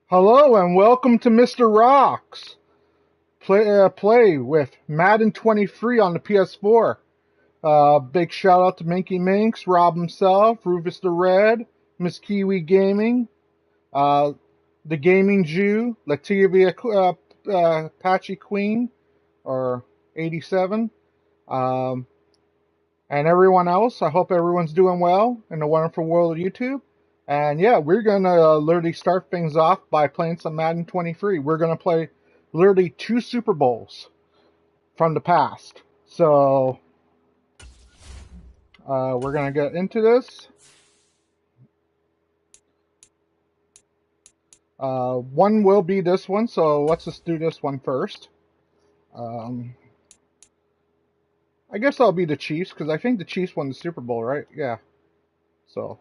Hello and welcome to Mr. Rocks. Play with Madden 23 on the PS4. Big shout out to Minky Minx, Rob himself, Rufus the Red, Miss Kiwi Gaming, the Gaming Jew, Lativia Patchy Queen, or 87, and everyone else. I hope everyone's doing well in the wonderful world of YouTube. And yeah, we're going to literally start things off by playing some Madden 23. We're going to play literally 2 Super Bowls from the past. So we're going to get into this. One will be this one, so let's just do this one first. I guess I'll be the Chiefs, because I think the Chiefs won the Super Bowl, right? Yeah. So...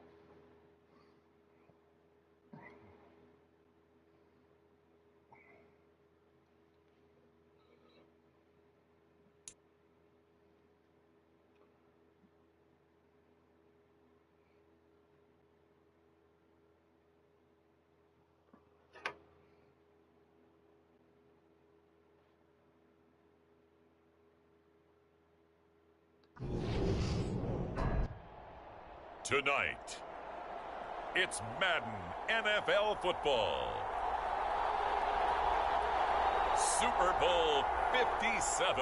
Tonight, it's Madden NFL football. Super Bowl 57.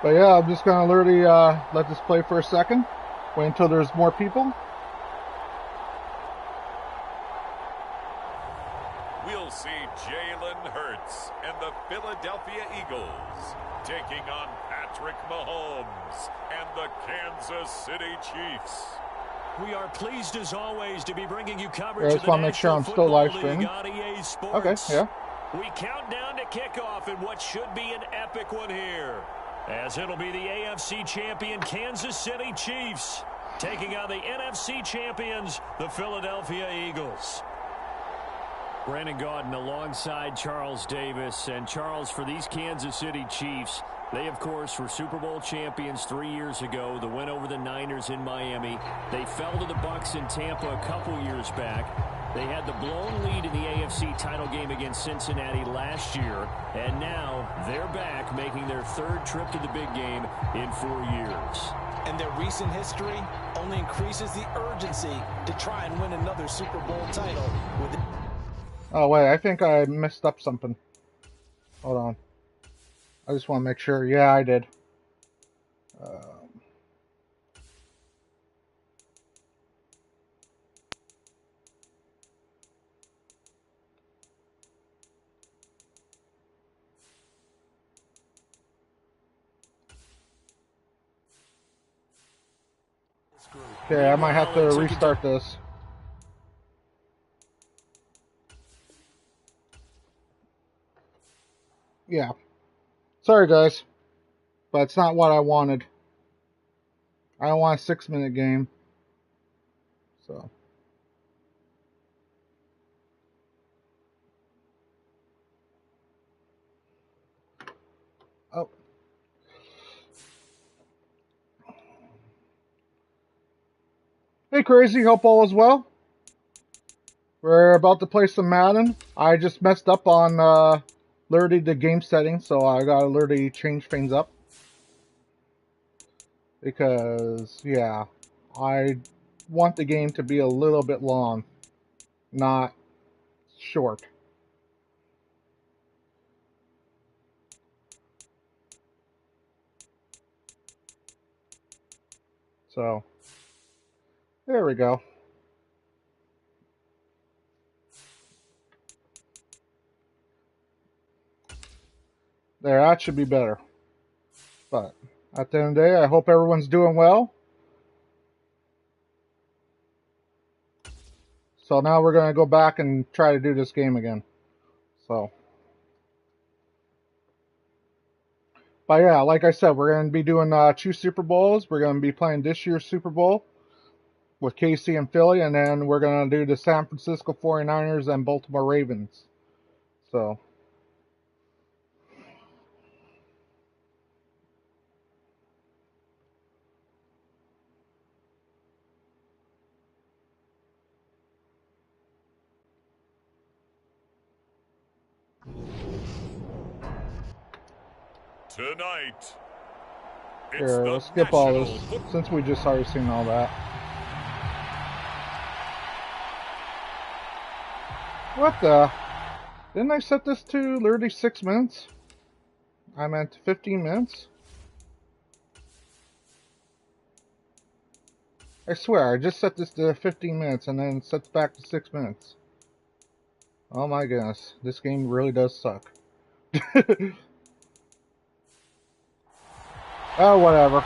But yeah, I'm just going to literally let this play for a second. Wait until there's more people. We'll see Jalen Hurts and the Philadelphia Eagles taking on Patrick Mahomes and the Kansas City Chiefs. We are pleased as always to be bringing you coverage I just want to make sure I'm still live streaming. Okay, yeah. We count down to kickoff in what should be an epic one here, as it'll be the AFC champion Kansas City Chiefs taking on the NFC champions, the Philadelphia Eagles. Brandon Gaudin alongside Charles Davis. And Charles, for these Kansas City Chiefs, they, of course, were Super Bowl champions 3 years ago. The win over the Niners in Miami. They fell to the Bucs in Tampa a couple years back. They had the blown lead in the AFC title game against Cincinnati last year. And now they're back, making their 3rd trip to the big game in 4 years. And their recent history only increases the urgency to try and win another Super Bowl title. Oh, wait, I think I messed up something. Hold on. I just want to make sure. Yeah, I did. Okay, I might have to restart this. Yeah. Sorry, guys. But it's not what I wanted. I don't want a 6-minute game. So. Oh. Hey, Crazy. Hope all is well. We're about to play some Madden. I just messed up on literally the game settings, so I gotta literally change things up. Because, yeah, I want the game to be a little bit long, not short. So, there we go. There, that should be better. But at the end of the day, I hope everyone's doing well. So now we're going to go back and try to do this game again. So. But yeah, like I said, we're going to be doing 2 Super Bowls. We're going to be playing this year's Super Bowl with KC and Philly. And then we're going to do the San Francisco 49ers and Baltimore Ravens. So. Tonight, Here, let's skip all this, since we just already seen all that. What the? Didn't I set this to literally 6 minutes? I meant 15 minutes? I swear, I just set this to 15 minutes and then sets back to 6 minutes. Oh my goodness, this game really does suck. Oh, whatever.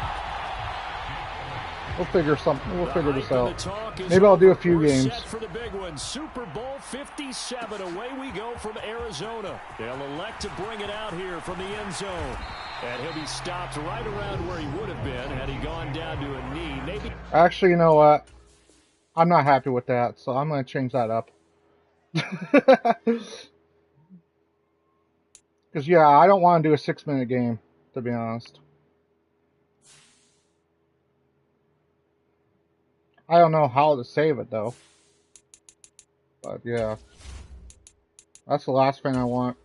We'll figure something. We'll figure this out. Maybe I'll do a few games. Set for the big one. Super Bowl 57. Away we go from Arizona. They'll elect to bring it out here from the end zone. And he'll be stopped right around where he would have been had he gone down to a knee. Maybe. Actually, you know what? I'm not happy with that, so I'm going to change that up. Because, yeah, I don't want to do a 6-minute game, to be honest. I don't know how to save it, though. But, yeah. That's the last thing I want.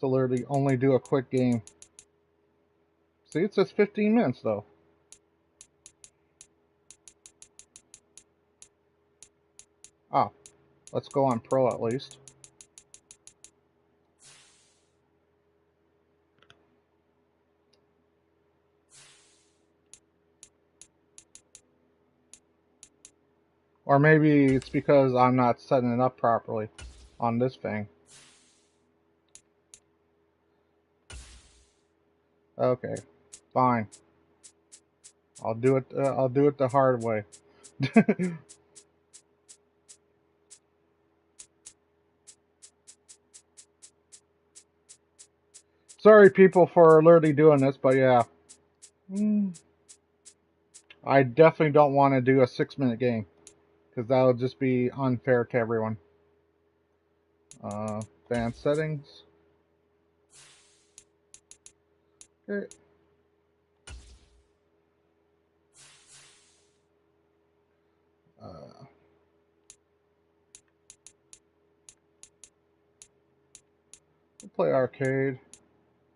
To literally only do a quick game. See, it says 15 minutes, though. Oh. Let's go on Pro, at least. Or maybe it's because I'm not setting it up properly on this thing. Okay, fine. I'll do it. I'll do it the hard way. Sorry, people, for literally doing this, but yeah. I definitely don't want to do a 6-minute game. Because that'll just be unfair to everyone. Advanced settings. Okay. We'll play arcade.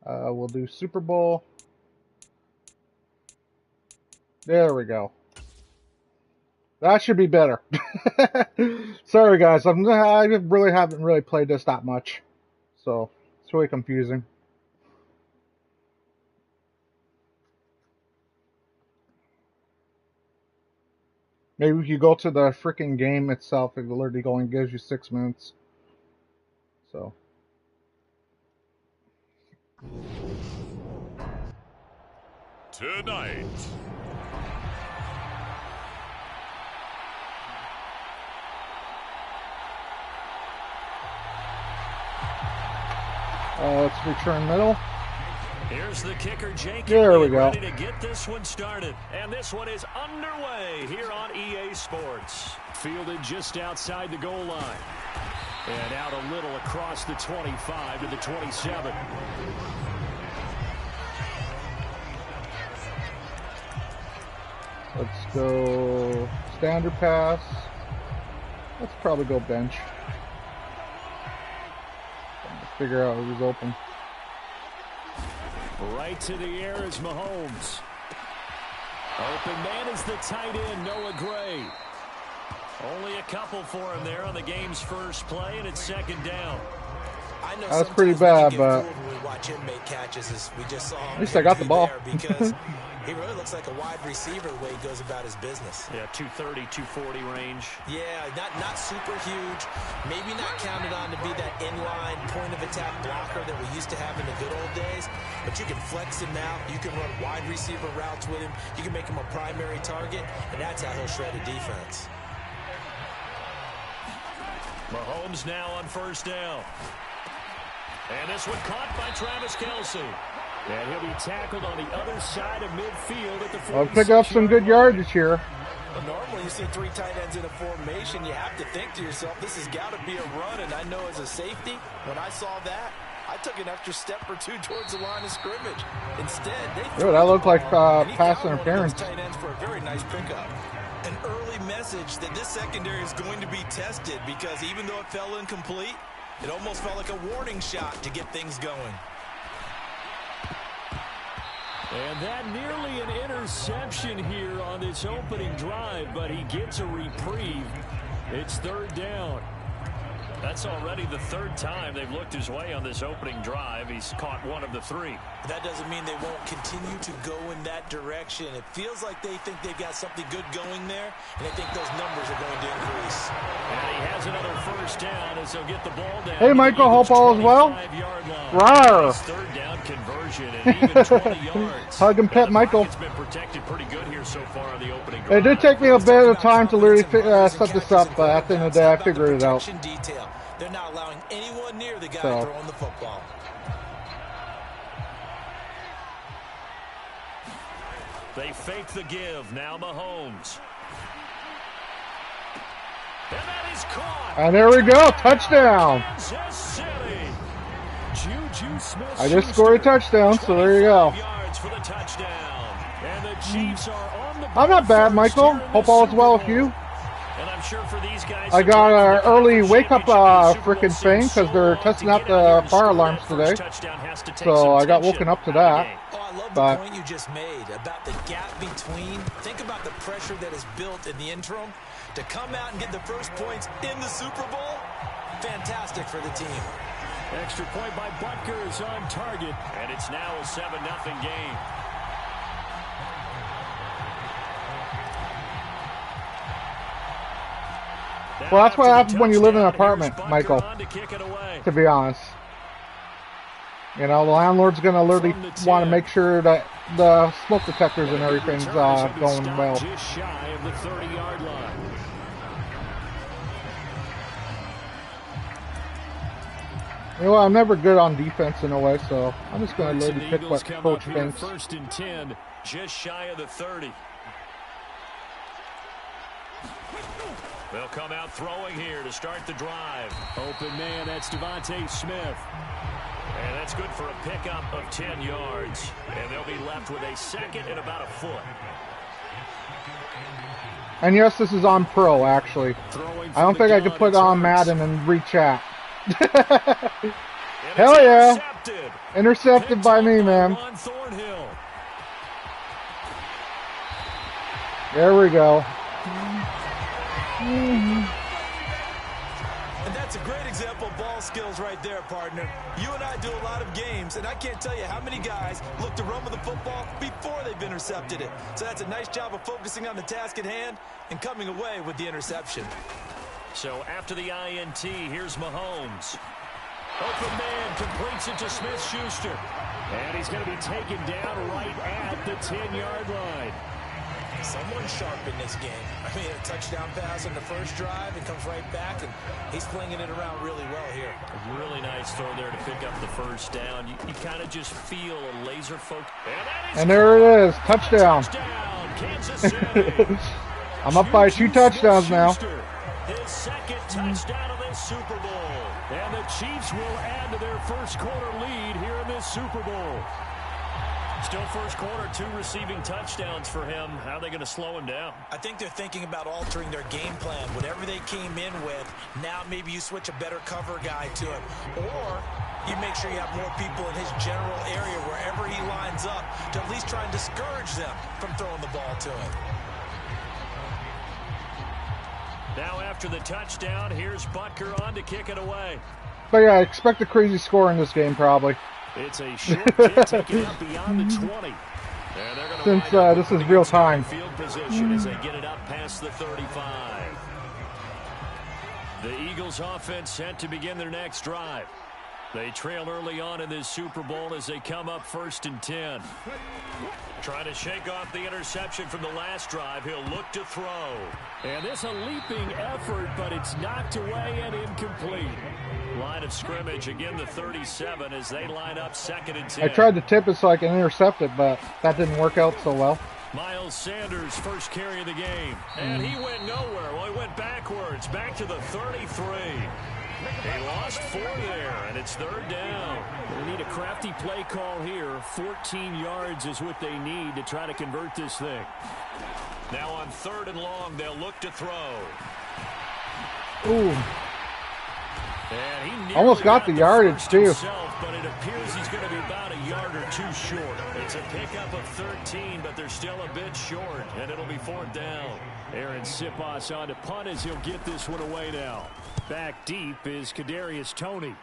We'll do Super Bowl. There we go. That should be better. Sorry guys, I really haven't really played this that much. So, it's really confusing. Maybe if you go to the freaking game itself, it literally only gives you 6 minutes. So. Tonight. Let's return middle. Here's the kicker, Jake. There we go. Ready to get this one started. And this one is underway here on EA Sports. Fielded just outside the goal line. And out a little across the 25 to the 27. Let's go standard pass. Let's probably go bench. Figure out who's open. Right to the air is Mahomes. Open man is the tight end, Noah Gray. Only a couple for him there on the game's first play, and it's second down. I know that's pretty bad, but when we watch him make catches, as we just saw him. At least I got the ball. Because he really looks like a wide receiver the way he goes about his business. Yeah, 230, 240 range. Yeah, not super huge. Maybe not counted on to be that inline point-of-attack blocker that we used to have in the good old days. But you can flex him out. You can run wide receiver routes with him. You can make him a primary target, and that's how he'll shred a defense. Mahomes now on first down. And this one caught by Travis Kelce. And he'll be tackled on the other side of midfield at the 46. I'll pick up some good yardage here. Well, normally you see 3 tight ends in a formation, you have to think to yourself, this has got to be a run, and I know as a safety, when I saw that, I took an extra step or 2 towards the line of scrimmage. Instead, they threw that looked like pass interference. Tight ends for a very nice pickup. An early message that this secondary is going to be tested because even though it fell incomplete, it almost felt like a warning shot to get things going. And that nearly an interception here on this opening drive, but he gets a reprieve. It's 3rd down. That's already the 3rd time they've looked his way on this opening drive. He's caught 1 of the 3. That doesn't mean they won't continue to go in that direction. It feels like they think they've got something good going there, and they think those numbers are going to increase. And he has another 1st down as they'll get the ball down. Hey, Michael, hope all is well. Rawr. 3rd down conversion and even 20 yards. Hug and pet Michael. It's been protected pretty good here so far on the opening drive. It did take me a bit of time to literally set this up, but at the end of the day, I figured it out. They're not allowing anyone near the guy throwing the football. They fake the give. Now Mahomes. And that is caught. And there we go. Touchdown. Kansas City. Juju Smith. I just scored a touchdown, so there you go. Yards for the touchdown. And the Chiefs are on the I'm not bad, Michael. Hope all is well with you. And I'm sure for these guys, I got an early wake-up freaking thing because they're testing out the fire alarms today. So I got woken up to that. Oh, I love the point you just made about the gap between. Think about the pressure that is built in the interim. To come out and get the first points in the Super Bowl, fantastic for the team. Extra point by Butker is on target. And it's now a 7-0 game. Well, that's what happens when you live in an apartment, Michael, to be honest. You know, the landlord's going to literally want to make sure that the smoke detectors and everything's going well. Just shy of the 30-yard line. You know, I'm never good on defense in a way, so I'm just going to literally pick what Coach thinks. 1st and 10, just shy of the 30. They'll come out throwing here to start the drive. Open man, that's Devontae Smith. And that's good for a pickup of 10 yards. And they'll be left with a 2nd and about a foot. And yes, this is on Pro, actually. I don't think I could put on Madden and re-chat. Hell yeah. Intercepted by me, man. There we go. And that's a great example of ball skills right there, partner. You and I do a lot of games, and I can't tell you how many guys look to run with the football before they've intercepted it. So that's a nice job of focusing on the task at hand and coming away with the interception. So after the INT, here's Mahomes. Open man completes it to Smith-Schuster. And he's going to be taken down right at the 10-yard line. Someone sharp in this game. I mean, a touchdown pass on the first drive and comes right back, and he's flinging it around really well here. A really nice throw there to pick up the 1st down. You kind of just feel a laser focus. And there it is. Touchdown. Kansas City. I'm up by 2 touchdowns now. His 2nd touchdown of this Super Bowl. And the Chiefs will add to their 1st quarter lead here in this Super Bowl. Still 1st quarter, 2 receiving touchdowns for him. How are they going to slow him down? I think they're thinking about altering their game plan. Whatever they came in with, now maybe you switch a better cover guy to him. Or you make sure you have more people in his general area wherever he lines up to at least try and discourage them from throwing the ball to him. Now after the touchdown, here's Butker on to kick it away. But yeah, I expect a crazy score in this game probably. It's a short kick taken up beyond the 20. Since this is real time. Field position as they get it up past the 35. The Eagles offense set to begin their next drive. They trail early on in this Super Bowl as they come up 1st and 10. Trying to shake off the interception from the last drive. He'll look to throw. And this a leaping effort, but it's knocked away and incomplete. Line of scrimmage, again the 37 as they line up 2nd and 10. I tried to tip it so I can intercept it, but that didn't work out so well. Miles Sanders, first carry of the game. And he went nowhere. Well, he went backwards, back to the 33. He lost 4 there, and it's 3rd down. They need a crafty play call here. 14 yards is what they need to try to convert this thing. Now on 3rd and long, they'll look to throw. Ooh. And he almost got the yardage, too. Himself, but it appears he's going to be about a yard or 2 short. It's a pickup of 13, but they're still a bit short, and it'll be 4th down. Aaron Siposs on to punt as he'll get this one away now. Back deep is Kadarius Toney.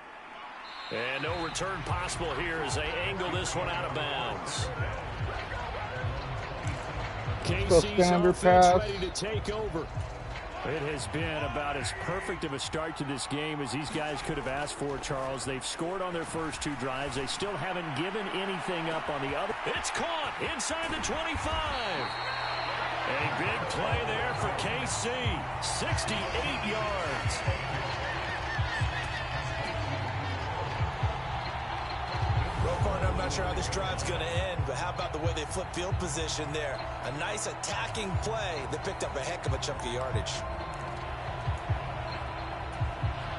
And no return possible here as they angle this one out of bounds. KC's offense ready to take over. It has been about as perfect of a start to this game as these guys could have asked for, Charles. They've scored on their first 2 drives. They still haven't given anything up on the other. It's caught inside the 25. A big play there for KC. 68 yards. I'm not sure how this drive's going to end, but how about the way they flip field position there? A nice attacking play that picked up a heck of a chunk of yardage.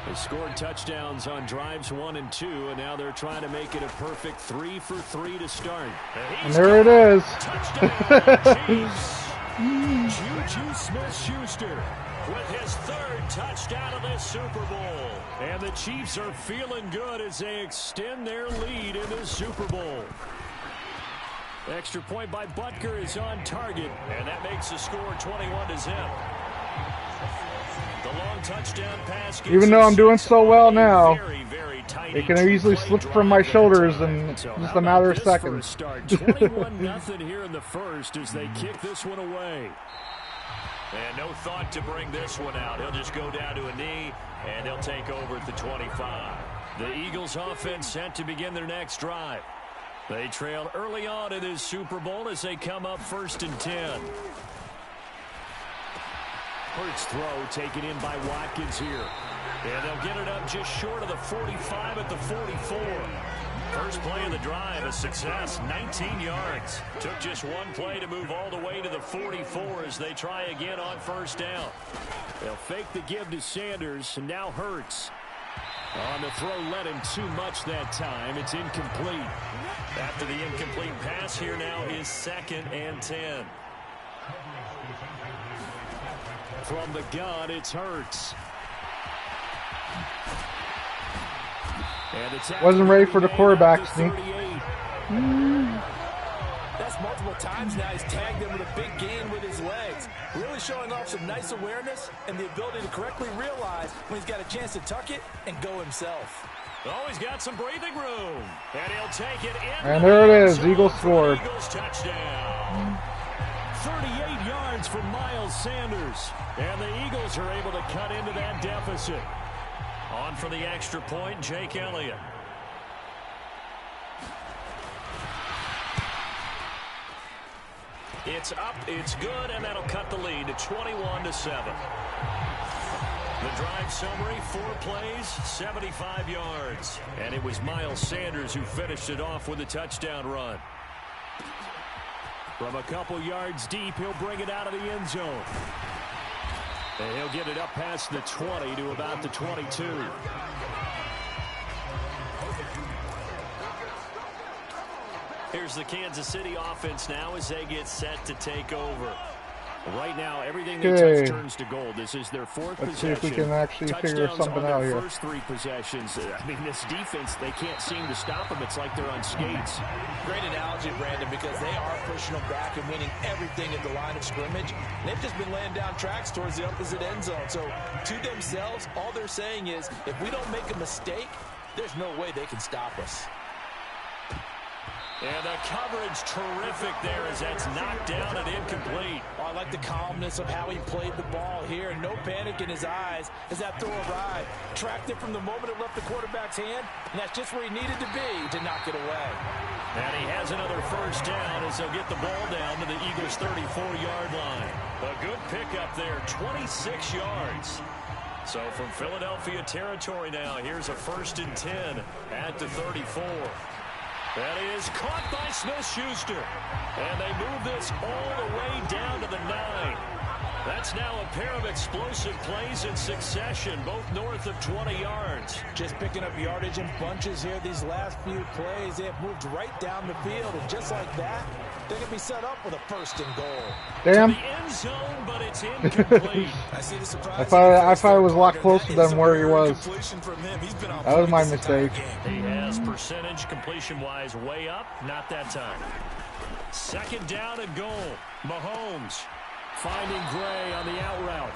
They scored touchdowns on drives 1 and 2, and now they're trying to make it a perfect 3 for 3 to start. And there it is. Juju Smith-Schuster with his 3rd touchdown of this Super Bowl. And the Chiefs are feeling good as they extend their lead in this Super Bowl. Extra point by Butker is on target, and that makes the score 21-0. The long touchdown pass. Even though I'm doing so well now, it can easily slip from my shoulders in just a matter of seconds. 21-0 here in the first as they kick this one away. And no thought to bring this one out. He'll just go down to a knee, and they'll take over at the 25. The Eagles offense set to begin their next drive. They trail early on in this Super Bowl as they come up 1st and 10. Hurts throw taken in by Watkins here. And they'll get it up just short of the 45 at the 44. First play of the drive, a success, 19 yards. Took just 1 play to move all the way to the 44 as they try again on 1st down. They'll fake the give to Sanders, and now Hurts. On the throw, led him too much that time. It's incomplete. After the incomplete pass, here now is 2nd and 10. From the gun, it's Hurts. Wasn't ready for the quarterback sneak. That's multiple times now. He's tagged him with a big gain with his legs. Really showing off some nice awareness and the ability to correctly realize when he's got a chance to tuck it and go himself. Oh, he's got some breathing room. And he'll take it in. And there it is. Eagles scored. Eagles touchdown. 38 yards from Miles Sanders. And the Eagles are able to cut into that deficit. On for the extra point, Jake Elliott. It's up, it's good, and that'll cut the lead to 21-7. The drive summary, 4 plays, 75 yards. And it was Miles Sanders who finished it off with a touchdown run. From a couple yards deep, he'll bring it out of the end zone. And he'll get it up past the 20 to about the 22. Here's the Kansas City offense now as they get set to take over. Right now, everything they touch turns to gold. This is their 4th possession. Let's see if we can actually figure something out here. First 3 possessions. I mean, this defense, they can't seem to stop them. It's like they're on skates. Great analogy, Brandon, because they are pushing them back and winning everything at the line of scrimmage. They've just been laying down tracks towards the opposite end zone. So, to themselves, all they're saying is, if we don't make a mistake, there's no way they can stop us. And the coverage terrific there as that's knocked down and incomplete. Oh, I like the calmness of how he played the ball here. No panic in his eyes as that throw arrived. Tracked it from the moment it left the quarterback's hand, and that's just where he needed to be to knock it away. And he has another 1st down as they'll get the ball down to the Eagles' 34-yard line. A good pickup there, 26 yards. So from Philadelphia territory now, here's a 1st and 10 at the 34. That is caught by Smith-Schuster. And they move this all the way down to the 9. That's now a pair of explosive plays in succession, both north of 20 yards. Just picking up yardage in bunches here these last few plays. They have moved right down the field, and just like that, they can be set up with a 1st and goal. Damn. To the end zone, but it's incomplete. I see the surprise. I thought it was a lot closer than where he was. That was my mistake. He has percentage completion-wise way up. Not that time. 2nd down and goal. Mahomes finding Gray on the out route.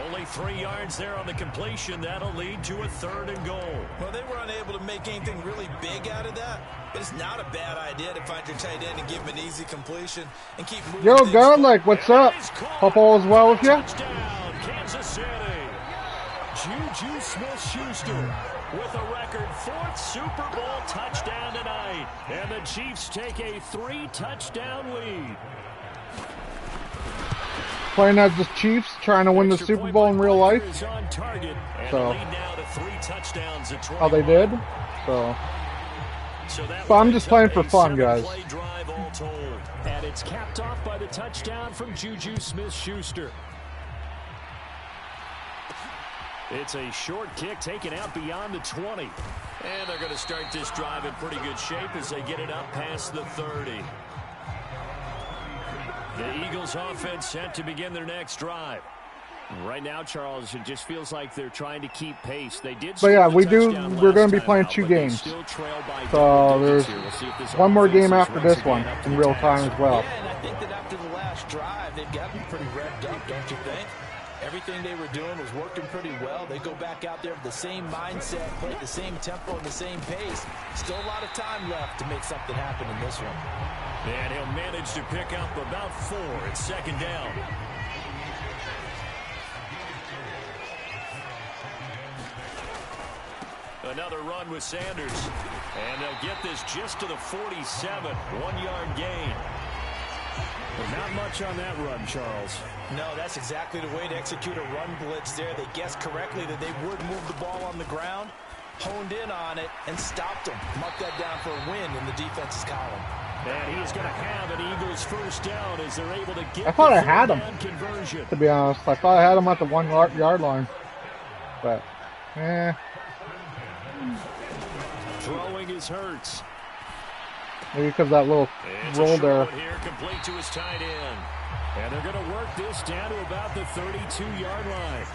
Only 3 yards there on the completion. That'll lead to a 3rd and goal. Well, they were unable to make anything really big out of that. But it's not a bad idea to find your tight end and give him an easy completion and keep moving. Yo, Godlike, what's up? Hope all is well with you. Touchdown, Kansas City. Juju Smith-Schuster with a record 4th Super Bowl touchdown tonight. And the Chiefs take a 3-touchdown lead. Playing as the Chiefs, trying to win the Super Bowl in real life. So, oh, they did? So, but I'm just playing for fun, guys. And it's capped off by the touchdown from Juju Smith-Schuster. It's a short kick taken out beyond the 20. And they're going to start this drive in pretty good shape as they get it up past the 30. The Eagles offense set to begin their next drive. Right now, Charles, it just feels like they're trying to keep pace. They did. But yeah, we're going to be playing 2 games. So there's one more game after this one in real time as well. Yeah, and I think that after the last drive, they've got to be pretty revved up, don't you think? Everything they were doing was working pretty well. They go back out there with the same mindset, play at the same tempo and the same pace. Still a lot of time left to make something happen in this one. And he'll manage to pick up about 4 at 2nd down. Another run with Sanders. And they'll get this just to the 47. 1-yard gain. But not much on that run, Charles. No, that's exactly the way to execute a run blitz there. They guessed correctly that they would move the ball on the ground, honed in on it, and stopped them. Mark that down for a win in the defense's column. And he's going to have an Eagles 1st down as they're able to get I thought I had him, conversion. to be honest. I thought I had him at the 1-yard line. But, Throwing is Hurts. Maybe because that little roll there. Here, complete to his tight end. And they're going to work this down to about the 32-yard line.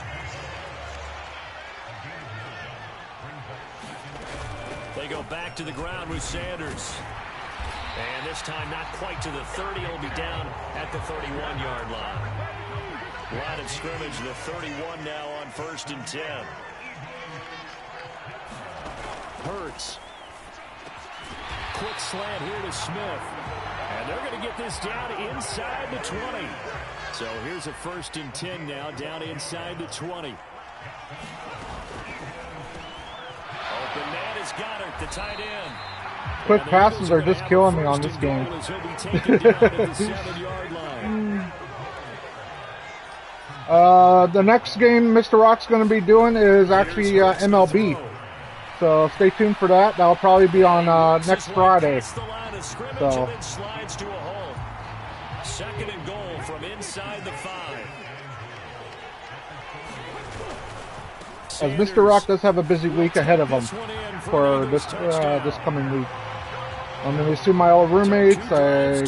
They go back to the ground with Sanders. And this time not quite to the 30. It'll be down at the 31-yard line. Line of scrimmage, the 31 now on 1st and 10. Hurts. Quick slant here to Smith. And they're going to get this down inside the 20. So here's a 1st and 10 now, down inside the 20. Open man is Goddard, the tight end. Quick passes are just killing me on this game. The next game Mr. Rock's going to be doing is actually MLB. So stay tuned for that. That'll probably be on next Friday. So. 2nd and goal from inside the 5. As Mr. Rock does have a busy week ahead of him for this coming week. I'm going to see my old roommates. I'm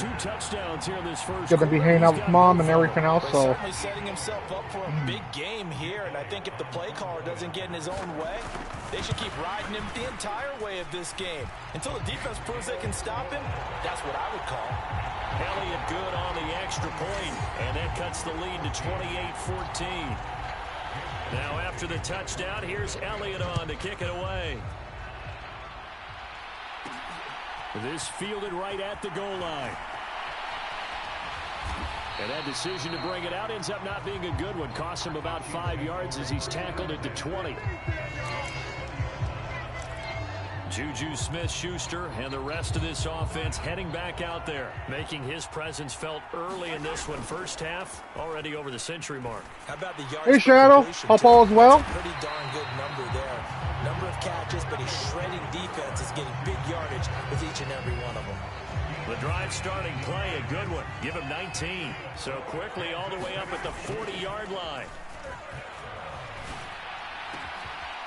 going to be hanging out with Mom and everything else. So certainly setting himself up for a big game here, and I think if the play caller doesn't get in his own way, they should keep riding him the entire way of this game. Until the defense proves they can stop him, that's what I would call. Elliott good on the extra point, and that cuts the lead to 28-14. Now after the touchdown, here's Elliott on to kick it away. This fielded right at the goal line. And that decision to bring it out ends up not being a good one. Costs him about 5 yards as he's tackled at the 20. Juju Smith-Schuster and the rest of this offense heading back out there, making his presence felt early in this one. First half, already over the century mark. How about the yards? Hey, Shadow. Hope all is well. Pretty darn good number there. number of catches, but he's shredding defense. Is getting big yardage with each and every one of them. The drive starting play, a good one. Give him 19. So quickly all the way up at the 40-yard line.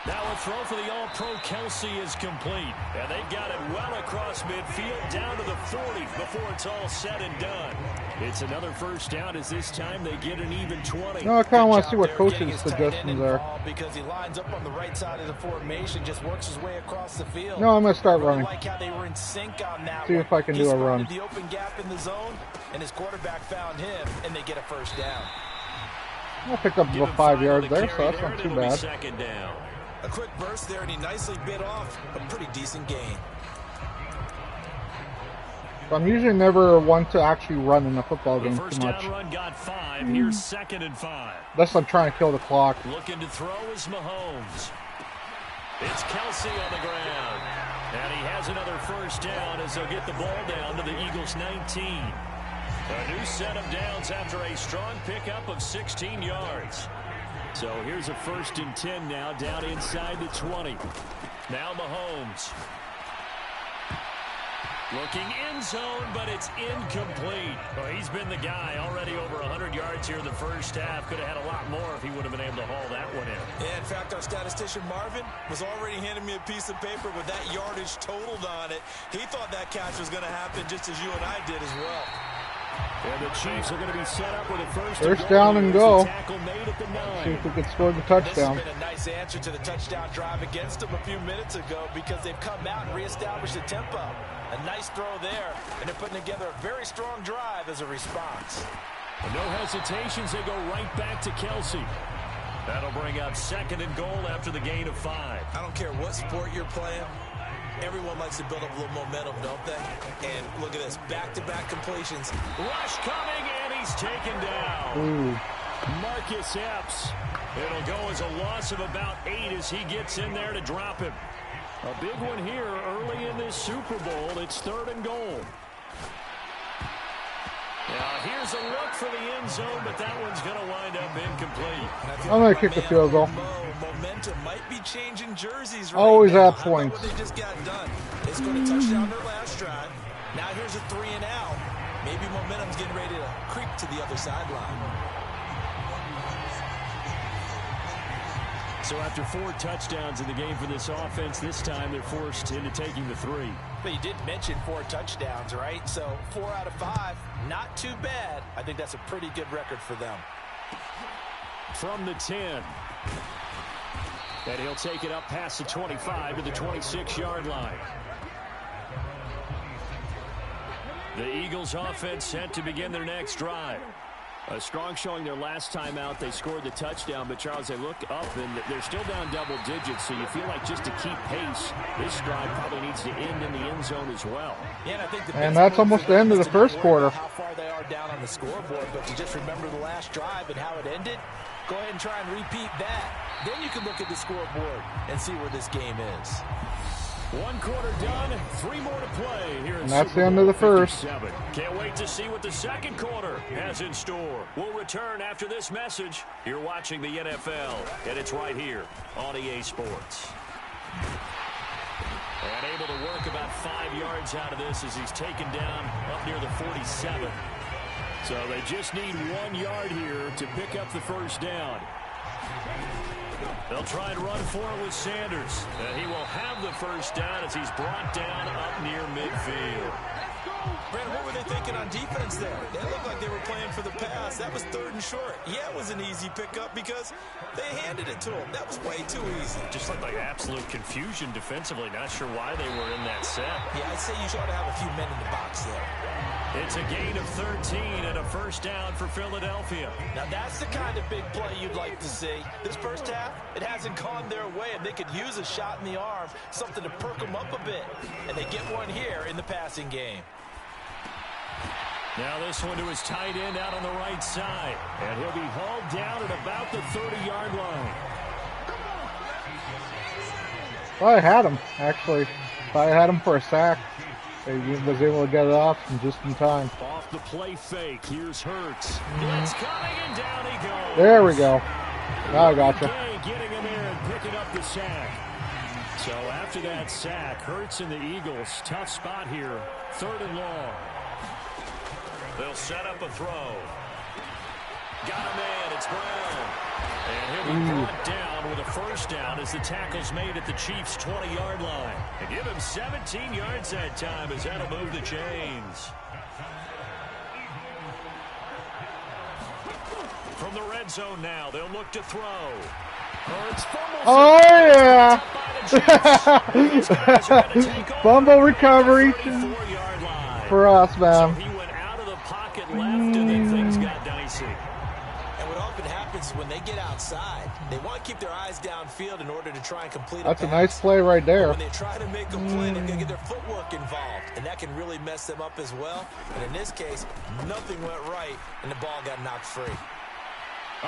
Now a throw for the All-Pro Kelsey is complete. And they've got it well across midfield down to the 40 before it's all said and done. It's another first down as this time they get an even 20. No, I kind of want to see what coach's suggestions are. Because he lines up on the right side of the formation, just works his way across the field. No, I'm going to start running. Like how they were in sync on that see if I can do a run. The open gap in the zone, and his quarterback found him, and they get a first down. I picked up about 5 yards there, so that's not too bad. Second down. A quick burst there, and he nicely bit off a pretty decent gain. I'm usually never one to actually run in a football game too much. First down run got 5. Here's 2nd and 5. Unless I'm trying to kill the clock. Looking to throw is Mahomes. It's Kelsey on the ground. And he has another first down as they'll get the ball down to the Eagles' 19. A new set of downs after a strong pickup of 16 yards. So here's a 1st and 10 now, down inside the 20. Now Mahomes. Looking end zone, but it's incomplete. Well, he's been the guy already over 100 yards here in the first half. Could have had a lot more if he would have been able to haul that one in. Yeah, in fact, our statistician Marvin was already handing me a piece of paper with that yardage totaled on it. He thought that catch was going to happen just as you and I did as well. And the Chiefs are going to be set up with a first down and go. Made at the 9. See if we can score the touchdown. This has been a nice answer to the touchdown drive against them a few minutes ago because they've come out and reestablished the tempo. A nice throw there, and they're putting together a very strong drive as a response. No hesitations, they go right back to Kelsey. That'll bring up 2nd and goal after the gain of 5. I don't care what sport you're playing. Everyone likes to build up a little momentum, don't they? And look at this, back-to-back completions. Rush coming, and he's taken down. Ooh. Marcus Epps. It'll go as a loss of about 8 as he gets in there to drop him. A big one here early in this Super Bowl. It's 3rd and goal. Now here's a look for the end zone, but that one's going to wind up incomplete. I'm going to kick the field goal. Momentum might be changing jerseys right always now. at points. What they just got done. They scored a touchdown their last drive. Now here's a 3 and out. Maybe momentum's getting ready to creep to the other sideline. So after 4 touchdowns in the game for this offense, this time they're forced into taking the 3. But you did mention 4 touchdowns, right? So 4 out of 5, not too bad. I think that's a pretty good record for them. From the 10. And he'll take it up past the 25 to the 26-yard line. The Eagles offense set to begin their next drive. A strong showing their last time out. They scored the touchdown, but Charles, they look up and they're still down double digits, so you feel like just to keep pace, this drive probably needs to end in the end zone as well. Yeah, and I think and that's almost the end of the first quarter. How far they are down on the scoreboard, but to just remember the last drive and how it ended, go ahead and try and repeat that. Then you can look at the scoreboard and see where this game is. 1 quarter done, 3 more to play here in And that's Super the end Bowl of the first. 57. Can't wait to see what the second quarter has in store. We'll return after this message. You're watching the NFL, and it's right here on EA Sports. And able to work about 5 yards out of this as he's taken down up near the 47. So they just need 1 yard here to pick up the first down. They'll try and run for it with Sanders. And he will have the first down as he's brought down up near midfield. Brandon, what were they thinking on defense there? They looked like they were playing for the pass. That was 3rd and short. Yeah, it was an easy pickup because they handed it to him. That was way too easy. Just looked like absolute confusion defensively. Not sure why they were in that set. Yeah, I'd say you ought to have a few men in the box there. It's a gain of 13 and a first down for Philadelphia. Now that's the kind of big play you'd like to see. This first half, it hasn't gone their way, and they could use a shot in the arm, something to perk them up a bit. And they get one here in the passing game. Now this one to his tight end out on the right side. And he'll be hauled down at about the 30-yard line. Well, I had him, actually. I had him for a sack. He was able to get it off just in time. Off the play fake. Here's Hurts. Blitz coming, and down he goes. There we go. Now I gotcha. Getting him there and picking up the sack. So after that sack, Hurts and the Eagles, tough spot here. 3rd and long. They'll set up a throw. Got a man. It's Brown. And he'll be brought down with a first down as the tackle's made at the Chiefs' 20-yard line. And give him 17 yards that time as that'll move the chains. From the red zone now, they'll look to throw. Oh, yeah. Fumble recovery for us, man. So he went out of the pocket left, and then things got dicey. And what often happens when they get outside, they want to keep their eyes downfield in order to try and complete That's a pass. a nice play right there. But when they try to make a play, they're going to get their footwork involved, and that can really mess them up as well. And in this case, nothing went right, and the ball got knocked free.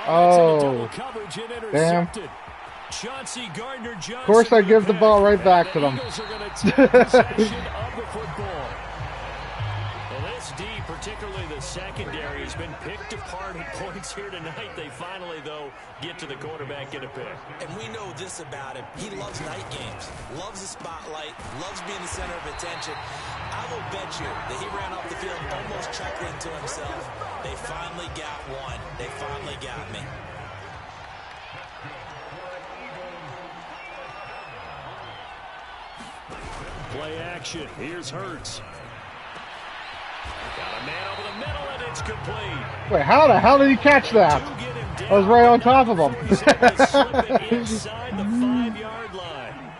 Oh, damn. Chauncey Gardner-Johnson. Of course, I give the ball right back to them. Eagles are going to take possession of the football. Well, this D, particularly the secondary, has been picked apart at points here tonight. They finally, though, get to the quarterback, get a pick. And we know this about him. He loves night games, loves the spotlight, loves being the center of attention. I will bet you that he ran off the field almost chuckling to himself. They finally got one. They finally got me. Play action. Here's Hurts. Got a man over the middle, and it's complete. Wait, how the hell did he catch that? I was right on top of him. Inside the 5-yard line.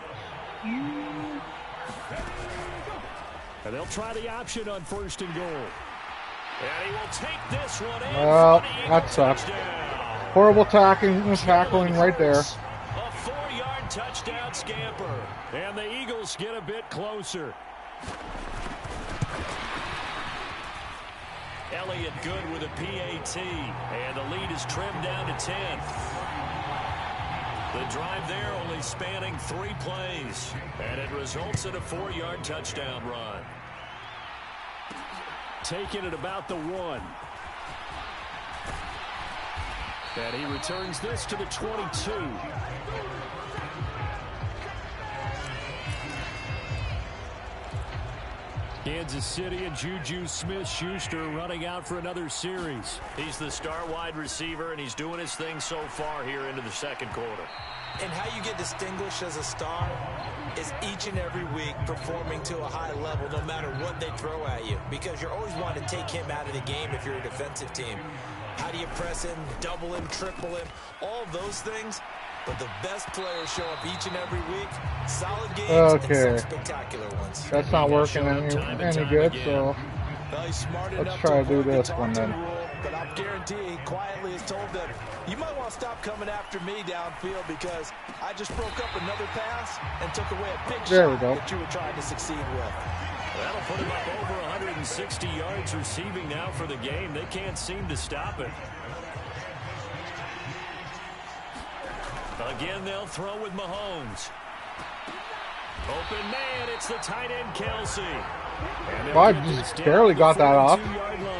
And they'll try the option on 1st and goal. And he will take this one in. Well, that sucks. Horrible tackling right there. A 4-yard touchdown scamper. And the Eagles get a bit closer. Elliott good with a PAT. And the lead is trimmed down to 10. The drive there only spanning 3 plays. And it results in a 4-yard touchdown run. Taking it about the 1. And he returns this to the 22. Kansas City and Juju Smith-Schuster running out for another series. He's the star wide receiver, and he's doing his thing so far here into the 2nd quarter. And how you get distinguished as a star is each and every week performing to a high level no matter what they throw at you, because you're always wanting to take him out of the game if you're a defensive team. How do you press him, double him, triple him, all those things? But the best players show up each and every week. Solid games and some spectacular ones. That's not working any good, so let's try to do this one then. But I guarantee he quietly has told them, you might want to stop coming after me downfield because I just broke up another pass and took away a big shot that you were trying to succeed with. That'll put him up over 160 yards receiving now for the game. They can't seem to stop it. Again, they'll throw with Mahomes. Open man, it's the tight end, Kelsey. Well, I just barely got that off.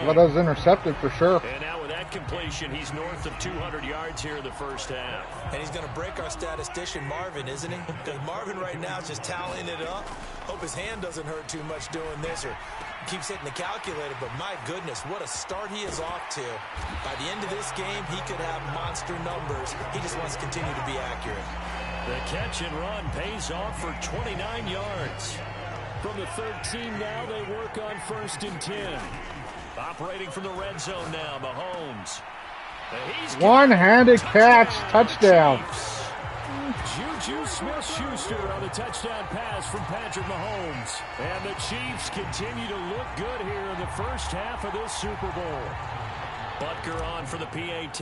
Well, that was intercepted for sure. And now with that completion, he's north of 200 yards here in the first half. And he's going to break our statistician, Marvin, isn't he? Because Marvin right now is just tallying it up. Hope his hand doesn't hurt too much doing this or keeps hitting the calculator. But my goodness, what a start he is off to. By the end of this game, he could have monster numbers. He just wants to continue to be accurate. The catch and run pays off for 29 yards. From the 13 now, they work on 1st and 10. Operating from the red zone now, Mahomes. One-handed catch, touchdown. Juju Smith-Schuster on the touchdown pass from Patrick Mahomes. And the Chiefs continue to look good here in the first half of this Super Bowl. Butker on for the PAT.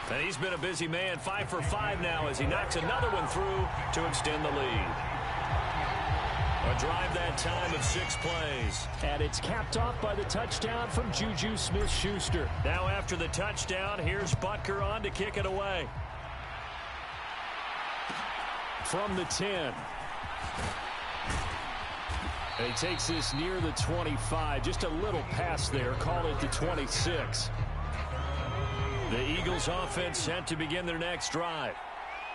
And he's been a busy man, 5 for 5 now as he knocks another one through to extend the lead. A drive that time of 6 plays. And it's capped off by the touchdown from Juju Smith-Schuster. Now after the touchdown, here's Butker on to kick it away. From the 10. And he takes this near the 25. Just a little pass there. Call it the 26. The Eagles offense set to begin their next drive.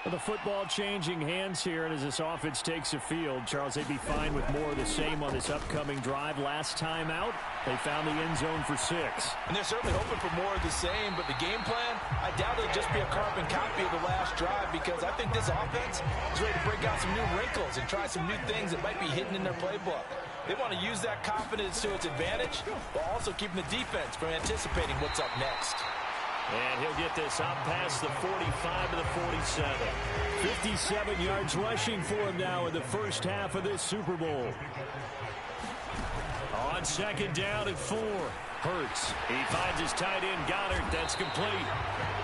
Well, the football changing hands here, and as this offense takes the field, Charles, they'd be fine with more of the same on this upcoming drive. Last time out, they found the end zone for 6. And they're certainly hoping for more of the same, but the game plan, I doubt it'll just be a carbon copy of the last drive, because I think this offense is ready to break out some new wrinkles and try some new things that might be hidden in their playbook. They want to use that confidence to its advantage, while also keeping the defense from anticipating what's up next. And he'll get this up past the 45 to the 47. 57 yards rushing for him now in the first half of this Super Bowl. On second down and 4. Hurts. He finds his tight end, Goddard. That's complete.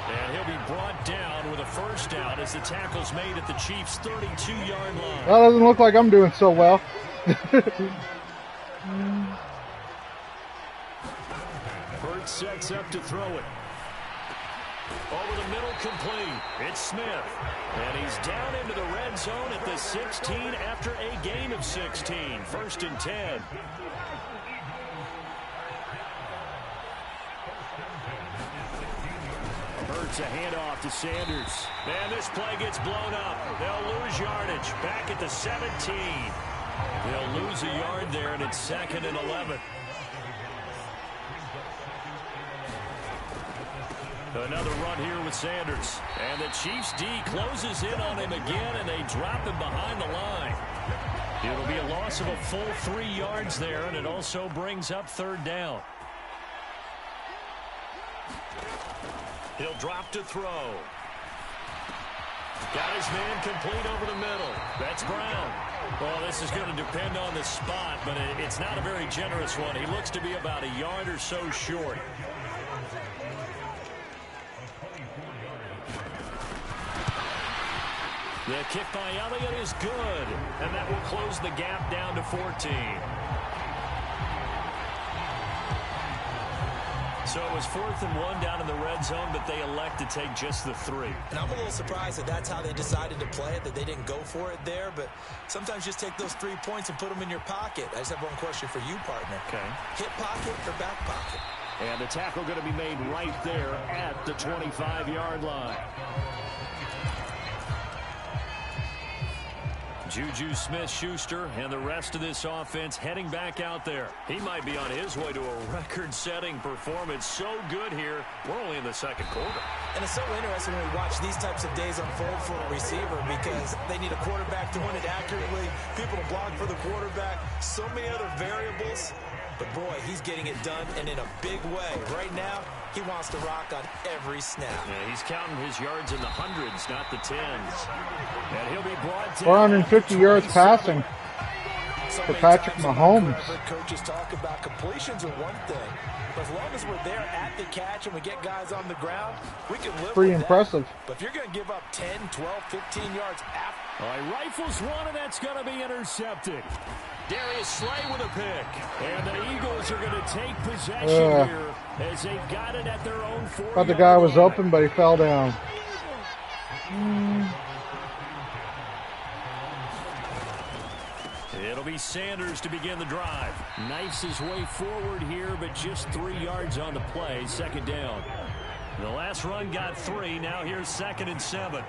And he'll be brought down with a first down as the tackle's made at the Chiefs' 32-yard line. That doesn't look like I'm doing so well. Hurts sets up to throw it. Over the middle, complete. It's Smith. And he's down into the red zone at the 16 after a gain of 16. First and 10. Hurts a handoff to Sanders. And this play gets blown up. They'll lose yardage. Back at the 17. They'll lose a yard there, and it's 2nd and 11. Another run here with Sanders. And the Chiefs D closes in on him again, and they drop him behind the line. It'll be a loss of a full 3 yards there, and it also brings up 3rd down. He'll drop to throw. Got his man complete over the middle. That's Brown. Well, this is going to depend on the spot, but it's not a very generous one. He looks to be about a yard or so short. The kick by Elliott is good, and that will close the gap down to 14. So it was 4th and 1 down in the red zone, but they elect to take just the 3. And I'm a little surprised that that's how they decided to play it, that they didn't go for it there. But sometimes just take those 3 points and put them in your pocket. I just have one question for you, partner. Okay. Hip pocket or back pocket? And the tackle going to be made right there at the 25-yard line. Juju Smith-Schuster and the rest of this offense heading back out there. He might be on his way to a record-setting performance. So good here. We're only in the 2nd quarter. And it's so interesting when we watch these types of days unfold for a receiver, because they need a quarterback doing it accurately, people to block for the quarterback, so many other variables. But, boy, he's getting it done, and in a big way. Right now, he wants to rock on every snap. Yeah, he's counting his yards in the hundreds, not the tens. And he'll be brought down. 450 yards passing for Patrick Mahomes. I've heard coaches talk about completions are one thing, but as long as we're there at the catch and we get guys on the ground, we can live Pretty with impressive. That. But if you're going to give up 10, 12, 15 yards after. All right, rifles one, and that's going to be intercepted. Darius Slay with a pick. And the Eagles are going to take possession here as they've got it at their own 4-yard line. Thought the guy was open, but he fell down. It'll be Sanders to begin the drive. Knifes his way forward here, but just 3 yards on the play. 2nd down. The last run got 3. Now here's 2nd and 7.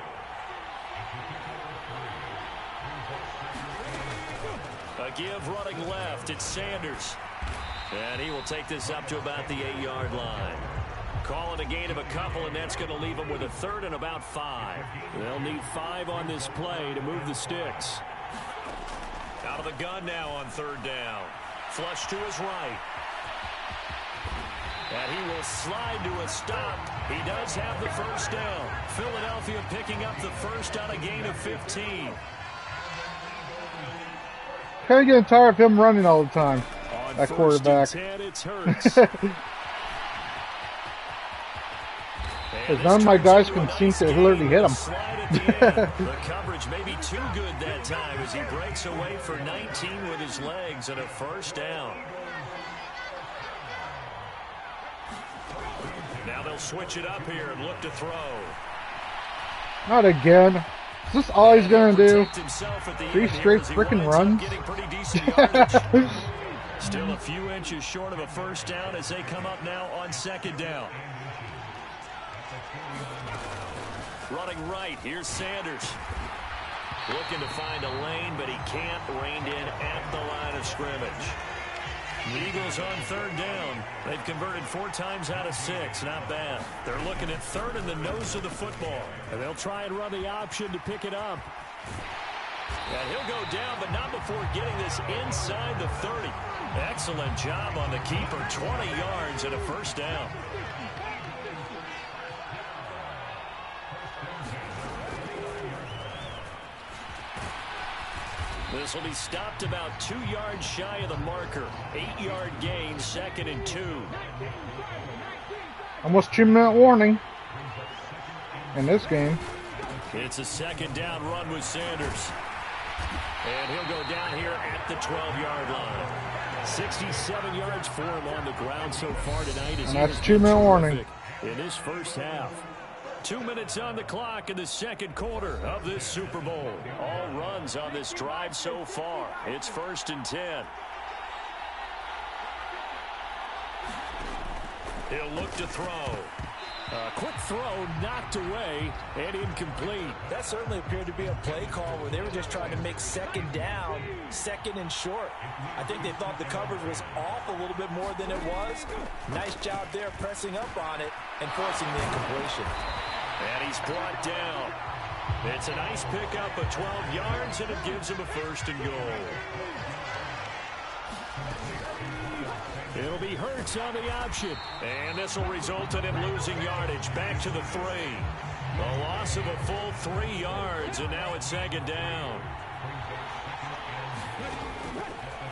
A give running left. It's Sanders. And he will take this up to about the 8-yard line. Calling a gain of a couple, and that's going to leave him with a 3rd and about 5. They'll need 5 on this play to move the sticks. Out of the gun now on 3rd down. Flush to his right. And he will slide to a stop. He does have the first down. Philadelphia picking up the first on a gain of 15. Kind of getting tired of him running all the time. On That 1st quarterback. and 10, it's Hurts. Because none of my guys can seem to literally hit him. The coverage may be too good that time as he breaks away for 19 with his legs and a first down. Now they'll switch it up here and look to throw. Not again. Is this all he's going to do? 3 straight freaking runs? Still a few inches short of a first down as they come up now on 2nd down. Running right, here's Sanders. Looking to find a lane, but he can't. Reined in at the line of scrimmage. The Eagles on third down. They've converted 4 times out of 6. Not bad. They're looking at third in the nose of the football. And they'll try and run the option to pick it up. And he'll go down, but not before getting this inside the 30. Excellent job on the keeper. 20 yards and a first down. This will be stopped about 2 yards shy of the marker. 8-yard gain, 2nd and 2. Almost 2-minute warning in this game. It's a 2nd down run with Sanders. And he'll go down here at the 12-yard line. 67 yards for him on the ground so far tonight. And that's 2-minute warning. In this first half. 2 minutes on the clock in the second quarter of this Super Bowl. All runs on this drive so far. It's 1st and 10. He'll look to throw. A quick throw knocked away and incomplete. That certainly appeared to be a play call where they were just trying to make 2nd down, 2nd and short. I think they thought the coverage was off a little bit more than it was. Nice job there pressing up on it and forcing the incompletion. And he's brought down. It's a nice pickup of 12 yards, and it gives him a 1st and goal. It'll be Hurts on the option. And this will result in him losing yardage. Back to the 3. A loss of a full 3 yards, and now it's 2nd down.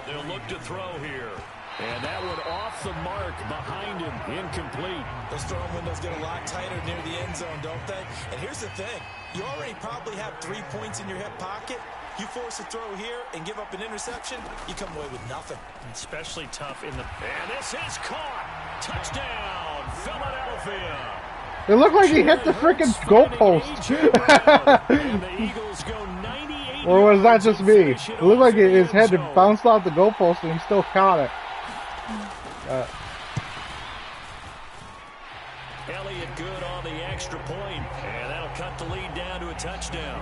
They'll look to throw here. And that one off the mark behind him. Incomplete. Those throwing windows get a lot tighter near the end zone, don't they? And here's the thing. You already probably have 3 points in your hip pocket. You force a throw here and give up an interception, you come away with nothing. Especially tough in the... And this is caught. Touchdown, Philadelphia. It looked like he hit the freaking goalpost. And the Eagles go 98 Or was that just me? yards It looked like his head zone. bounced off the goalpost and he still caught it. Elliott good on the extra point, and that'll cut the lead down to a touchdown.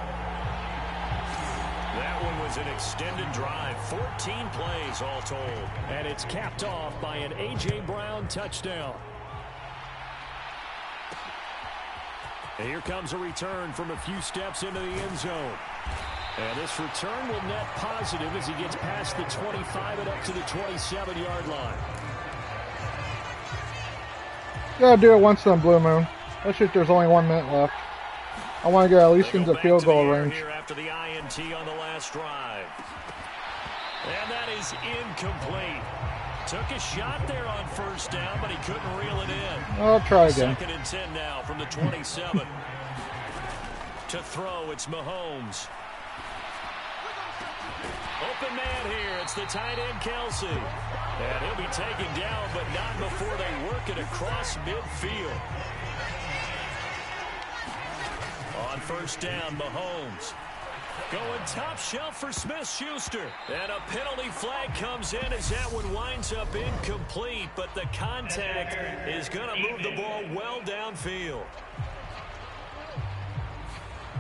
That one was an extended drive, 14 plays all told. And it's capped off by an A.J. Brown touchdown. And here comes a return from a few steps into the end zone. And this return will net positive as he gets past the 25 and up to the 27-yard line. Gotta do it once on Blue Moon. That shit, there's only 1 minute left. I want to get at least into field goal range. Here after the INT on the last drive. And that is incomplete. Took a shot there on 1st down, but he couldn't reel it in. I'll try again. 2nd and 10 now from the 27. To throw, it's Mahomes. Open man here. It's the tight end, Kelsey. And he'll be taken down, but not before they work it across midfield. On 1st down, Mahomes. Going top shelf for Smith-Schuster. And a penalty flag comes in as that one winds up incomplete, but the contact is going to move the ball well downfield.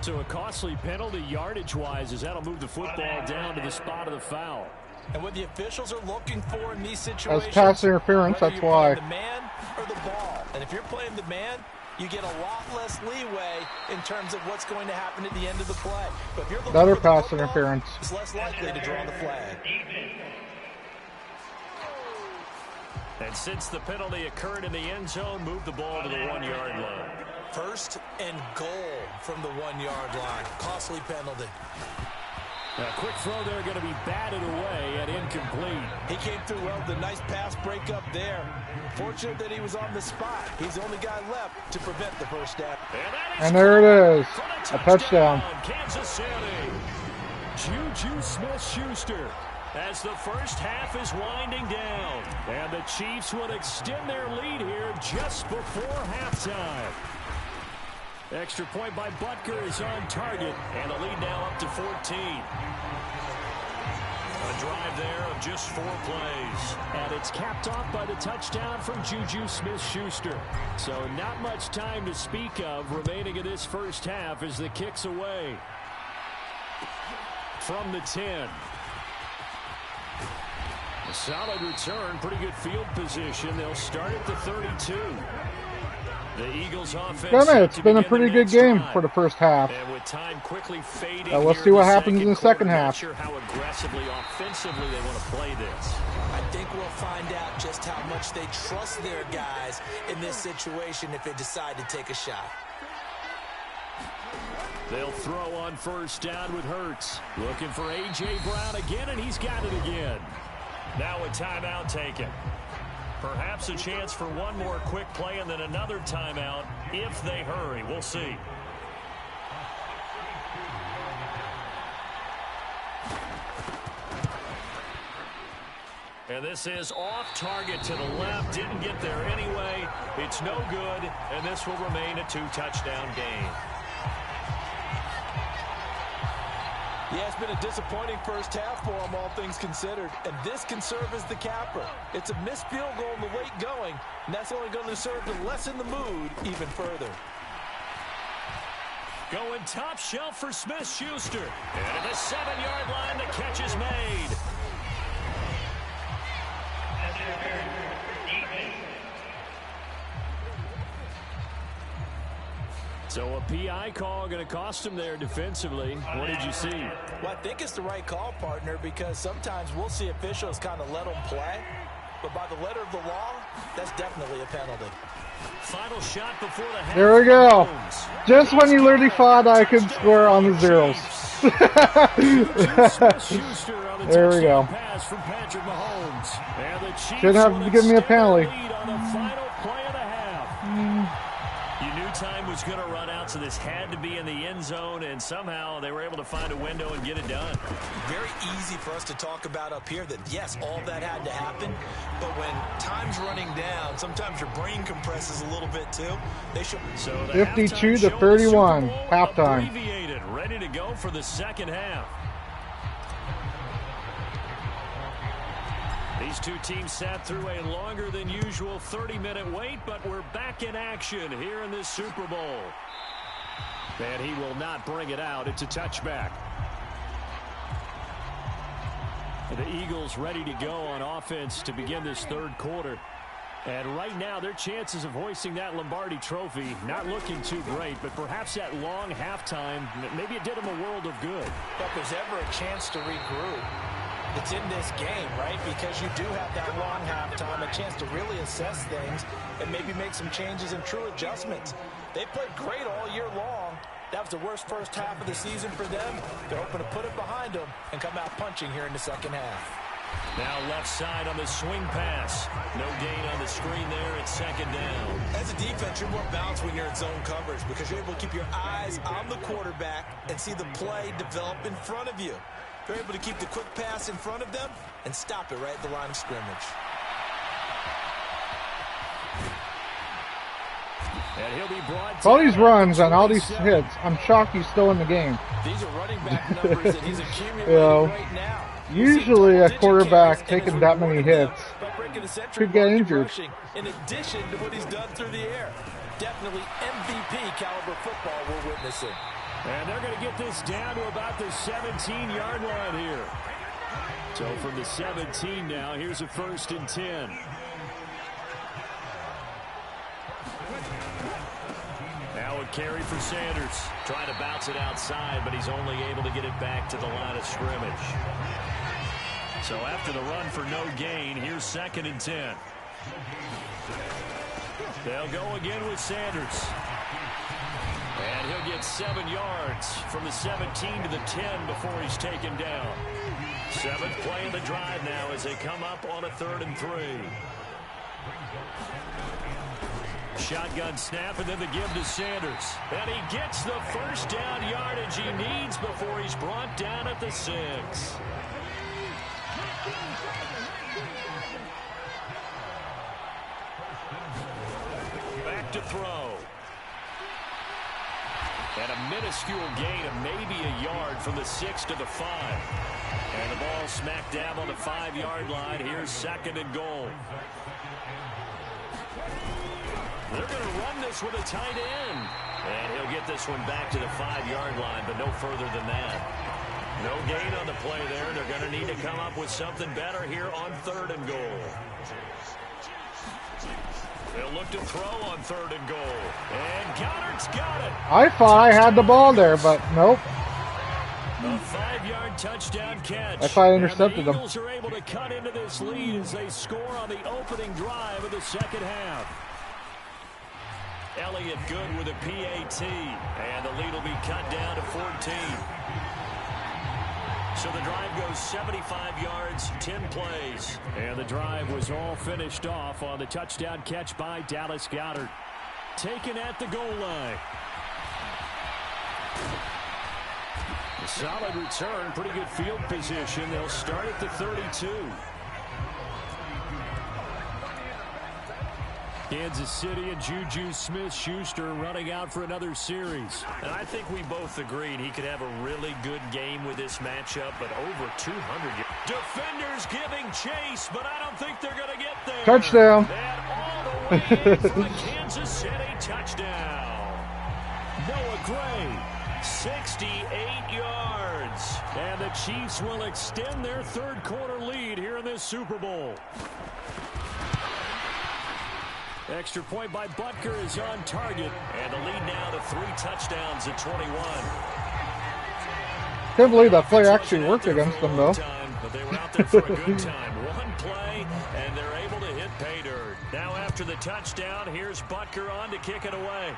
So a costly penalty yardage-wise as that'll move the football down to the spot of the foul. And what the officials are looking for in these situations, As pass interference, whether that's you're why. playing the man or the ball. And if you're playing the man, you get a lot less leeway in terms of what's going to happen at the end of the play. But if you're looking Better for the pass football, interference. it's less likely to draw the flag. And since the penalty occurred in the end zone, move the ball to the 1-yard line. 1st and goal from the 1-yard line. Costly penalty. A quick throw there going to be batted away and incomplete. He came through well with a nice pass breakup there. Fortunate that he was on the spot. He's the only guy left to prevent the 1st down. And there it is. A touchdown. Kansas City. Juju Smith-Schuster. As the first half is winding down. And the Chiefs will extend their lead here just before halftime. Extra point by Butker is on target. And the lead now up to 14. A drive there of just 4 plays. And it's capped off by the touchdown from Juju Smith-Schuster. So not much time to speak of remaining in this first half as the kick's away. From the 10. A solid return, pretty good field position. They'll start at the 32. The Eagles offense. It's been a pretty good game for the first half. And with time quickly fading, we'll see what happens in the second half. Not sure how aggressively, offensively they want to play this. I think we'll find out just how much they trust their guys in this situation if they decide to take a shot. They'll throw on first down with Hurts. Looking for A.J. Brown again, and he's got it again. Now a timeout taken. Perhaps a chance for one more quick play and then another timeout if they hurry. We'll see. And this is off target to the left. Didn't get there anyway. It's no good, and this will remain a 2-touchdown game. Yeah, it's been a disappointing first half for them, all things considered. And this can serve as the capper. It's a missed field goal in the late going, and that's only going to serve to lessen the mood even further. Going top shelf for Smith-Schuster. And at the 7-yard line, the catch is made. So a PI call going to cost him there defensively. What did you see? Well, I think it's the right call, partner, because sometimes we'll see officials kind of let them play. But by the letter of the law, that's definitely a penalty. Final shot before the half. There we go. Just when you literally thought I could score on the zeros. There we go. Shouldn't have given me a penalty. Time was going to run out, so this had to be in the end zone, and somehow they were able to find a window and get it done. Very easy for us to talk about up here that, yes, all that had to happen, but when time's running down, sometimes your brain compresses a little bit too. They should. So 52-31, halftime. Abbreviated, ready to go for the second half. These two teams sat through a longer than usual 30-minute wait, but we're back in action here in this Super Bowl. And he will not bring it out. It's a touchback. The Eagles ready to go on offense to begin this third quarter. And right now, their chances of hoisting that Lombardi trophy not looking too great, but perhaps that long halftime, maybe it did them a world of good. If there's ever a chance to regroup, it's in this game, right? Because you do have that long halftime, a chance to really assess things and maybe make some changes and true adjustments. They played great all year long. That was the worst first half of the season for them. They're hoping to put it behind them and come out punching here in the second half. Now left side on the swing pass. No gain on the screen there. It's second down. As a defense, you're more balanced when you're in zone coverage because you're able to keep your eyes on the quarterback and see the play develop in front of you. They're able to keep the quick pass in front of them and stop it right at the line of scrimmage. And he'll be brought All these runs and all these hits, I'm shocked he's still in the game. These are running back numbers that he's accumulating right now. Usually a quarterback taking that many hits could get injured. In addition to what he's done through the air. Definitely MVP caliber football we're witnessing. And they're going to get this down to about the 17-yard line here. So from the 17 now, here's a 1st and 10. Now a carry for Sanders. Trying to bounce it outside, but he's only able to get it back to the line of scrimmage. So after the run for no gain, here's 2nd and 10. They'll go again with Sanders. And he'll get 7 yards from the 17 to the 10 before he's taken down. 7th play of the drive now as they come up on a 3rd and 3. Shotgun snap and then the give to Sanders. And he gets the first down yardage he needs before he's brought down at the 6. Back to throw. And a minuscule gain of maybe a yard from the 6 to the 5. And the ball smack dab on the 5-yard line. Here's 2nd and goal. They're going to run this with a tight end. And he'll get this one back to the 5-yard line, but no further than that. No gain on the play there. They're going to need to come up with something better here on 3rd and goal. They'll look to throw on 3rd and goal. And Goddard's got it. I thought I had the ball there, but nope. A 5-yard touchdown catch. I thought I intercepted and the them. Eagles are able to cut into this lead as they score on the opening drive of the 2nd half. Elliott good with a PAT. And the lead will be cut down to 14. So the drive goes 75 yards, 10 plays. And the drive was all finished off on the touchdown catch by Dallas Goedert. Taken at the goal line. A solid return, pretty good field position. They'll start at the 32. Kansas City and Juju Smith-Schuster running out for another series. And I think we both agreed he could have a really good game with this matchup, but over 200 yards. Defenders giving chase, but I don't think they're going to get there. Touchdown. And all the way in for a Kansas City touchdown. Noah Gray, 68 yards. And the Chiefs will extend their 3rd quarter lead here in this Super Bowl. Extra point by Butker is on target. And the lead now to 3 touchdowns at 21. Can't believe that play actually worked against them, though. But they were out there for a good time. One play, and they're able to hit pay dirt. Now after the touchdown, here's Butker on to kick it away.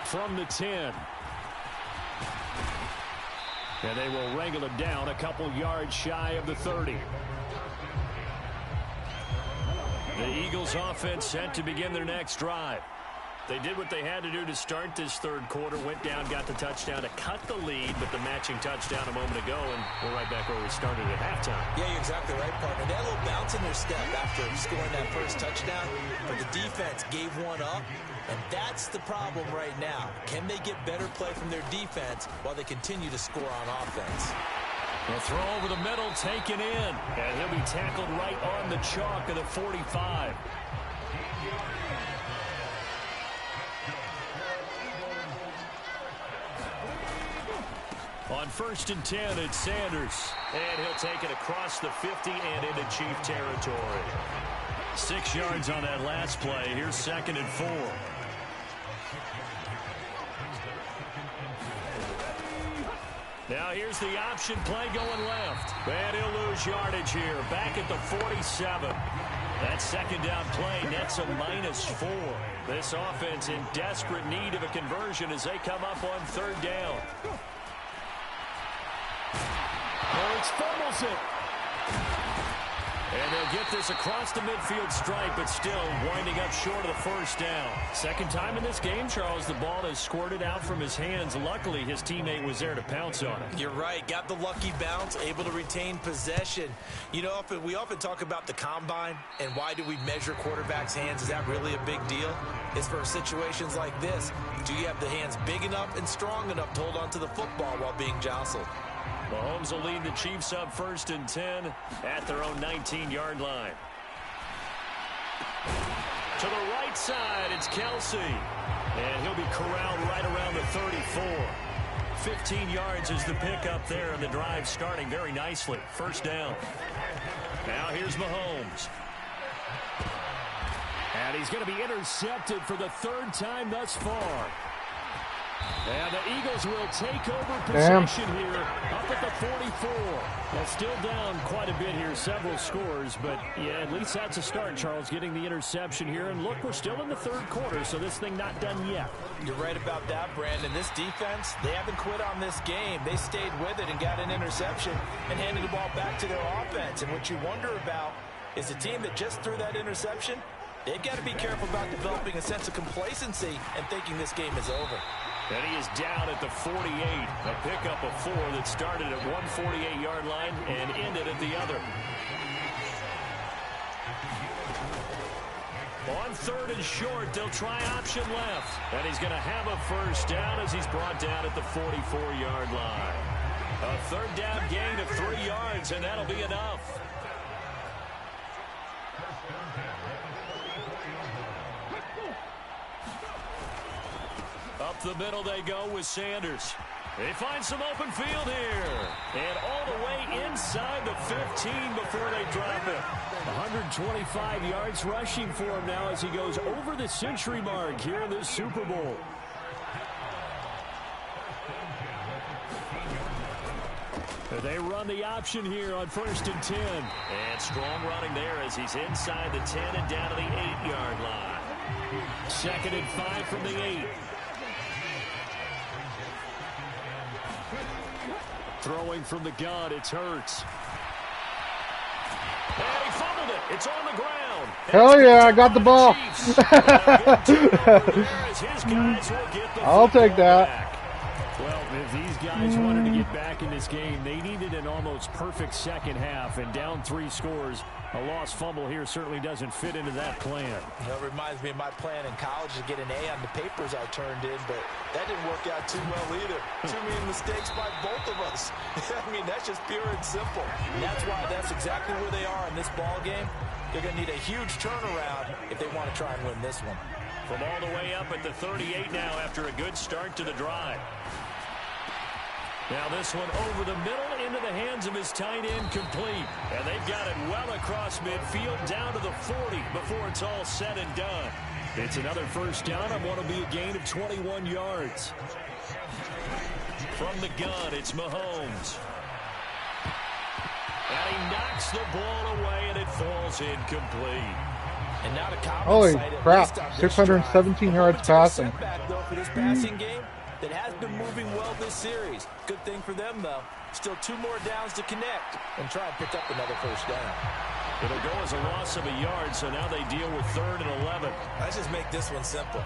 From the 10. And they will wrangle it down a couple yards shy of the 30. The Eagles offense set to begin their next drive. They did what they had to do to start this 3rd quarter, went down, got the touchdown to cut the lead, but the matching touchdown a moment ago, and we're right back where we started at halftime. Yeah, you're exactly right, partner. They had a little bounce in their step after scoring that first touchdown, but the defense gave one up, and that's the problem right now. Can they get better play from their defense while they continue to score on offense? A throw over the middle, taken in. And he'll be tackled right on the chalk of the 45. On 1st and 10, it's Sanders. And he'll take it across the 50 and into Chief territory. 6 yards on that last play. Here's 2nd and 4. Now here's the option play going left. And he'll lose yardage here. Back at the 47. That 2nd down play nets a -4. This offense in desperate need of a conversion as they come up on 3rd down. Lawrence fumbles it. And they'll get this across the midfield stripe, but still winding up short of the 1st down. 2nd time in this game, Charles, the ball has squirted out from his hands. Luckily, his teammate was there to pounce on it. You're right. Got the lucky bounce, able to retain possession. You know, we often talk about the combine and why do we measure quarterbacks' hands. Is that really a big deal? It's for situations like this. Do you have the hands big enough and strong enough to hold on to the football while being jostled? Mahomes will lead the Chiefs up 1st and 10 at their own 19-yard line. To the right side, it's Kelsey. And he'll be corralled right around the 34. 15 yards is the pickup there, and the drive starting very nicely. 1st down. Now here's Mahomes. And he's going to be intercepted for the 3rd time thus far. And the Eagles will take over possession here up at the 44. They're still down quite a bit here, several scores, but yeah, at least that's a start, Charles, getting the interception here. And look, we're still in the 3rd quarter, so this thing not done yet. You're right about that, Brandon. This defense, they haven't quit on this game. They stayed with it and got an interception and handed the ball back to their offense. And what you wonder about is the team that just threw that interception, they've got to be careful about developing a sense of complacency and thinking this game is over. And he is down at the 48. A pickup of 4 that started at one 48-yard line and ended at the other. On 3rd and short, they'll try option left. And he's going to have a first down as he's brought down at the 44-yard line. A 3rd down gain of 3 yards, and that'll be enough. Up the middle they go with Sanders. They find some open field here. And all the way inside the 15 before they drop it. 125 yards rushing for him now as he goes over the century mark here in this Super Bowl. They run the option here on 1st and 10. And strong running there as he's inside the 10 and down to the 8-yard line. 2nd and 5 from the 8. Throwing from the gun, it's Hurts. And he fumbled it. It's on the ground. Hell yeah, I got the ball. I'll take that. Well, if these guys wanted to get back in this game, they needed an almost perfect second half, and down 3 scores. A lost fumble here certainly doesn't fit into that plan. You know, it reminds me of my plan in college to get an A on the papers I turned in, but that didn't work out too well either. Too many mistakes by both of us. I mean, that's just pure and simple. And that's exactly where they are in this ball game. They're going to need a huge turnaround if they want to try and win this one. From all the way up at the 38 now after a good start to the drive. Now this one over the middle into the hands of his tight end, complete. And they've got it well across midfield down to the 40 before it's all said and done. It's another first down on what will be a gain of 21 yards. From the gun, it's Mahomes. And he knocks the ball away, and it falls incomplete. And now the holy crap, 617 yards passing. Though, for this passing game that has been moving well this series. Good thing for them, though. Still 2 more downs to connect and try and pick up another first down. It'll go as a loss of a yard, so now they deal with 3rd and 11. Let's just make this one simple.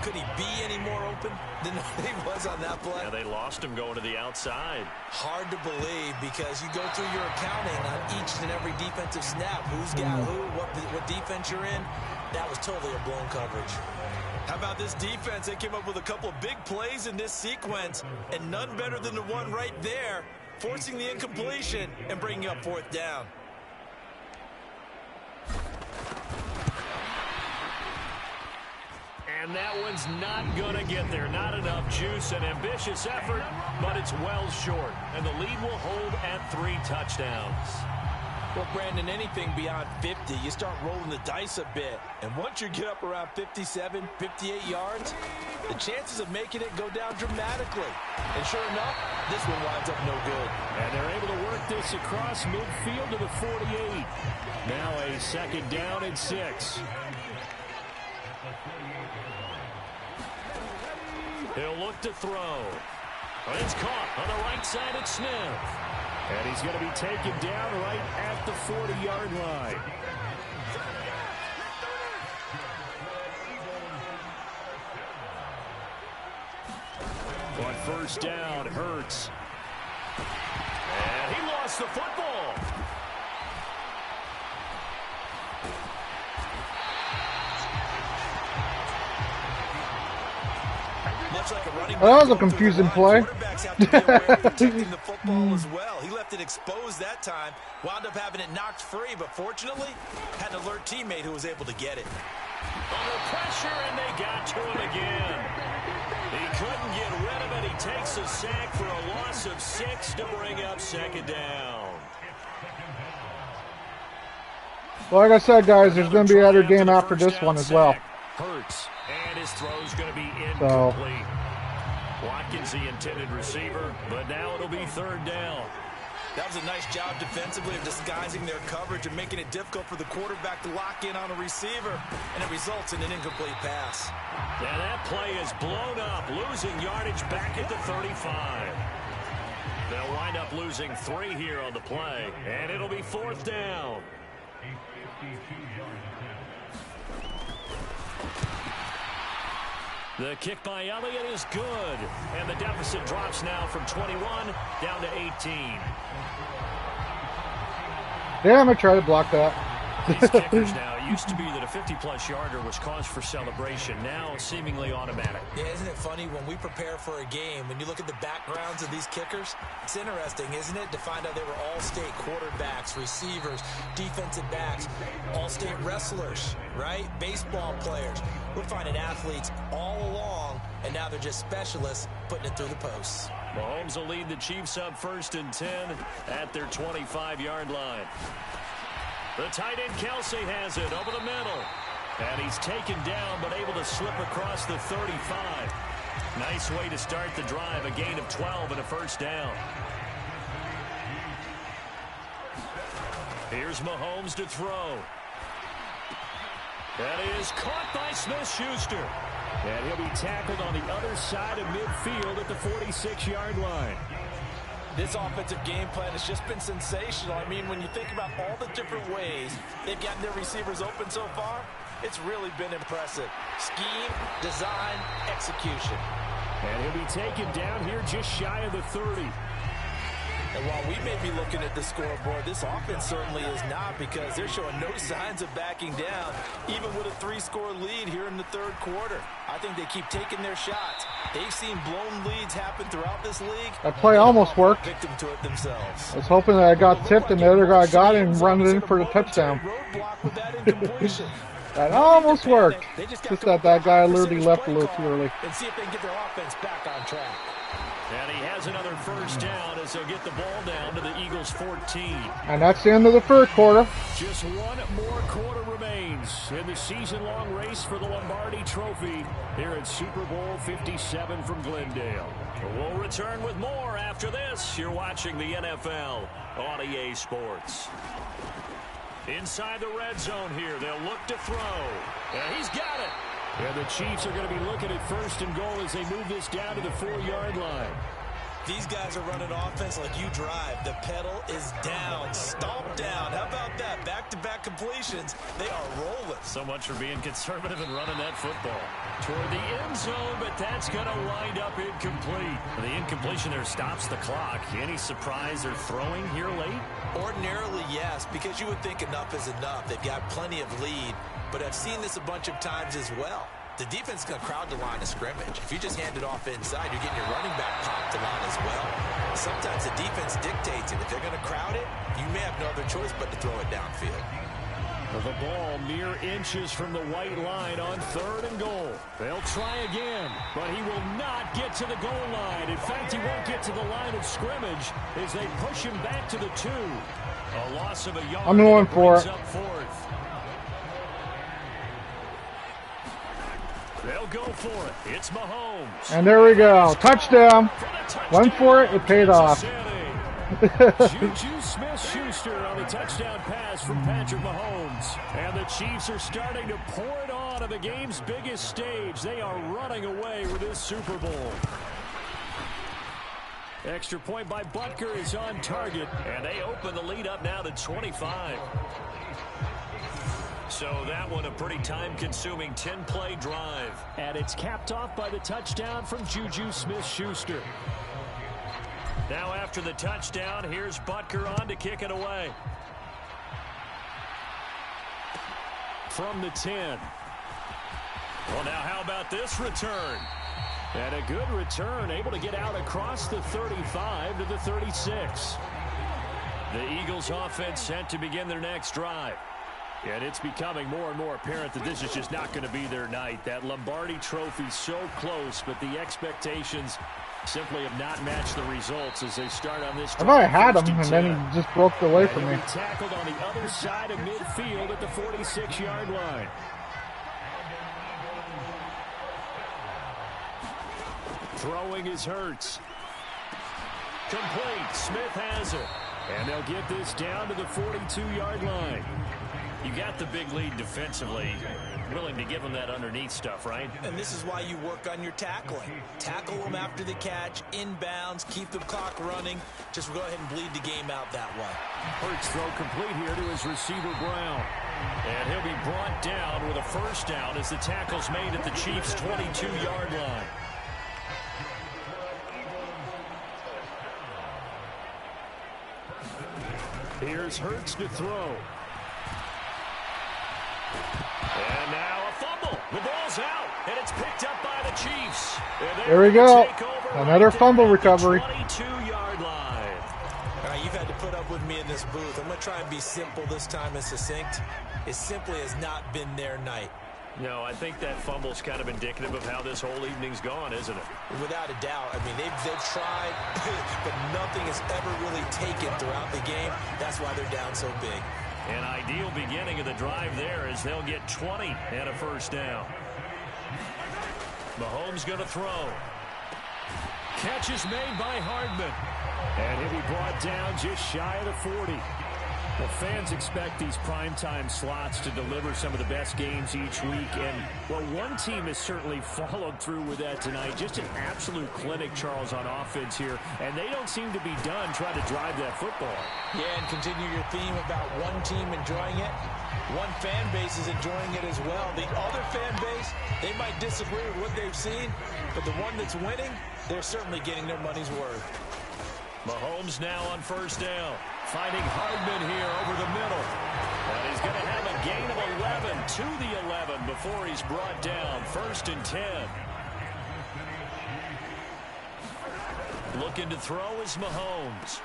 Could he be any more open than he was on that play? Yeah, they lost him going to the outside. Hard to believe because you go through your accounting on each and every defensive snap. Who's got who, what defense you're in. That was totally a blown coverage. How about this defense? They came up with a couple of big plays in this sequence, and none better than the one right there, forcing the incompletion and bringing up 4th down. And that one's not going to get there. Not enough juice. An ambitious effort, but it's well short. And the lead will hold at 3 touchdowns. Well, Brandon, anything beyond 50, you start rolling the dice a bit. And once you get up around 57, 58 yards, the chances of making it go down dramatically. And sure enough, this one winds up no good. And they're able to work this across midfield to the 48. Now a 2nd down and 6. He'll look to throw. But it's caught on the right side at Smith. And he's going to be taken down right at the 40-yard line. On 1st down, Hurts. And he lost the football. That was a confusing play. Protecting the football as well. He left it exposed that time. Wound up having it knocked free, but fortunately, had an alert teammate who was able to get it. Under pressure, and they got to him again. He couldn't get rid of it. He takes a sack for a loss of 6 to bring up 2nd down. Well, like I said, guys, there's going to be another game after this one as well. Hurts, and his throw's going to be incomplete. Watkins, the intended receiver, but now it'll be 3rd down. That was a nice job defensively of disguising their coverage and making it difficult for the quarterback to lock in on a receiver, and it results in an incomplete pass. Yeah, that play is blown up, losing yardage back at the 35. They'll wind up losing 3 here on the play, and it'll be 4th down. The kick by Elliott is good, and the deficit drops now from 21 down to 18. Yeah, I'm going to try to block that. These kickers now, it used to be that a 50-plus yarder was cause for celebration. Now, seemingly automatic. Yeah, isn't it funny when we prepare for a game, when you look at the backgrounds of these kickers, it's interesting, isn't it, to find out they were all-state quarterbacks, receivers, defensive backs, all-state wrestlers, right? Baseball players. We're finding athletes all along, and now they're just specialists putting it through the posts. Mahomes will lead the Chiefs up 1st and 10 at their 25-yard line. The tight end Kelsey has it over the middle. And he's taken down but able to slip across the 35. Nice way to start the drive. A gain of 12 and a first down. Here's Mahomes to throw. That is caught by Smith-Schuster. And he'll be tackled on the other side of midfield at the 46-yard line. This offensive game plan has just been sensational. I mean, when you think about all the different ways they've gotten their receivers open so far, it's really been impressive. Scheme, design, execution. And he'll be taken down here just shy of the 30. And while we may be looking at the scoreboard, this offense certainly is not, because they're showing no signs of backing down, even with a 3-score lead here in the third quarter. I think they keep taking their shots. They've seen blown leads happen throughout this league. That play almost worked. Victim to it themselves. I was hoping that I got tipped and the other guy got it and run it in for the touchdown. Roadblock with that incompletion. That almost worked. Just that guy literally left a little too early. And see if they can get their offense back on track. And he has another first down as they'll get the ball down to the Eagles' 14. And that's the end of the third quarter. Just one more quarter remains in the season-long race for the Lombardi Trophy here at Super Bowl 57 from Glendale. We'll return with more after this. You're watching the NFL on EA Sports. Inside the red zone here, they'll look to throw. And he's got it. And the Chiefs are going to be looking at 1st and goal as they move this down to the 4-yard line. These guys are running offense like you drive. The pedal is down, stomped down. How about that? Back-to-back completions. They are rolling. So much for being conservative and running that football. Toward the end zone, but that's going to wind up incomplete. The incompletion there stops the clock. Any surprise they're throwing here late? Ordinarily, yes, because you would think enough is enough. They've got plenty of lead, but I've seen this a bunch of times as well. The defense is going to crowd the line of scrimmage. If you just hand it off inside, you're getting your running back popped a lot as well. Sometimes the defense dictates it. If they're going to crowd it, you may have no other choice but to throw it downfield. The ball mere inches from the white line on 3rd and goal. They'll try again, but he will not get to the goal line. In fact, he won't get to the line of scrimmage as they push him back to the 2. A loss of a yard. I'm going for it. Up 4th. They'll go for it. It's Mahomes. And there we go. Touchdown. Went for it. It paid off. Juju Smith-Schuster on the touchdown pass from Patrick Mahomes. And the Chiefs are starting to pour it on the game's biggest stage. They are running away with this Super Bowl. Extra point by Butker is on target. And they open the lead up now to 25. So that one a pretty time-consuming 10-play drive. And it's capped off by the touchdown from Juju Smith-Schuster. Now after the touchdown, here's Butker on to kick it away. From the 10. Well, now how about this return? And a good return, able to get out across the 35 to the 36. The Eagles offense set to begin their next drive. And it's becoming more and more apparent that this is just not going to be their night. That Lombardi Trophy so close, but the expectations simply have not matched the results as they start on this. I thought I had him, and then he just broke away from me. Tackled on the other side of midfield at the 46-yard line. Throwing is Hurts. Complete. Smith has it. And they'll get this down to the 42-yard line. You got the big lead defensively. Willing to give them that underneath stuff, right? And this is why you work on your tackling. Tackle them after the catch, inbounds, keep the clock running. Just go ahead and bleed the game out that way. Hurts throw complete here to his receiver, Brown. And he'll be brought down with a first down as the tackle's made at the Chiefs' 22-yard line. Here's Hurts to throw. Chiefs. There we go. Another fumble recovery. 22-yard line. All right, you've had to put up with me in this booth. I'm going to try and be simple this time and succinct. It simply has not been their night. No, I think that fumble's kind of indicative of how this whole evening's gone, isn't it? Without a doubt. I mean, they've tried, but nothing has ever really taken throughout the game. That's why they're down so big. An ideal beginning of the drive there as they'll get 20 and a first down. Mahomes going to throw. Catch is made by Hardman. And he'll be brought down just shy of the 40. Well, fans expect these primetime slots to deliver some of the best games each week. And, well, one team has certainly followed through with that tonight. Just an absolute clinic, Charles, on offense here. And they don't seem to be done trying to drive that football. Yeah, and continue your theme about one team enjoying it. One fan base is enjoying it as well. The other fan base, they might disagree with what they've seen, but the one that's winning, they're certainly getting their money's worth. Mahomes now on first down. Finding Hardman here over the middle. And he's going to have a gain of 11 to the 11 before he's brought down. 1st and 10. Looking to throw is Mahomes.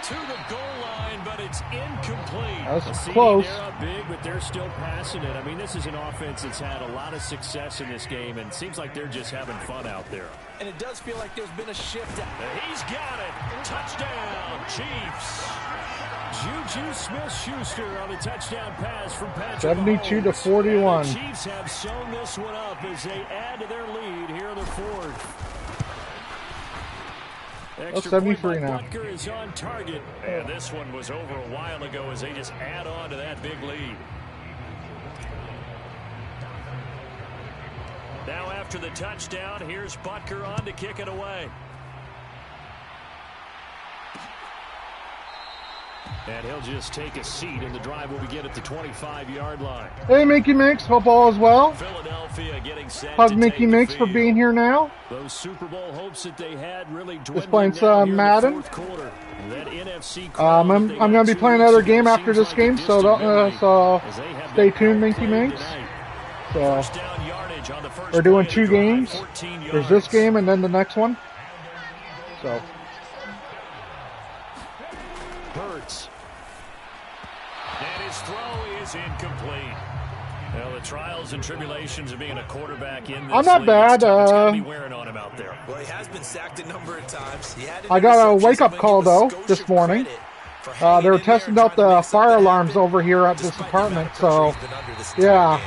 To the goal line, but it's incomplete. That was close. They're up big, but they're still passing it. I mean, this is an offense that's had a lot of success in this game, and it seems like they're just having fun out there. And it does feel like there's been a shift. He's got it. Touchdown, Chiefs. Juju Smith-Schuster on a touchdown pass from Patrick 72 to Mahomes. 41. And the Chiefs have sewn this one up as they add to their lead here in the 4th. Extra 73 point by now. Butker is on target. And this one was over a while ago as they just add on to that big lead. Now after the touchdown, here's Butker on to kick it away. And he'll just take a seat, and the drive will begin at the 25-yard line. Hey, Mickey Minx, hope all is well. Philadelphia getting set Hug to Mickey take Minx the for field. being here now. Those Super Bowl hopes that they had really Just dwindling playing down here Madden. in the 4th quarter. That NFC I'm crowd that they going got to be 2 playing weeks another ago game after seems this like game, a so distant memory, so as they have stay been tuned, Mickey playing Minx. tonight. So First down yardage on the first we're doing play of 2 the drive, games. 14 There's this yards. game and then the next one. So Hurts. And his throw is incomplete. Well, the trials and tribulations of being a quarterback in this I'm not league, bad, It's gotta be wearing on him out there. Well, he has been sacked a number of times. He had I got a interceptions. wake-up I'm call, gonna though, give Scotia this morning. credit for hanging they were in there testing and out trying to the make something fire alarms happen, over here at this despite the amount apartment. of So pressure he's been under this entire yeah, game.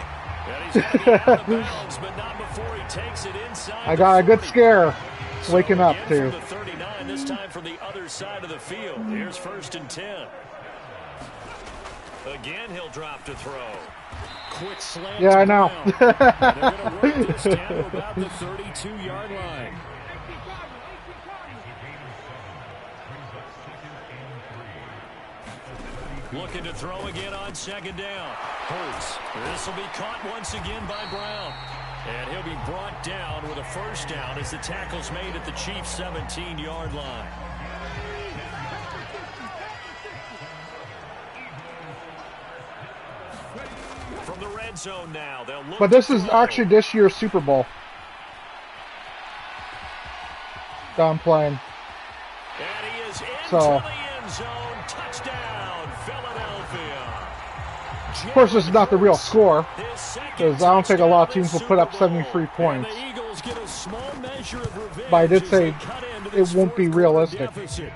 And he's gonna get out of bounds, but not before he takes it inside I got a the good 40. scare So waking up again too. from the 39, this time from the other side of the field. Here's 1st and 10. Again, he'll drop to throw. Quick slant. Yeah, I know. And they're going to work this down to about the 32-yard line. Looking to throw again on 2nd down. Hurts. This will be caught once again by Brown. And he'll be brought down with a first down as the tackle's made at the Chiefs' 17-yard line. From the red zone now, they'll look But this to is throw. actually this year's Super Bowl that I'm playing. And he is into So, the end zone. Touchdown, Philadelphia. of course, this is not the real score, His second because I don't think a lot of touchdown teams will this put up Super Bowl. 73 points. And the Eagles get a small measure of revenge But I did as say they cut into it this won't be 4th quarter realistic. deficit.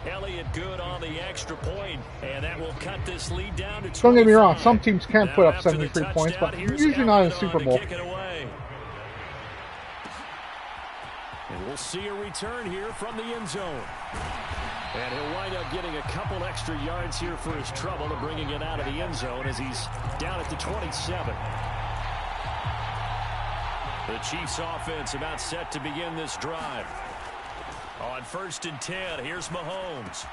Elliott good on the extra point, and that will cut this lead down to 25. Don't get me wrong, some teams can Now put up after the 73 points, but touchdown, here's usually not in Elliott Super on to Bowl. kick it away. And we'll see a return here from the end zone. And he'll wind up getting a couple extra yards here for his trouble and bringing it out of the end zone as he's down at the 27. The Chiefs offense about set to begin this drive. On 1st and 10, here's Mahomes.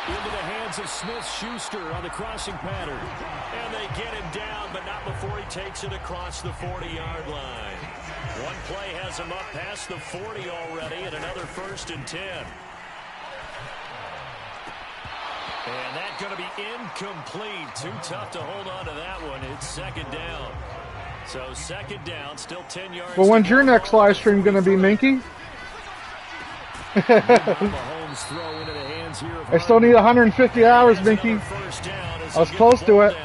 Into the hands of Smith-Schuster on the crossing pattern. And they get him down, but not before he takes it across the 40-yard line. One play has him up past the 40 already, and another 1st and 10. And that's going to be incomplete. Too tough to hold on to that one. It's 2nd down. So second down, still 10 yards. Well, when's your next live stream going to be, Minky? Mahomes throw into the hands here of I still need 150 hours, Minky. I was close to it.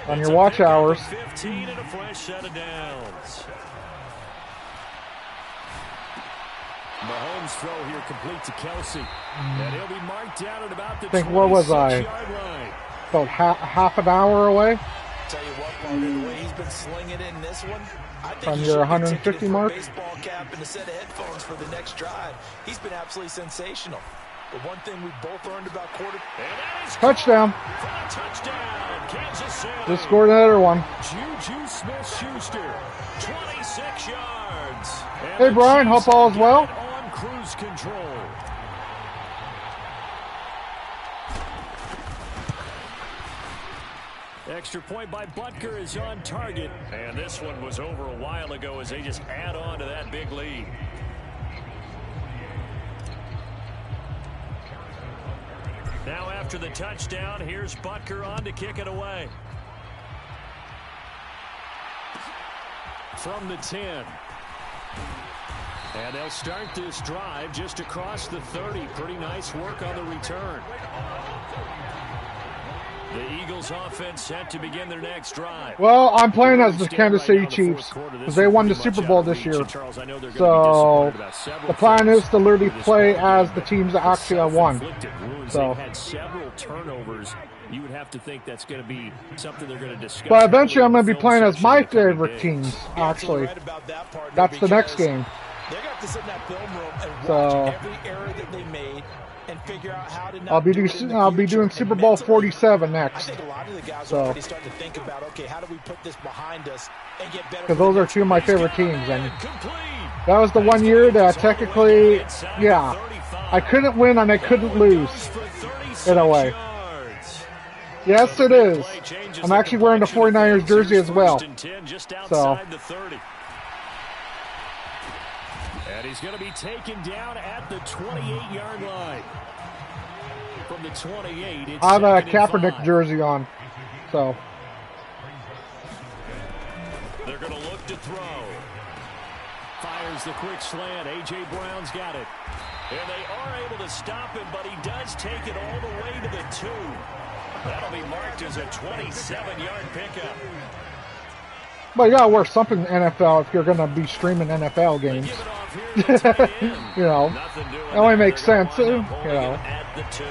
On your watch hours. 15 and a fresh set of downs. Mahomes throw here complete to Kelsey. And he'll be marked down at about the 26-yard line. About half an hour away. Tell you what, partner, the way he's been slinging it in this one, I think From he your should be 150 ticketed for mark? a baseball cap and a set of headphones for the next drive. He's been absolutely sensational. But one thing we both learned about Touchdown. Touchdown, Kansas City. Just scored another one. Juju Smith-Schuster, 26 yards. And Hey, Brian, hope all is well. On cruise control. Extra point by Butker is on target. And this one was over a while ago as they just add on to that big lead. Now after the touchdown, here's Butker on to kick it away. From the 10. And they'll start this drive just across the 30. Pretty nice work on the return. The Eagles offense set to begin their next drive. Well, I'm playing as the Kansas City Chiefs because they won the Super Bowl this year. So the plan is to literally play as the teams that actually have won. So had several turnovers. You would have to think that's going to be something they're going to discuss. But eventually I'm going to be playing as my favorite teams, actually. That's the next game. They're going to have to sit in that film room and watch every error that they made and figure out how to I'll be doing Super Bowl 47 next. I think a lot of the guys are already starting to think about, okay, how do we put this behind us and get better? Because those are two of my favorite teams, and that was the one year that technically, yeah, I couldn't win and I couldn't lose in a way. Yes, it is. I'm actually wearing the 49ers jersey as well. So. And he's going to be taken down at the 28-yard line. From the 28, it's I have a Kaepernick jersey on, so. They're going to look to throw. Fires the quick slant. A.J. Brown's got it. And they are able to stop him, but he does take it all the way to the 2. That'll be marked as a 27-yard pickup. But you gotta wear something in NFL if you're gonna be streaming NFL games. You know, it only makes sense. You know. At the 2.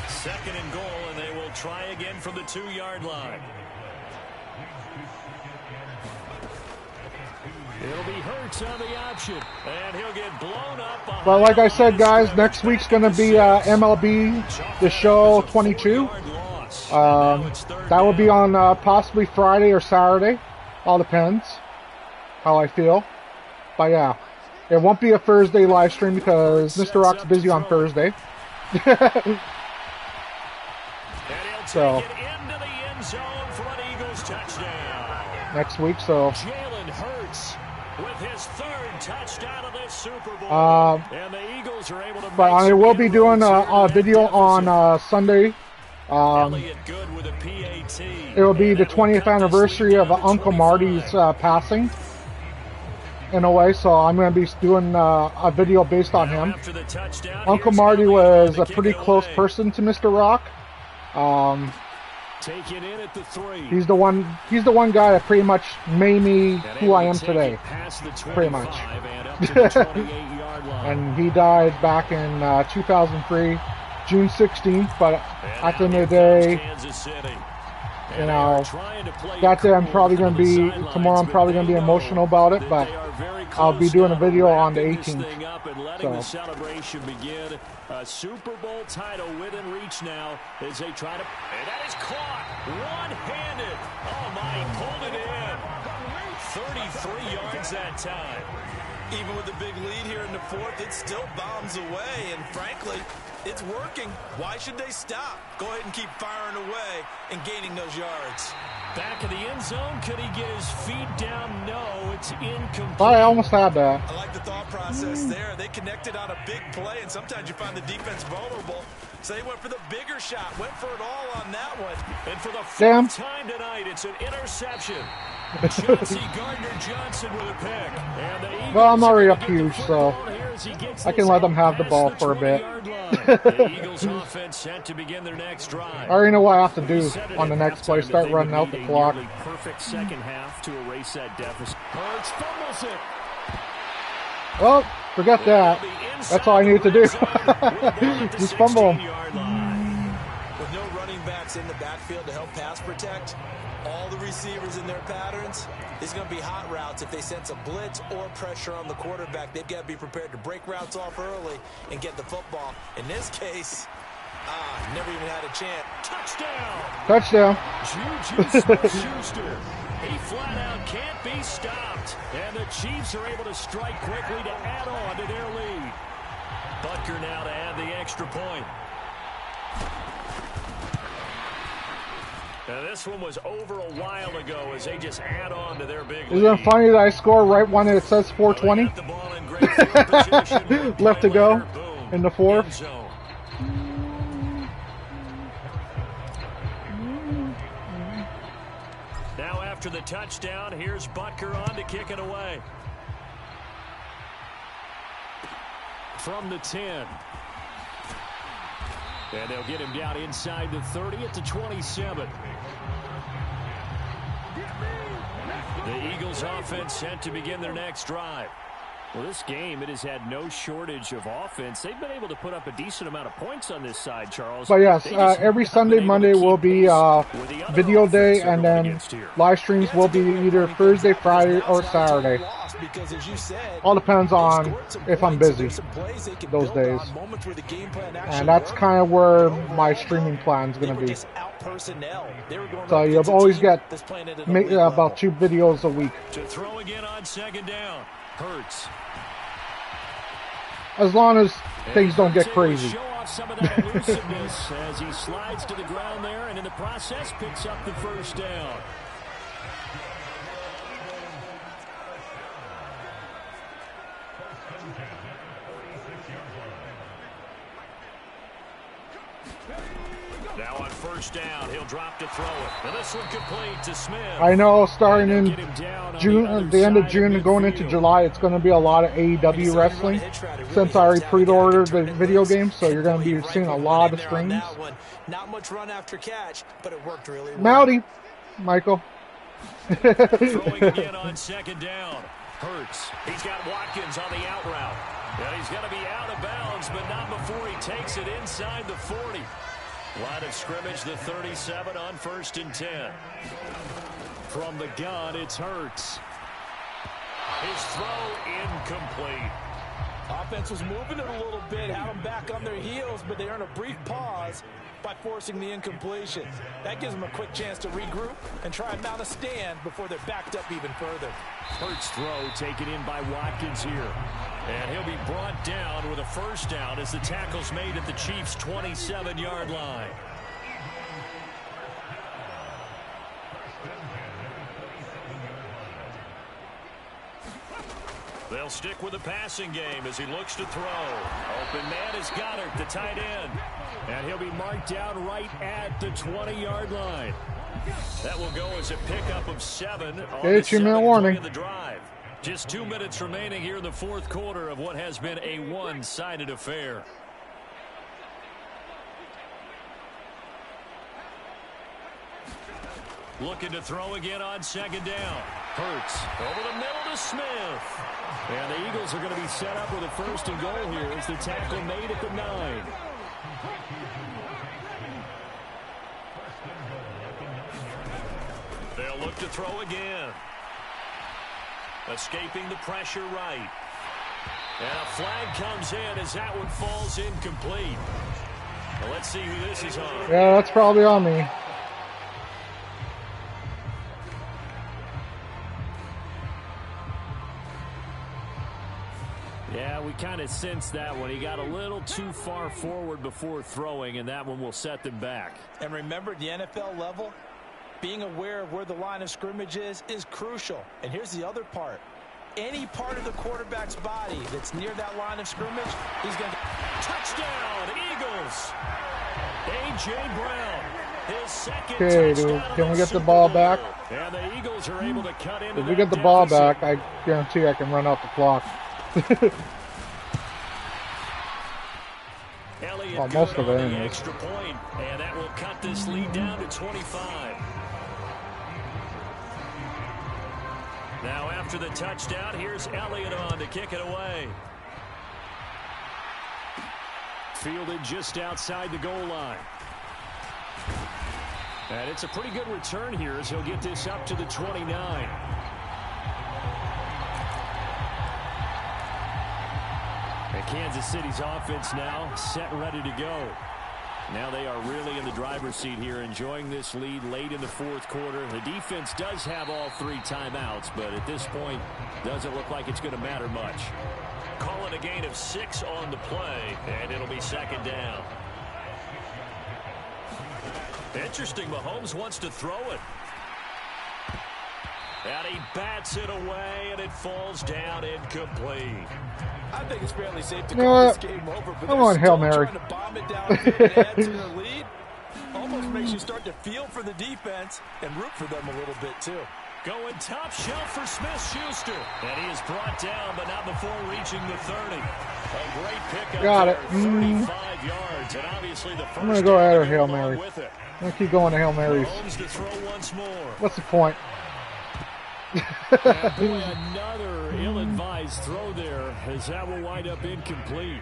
Second and goal, and they will try again from the 2-yard line. It'll be Hurts on the option, and he'll get blown up. But like I said, guys, next week's gonna be MLB The Show 22. That will be on possibly Friday or Saturday. All depends how I feel. But yeah, it won't be a Thursday live stream because Mr. Rock's busy on Thursday. So next week, so Jalen Hurts with his 3rd touchdown of this Super Bowl. And the Eagles are able to. But I will be doing a video on Sunday. It will be the 20th anniversary of Uncle Marty's passing, in a way, so I'm going to be doing a video based on him. Uncle Marty was a pretty close person to Mr. Rock. He's the one guy that pretty much made me who I am today, pretty much. And he died back in 2003. June 16th, but at the end of the day, you know, that day I'm probably going to be, tomorrow I'm probably going to be emotional about it, but I'll be doing a video on the 18th. So. The celebration begin. A Super Bowl title within reach now as they try to, and that is caught one-handed. Oh my, he pulled it in. 33 yards that time. Even with the big lead here in the 4th, it still bombs away, and frankly, it's working. Why should they stop? Go ahead and keep firing away and gaining those yards. Back in the end zone, could he get his feet down? No, it's incomplete. I almost had that. I like the thought process there. They connected on a big play, and sometimes you find the defense vulnerable. So they went for the bigger shot, went for it all on that one. And for the fourth time tonight, it's an interception. Chauncey Gardner-Johnson with a pick. And the Eagles, well, I'm already up huge, so I can let them have the ball for a bit. The Eagles offense set to begin their next drive. I already know what I have to do on the next play. Start running out the clock. Perfect second half to erase that deficit. Hurts fumbles it. Well, forget that. That's all I need to do. Just fumble him. With no running backs in the backfield to help pass protect, all the receivers in their patterns, there's going to be hot routes. If they sense a blitz or pressure on the quarterback, they've got to be prepared to break routes off early and get the football. In this case, never even had a chance. Touchdown. Juju Smith-Schuster. He flat out can't be stopped. And the Chiefs are able to strike quickly to add on to their lead. Butker now to add the extra point. Now this one was over a while ago as they just add on to their big lead. Isn't it funny that I score right when it says 4:20? Left to go in the fourth. Now after the touchdown, here's Butker on to kick it away. From the 10. And they'll get him down inside the 30 at the 27. The Eagles offense set to begin their next drive. Well, this game, it has had no shortage of offense. They've been able to put up a decent amount of points on this side, Charles. But yes, every Sunday, Monday will be video day, and then live streams will be either Thursday, Friday, or Saturday. All depends on if I'm busy those days. And that's kind of where my streaming plan is going to be. So you'll always get about 2 videos a week. To throw again on second down. Hurts. As long as things don't get crazy. Show off some of that elusiveness as he slides to the ground there, and in the process picks up the first down. Now on first down, he'll drop to throw it. And this one complete to Smith. I know starting in June, the end of June and going into July, it's going to be a lot of AEW wrestling. Since I already pre-ordered the video game, so you're going to be seeing a lot of streams. Not much run after catch, but it worked really well. Mouty, Michael. Throwing again on second down. Hurts. He's got Watkins on the out route. And he's going to be out of bounds, but not before he takes it inside the 40. Line of scrimmage, the 37 on 1st and 10. From the gun, it's Hurts. His throw incomplete. Offense was moving it a little bit, had them back on their heels, but they earn a brief pause by forcing the incompletion. That gives them a quick chance to regroup and try and mount a stand before they're backed up even further. Hurts throw taken in by Watkins here. And he'll be brought down with a first down as the tackle's made at the Chiefs' 27-yard line. They'll stick with the passing game as he looks to throw. Open man is Goddard, the tight end. And he'll be marked down right at the 20-yard line. That will go as a pickup of 7 on the 7th play of the drive. Just 2 minutes remaining here in the fourth quarter of what has been a one-sided affair. Looking to throw again on second down. Hurts over the middle to Smith. And the Eagles are going to be set up with a 1st and goal here as the tackle made at the 9. They'll look to throw again. Escaping the pressure right. And a flag comes in as that one falls incomplete. Well, let's see who this is on. Yeah, that's probably on me. Yeah, we kind of sensed that one. He got a little too far forward before throwing, and that one will set them back. And remember, at the NFL level, being aware of where the line of scrimmage is crucial. And here's the other part. any part of the quarterback's body that's near that line of scrimmage, he's going to... Touchdown, Eagles. A.J. Brown, his second Okay, touchdown. can we get the ball back? And the Eagles are able to cut into If we get the ball back, I guarantee I can run out the clock. Elliott most good of it, on the anyways. extra point, and that will cut this lead down to 25. Now after the touchdown, here's Elliott on to kick it away. Fielded just outside the goal line. And it's a pretty good return here as he'll get this up to the 29. And Kansas City's offense now set and ready to go. Now they are really in the driver's seat here, enjoying this lead late in the fourth quarter. The defense does have all 3 timeouts, but at this point, doesn't look like it's going to matter much. Call it a gain of 6 on the play, and it'll be second down. Interesting, Mahomes wants to throw it. And he bats it away, and it falls down incomplete. I think it's fairly safe to call this game over, but I want Hail they're Mary. trying to bomb it downfield and add to the lead. Almost makes you start to feel for the defense and root for them a little bit, too. Going top shelf for Smith-Schuster. And he is brought down, but not before reaching the 30. A great pickup. Got it. 35 yards, and obviously the first I'm going to go ahead of down Hail along Mary. with it. I'm going to keep going to Hail Marys. Mahomes to throw once more. What's the point? And boy, another ill-advised throw there, as that will wind up incomplete.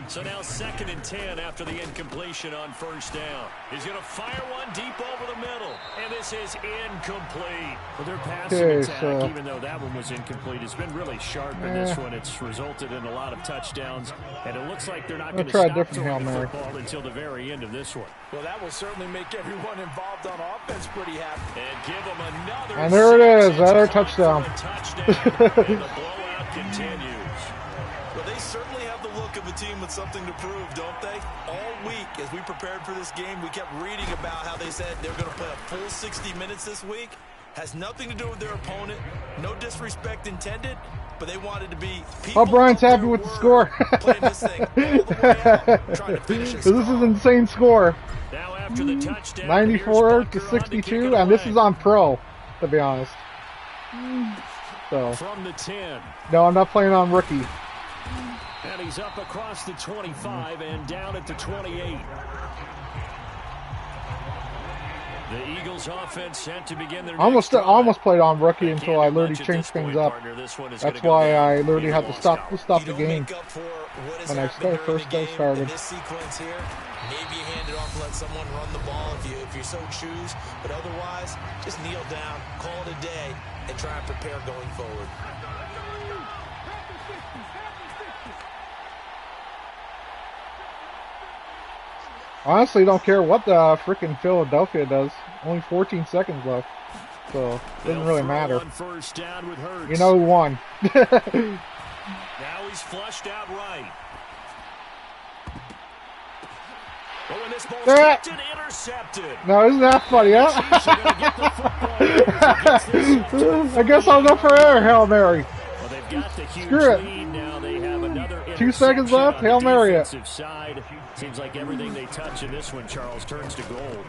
So now 2nd and 10 after the incompletion on first down. He's going to fire one deep over the middle, and this is incomplete. Well, their passing attack, even though that one was incomplete, has been really sharp in this one. It's resulted in a lot of touchdowns, and it looks like they're not going to stop throwing the football until the very end of this one. Well, that will certainly make everyone involved on offense pretty happy. And give them another. And there it is, another touchdown. And the blowout continues. Well, they certainly have the look of a team with something to prove, don't they? All week, as we prepared for this game, we kept reading about how they said they're going to play a full 60 minutes this week. Has nothing to do with their opponent. No disrespect intended, but they wanted to be people. Oh, Brian's happy with the score. Playing this thing all the way out, trying to finish it. This is an insane score. Now after the touchdown, 94 to 62, and this is on pro, to be honest. So from the 10. No, I'm not playing on rookie. And he's up across the 25 and down at the 28. The Eagles offense set to begin their I almost played on rookie until I literally changed things up. That's why I literally had to stop the game when I first started. This sequence here, maybe you hand it off and let someone run the ball if you so choose, but otherwise, just kneel down, call it a day, and try and prepare going forward. Honestly, don't care what the freaking Philadelphia does. Only 14 seconds left, so it doesn't really matter. First down with Hurts. You know who won. Now he's flushed out right. Oh, and this ball's tipped and intercepted. No, isn't that funny, huh? I guess I'll go for air, Hail Mary. Well, they've got the huge Screw it. lead now. They have another 2 seconds left. Hail Mary it. Side. Seems like everything they touch in this one, Charles, turns to gold.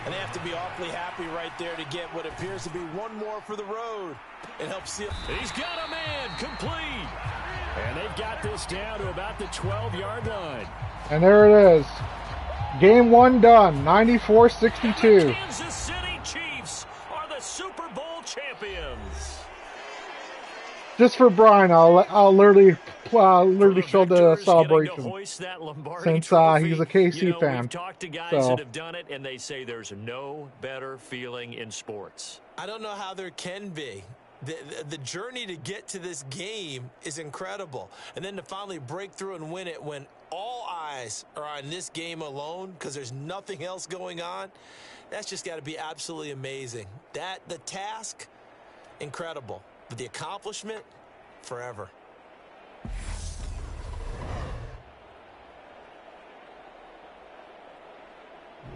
And they have to be awfully happy right there to get what appears to be one more for the road. It helps see. He's got a man complete. And they've got this down to about the 12-yard line. And there it is. Game 1 done. 94-62. Kansas City Chiefs are the Super Bowl champions. Just for Brian, I'll literally show the celebration since he's a KC fan. We've talked to guys that have done it, and they say there's no better feeling in sports. I don't know how there can be. The journey to get to this game is incredible. And then to finally break through and win it when all eyes are on this game alone because there's nothing else going on, that's just got to be absolutely amazing. The task, incredible. But the accomplishment, forever.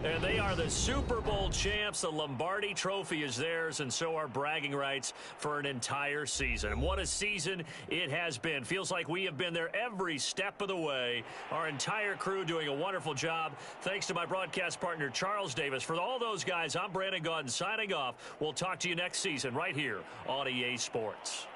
And they are the Super Bowl champs. The Lombardi Trophy is theirs, and so are bragging rights for an entire season. And what a season it has been. Feels like we have been there every step of the way. Our entire crew doing a wonderful job. Thanks to my broadcast partner, Charles Davis. For all those guys, I'm Brandon Gaudin signing off. We'll talk to you next season right here on EA Sports.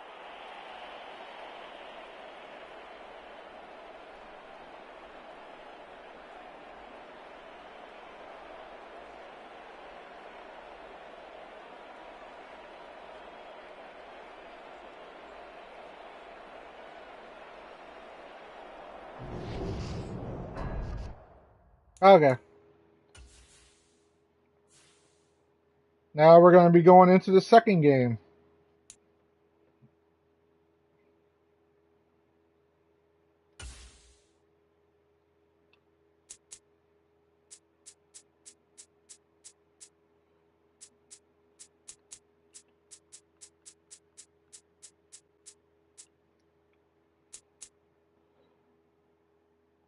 Okay. Now we're going to be going into the second game.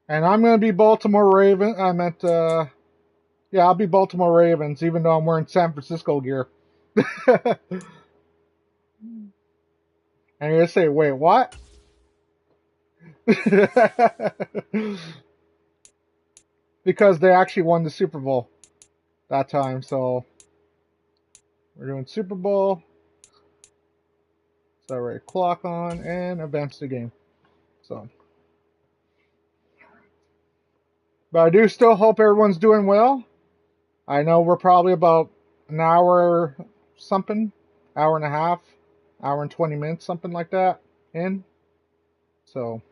And I'm going to be Baltimore Ravens. Yeah, I'll be Baltimore Ravens, even though I'm wearing San Francisco gear. And you're going to say, wait, what? Because they actually won the Super Bowl that time, so we're doing Super Bowl. So we're clock on and advance the game. So, but I do still hope everyone's doing well. I know we're probably about an hour something, hour and a half, hour and 20 minutes, something like that in. So,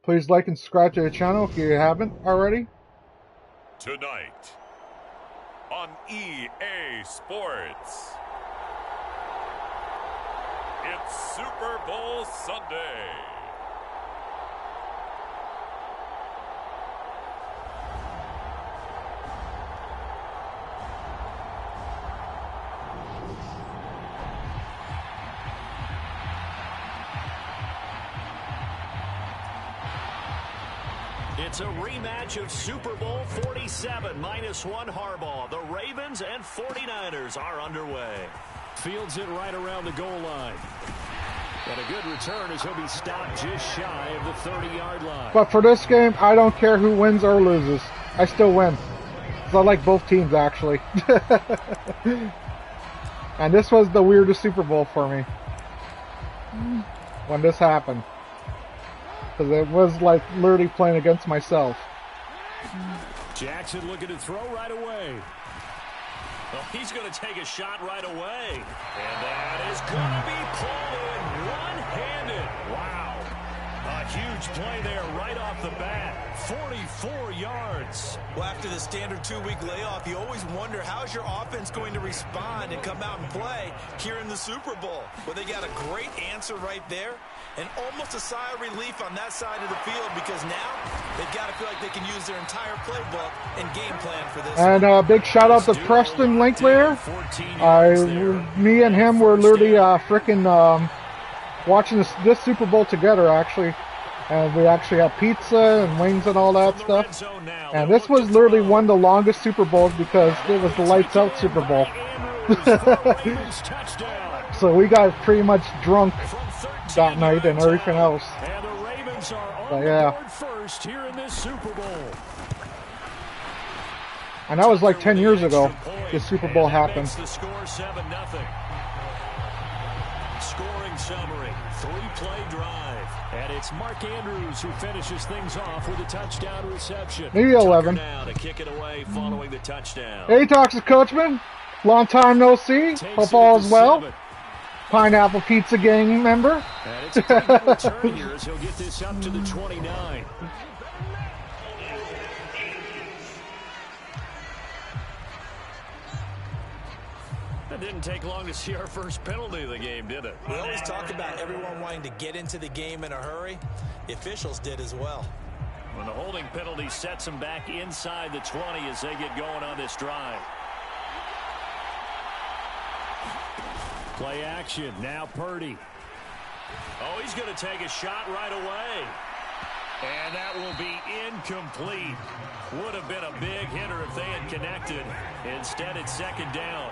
please like and subscribe to the channel if you haven't already. Tonight on EA Sports, it's Super Bowl Sunday. It's a rematch of Super Bowl 47, -1 Harbaugh. The Ravens and 49ers are underway. Fields it right around the goal line. And a good return as he'll be stopped just shy of the 30-yard line. But for this game, I don't care who wins or loses. I still win. 'Cause I like both teams, actually. And this was the weirdest Super Bowl for me when this happened. Because it was like literally playing against myself. Jackson looking to throw right away. Well, he's going to take a shot right away. And that is going to be pulled in one-handed. Wow. A huge play there right off the bat. 44 yards. Well, after the standard 2-week layoff, you always wonder how's your offense going to respond and come out and play here in the Super Bowl. Well, they got a great answer right there and almost a sigh of relief on that side of the field because now they've got to feel like they can use their entire playbook and game plan for this. And a big shout out to Preston Linklear. Me and him were literally freaking watching this Super Bowl together, actually. And we actually had pizza and wings and all that stuff. And this was literally one of the longest Super Bowls because it was the lights out Super Bowl. So we got pretty much drunk that night and everything else. But yeah. And that was like 10 years ago, the Super Bowl happened. Scoring summary, 3-play drive. And it's Mark Andrews who finishes things off with a touchdown reception. Maybe 11. Now to kick it away following the touchdown. Hey, Toxic Coachman. Long time no see. Hope all is well. Pineapple Pizza Gang member. And it's a pretty good return here as he'll get this up to the 29. It didn't take long to see our first penalty of the game, did it? We always talk about everyone wanting to get into the game in a hurry. The officials did as well. When the holding penalty sets them back inside the 20 as they get going on this drive. Play action. Now Purdy. Oh, he's going to take a shot right away. And that will be incomplete. Would have been a big hitter if they had connected. Instead, it's second down.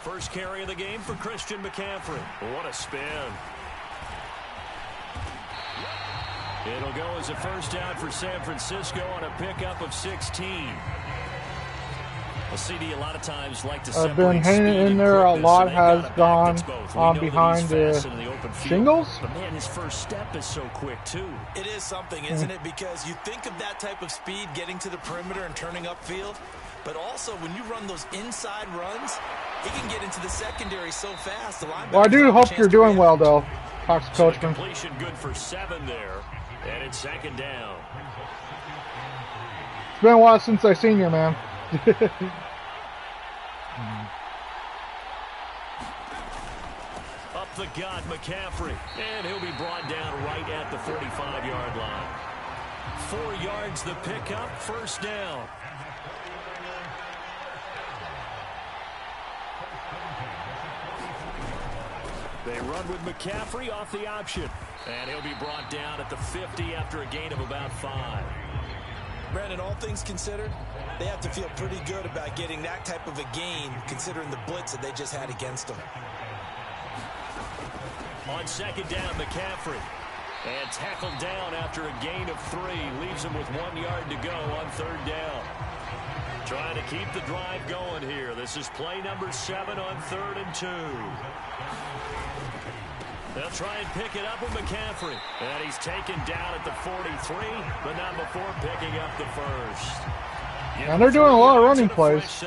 First carry of the game for Christian McCaffrey. What a spin. It'll go as a first down for San Francisco on a pickup of 16. Well, CD, a lot of times like to I've been hanging in there. A lot has gone on behind the shingles. But man, his first step is so quick, too. It is something, isn't it? Because you think of that type of speed getting to the perimeter and turning upfield. But also, when you run those inside runs, he can get into the secondary so fast. Well, I do hope you're doing well, though. Talks to Coachman. Completion good for 7 there. And it's second down. It's been a while since I've seen you, man. Up the gut, McCaffrey. And he'll be brought down right at the 45-yard line. 4 yards the pickup, first down. They run with McCaffrey off the option. And he'll be brought down at the 50 after a gain of about 5. Brandon, all things considered, they have to feel pretty good about getting that type of a gain, considering the blitz that they just had against them. On second down, McCaffrey. And tackled down after a gain of 3. Leaves him with 1 yard to go on third down. Trying to keep the drive going here. This is play number 7 on 3rd and 2. They'll try and pick it up with McCaffrey. And he's taken down at the 43, but not before picking up the first. And they're doing a lot of running plays.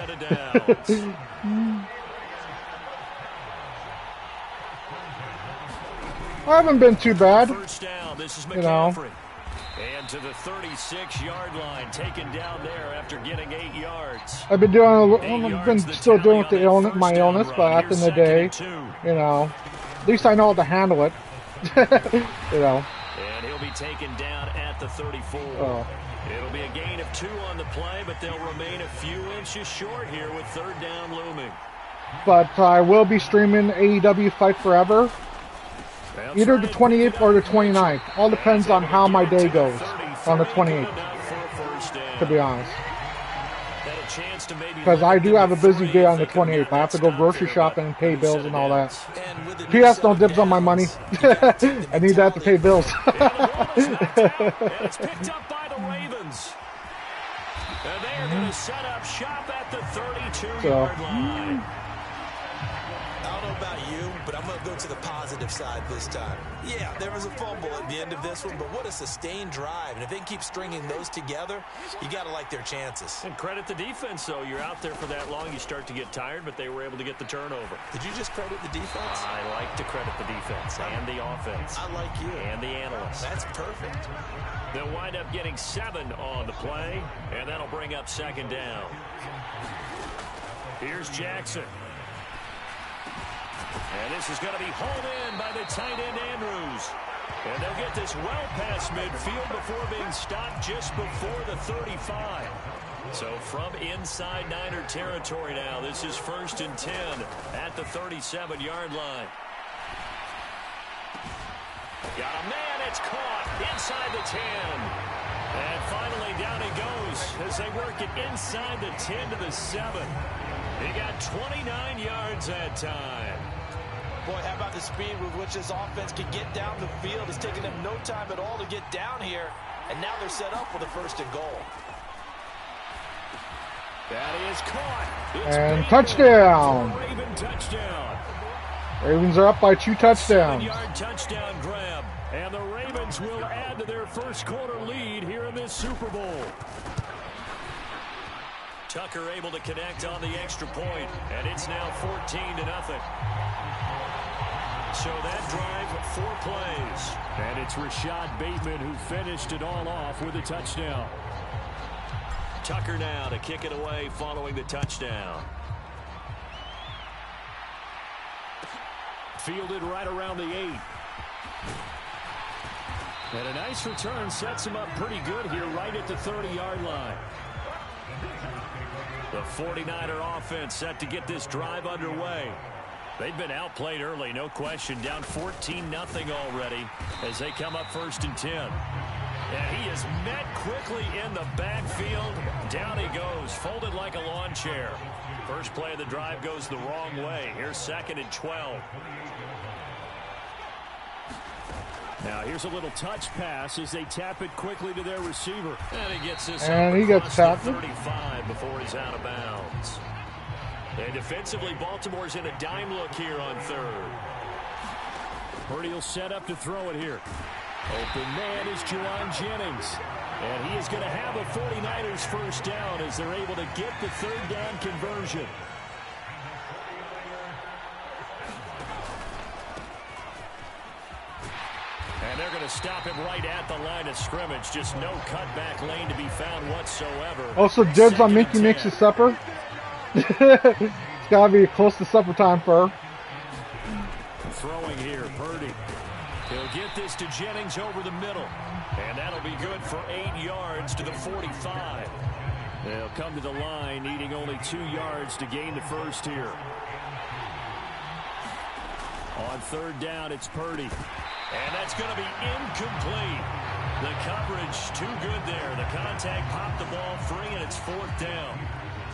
I haven't been too bad. First down, this is McCaffrey. And to the 36-yard line, taken down there after getting 8 yards. I've been doing. I've been still dealing with the illness, my illness, but at the end of the day, you know, at least I know how to handle it. You know. And he'll be taken down at the 34. Oh. It'll be a gain of 2 on the play, but they'll remain a few inches short here with third down looming. But I will be streaming AEW Fight Forever. Either the 28th or the 29th. All depends on how my day goes on the 28th, to be honest. Because I do have a busy day on the 28th. I have to go grocery shopping and pay bills and all that. P.S. Don't dibs on my money. I need that to pay bills. It's picked up by the Ravens. And they are going to set up shop at the 32-yard line. I don't know about you, but I'm going to go to the positive side this time. Yeah, there was a fumble at the end of this one, but what a sustained drive. And if they can keep stringing those together, you got to like their chances. And credit the defense, though. You're out there for that long, you start to get tired, but they were able to get the turnover. Did you just credit the defense? I like to credit the defense and the offense. I like you. And the analysts. That's perfect. They'll wind up getting 7 on the play, and that'll bring up second down. Here's Jackson. And this is going to be hauled in by the tight end, Andrews. And they'll get this well past midfield before being stopped just before the 35. So from inside Niner territory now, this is 1st and 10 at the 37-yard line. Got a man, it's caught inside the 10. And finally down he goes as they work it inside the 10 to the 7. He got 29 yards that time. Boy, how about the speed with which this offense can get down the field? It's taken them no time at all to get down here. And now they're set up for the 1st and goal. That is caught. It's and touchdown. Raven touchdown. Ravens are up by 2 touchdowns. 7-yard touchdown grab. And the Ravens will add to their first quarter lead here in this Super Bowl. Tucker able to connect on the extra point, and it's now 14-0. So that drive, 4 plays. And it's Rashad Bateman who finished it all off with a touchdown. Tucker now to kick it away following the touchdown. Fielded right around the 8. And a nice return sets him up pretty good here right at the 30-yard line. The 49er offense set to get this drive underway. They've been outplayed early, no question. Down 14-0 already as they come up 1st and 10. And he is met quickly in the backfield. Down he goes, folded like a lawn chair. First play of the drive goes the wrong way. Here's 2nd and 12. Now here's a little touch pass as they tap it quickly to their receiver. And he gets this and he gets tapped. 35 before he's out of bounds. And defensively, Baltimore's in a dime look here on 3rd. Purdy will set up to throw it here. Open man is Juwan Jennings. And he is going to have a 49ers first down as they're able to get the 3rd down conversion. And they're going to stop him right at the line of scrimmage. Just no cutback lane to be found whatsoever. Also, dibs on Mickey makes his supper. It's got to be close to supper time for her. Throwing here, Purdy. He'll get this to Jennings over the middle. And that'll be good for 8 yards to the 45. They'll come to the line, needing only 2 yards to gain the first here. On 3rd down, it's Purdy. And that's going to be incomplete. The coverage too good there. The contact popped the ball free, and it's 4th down.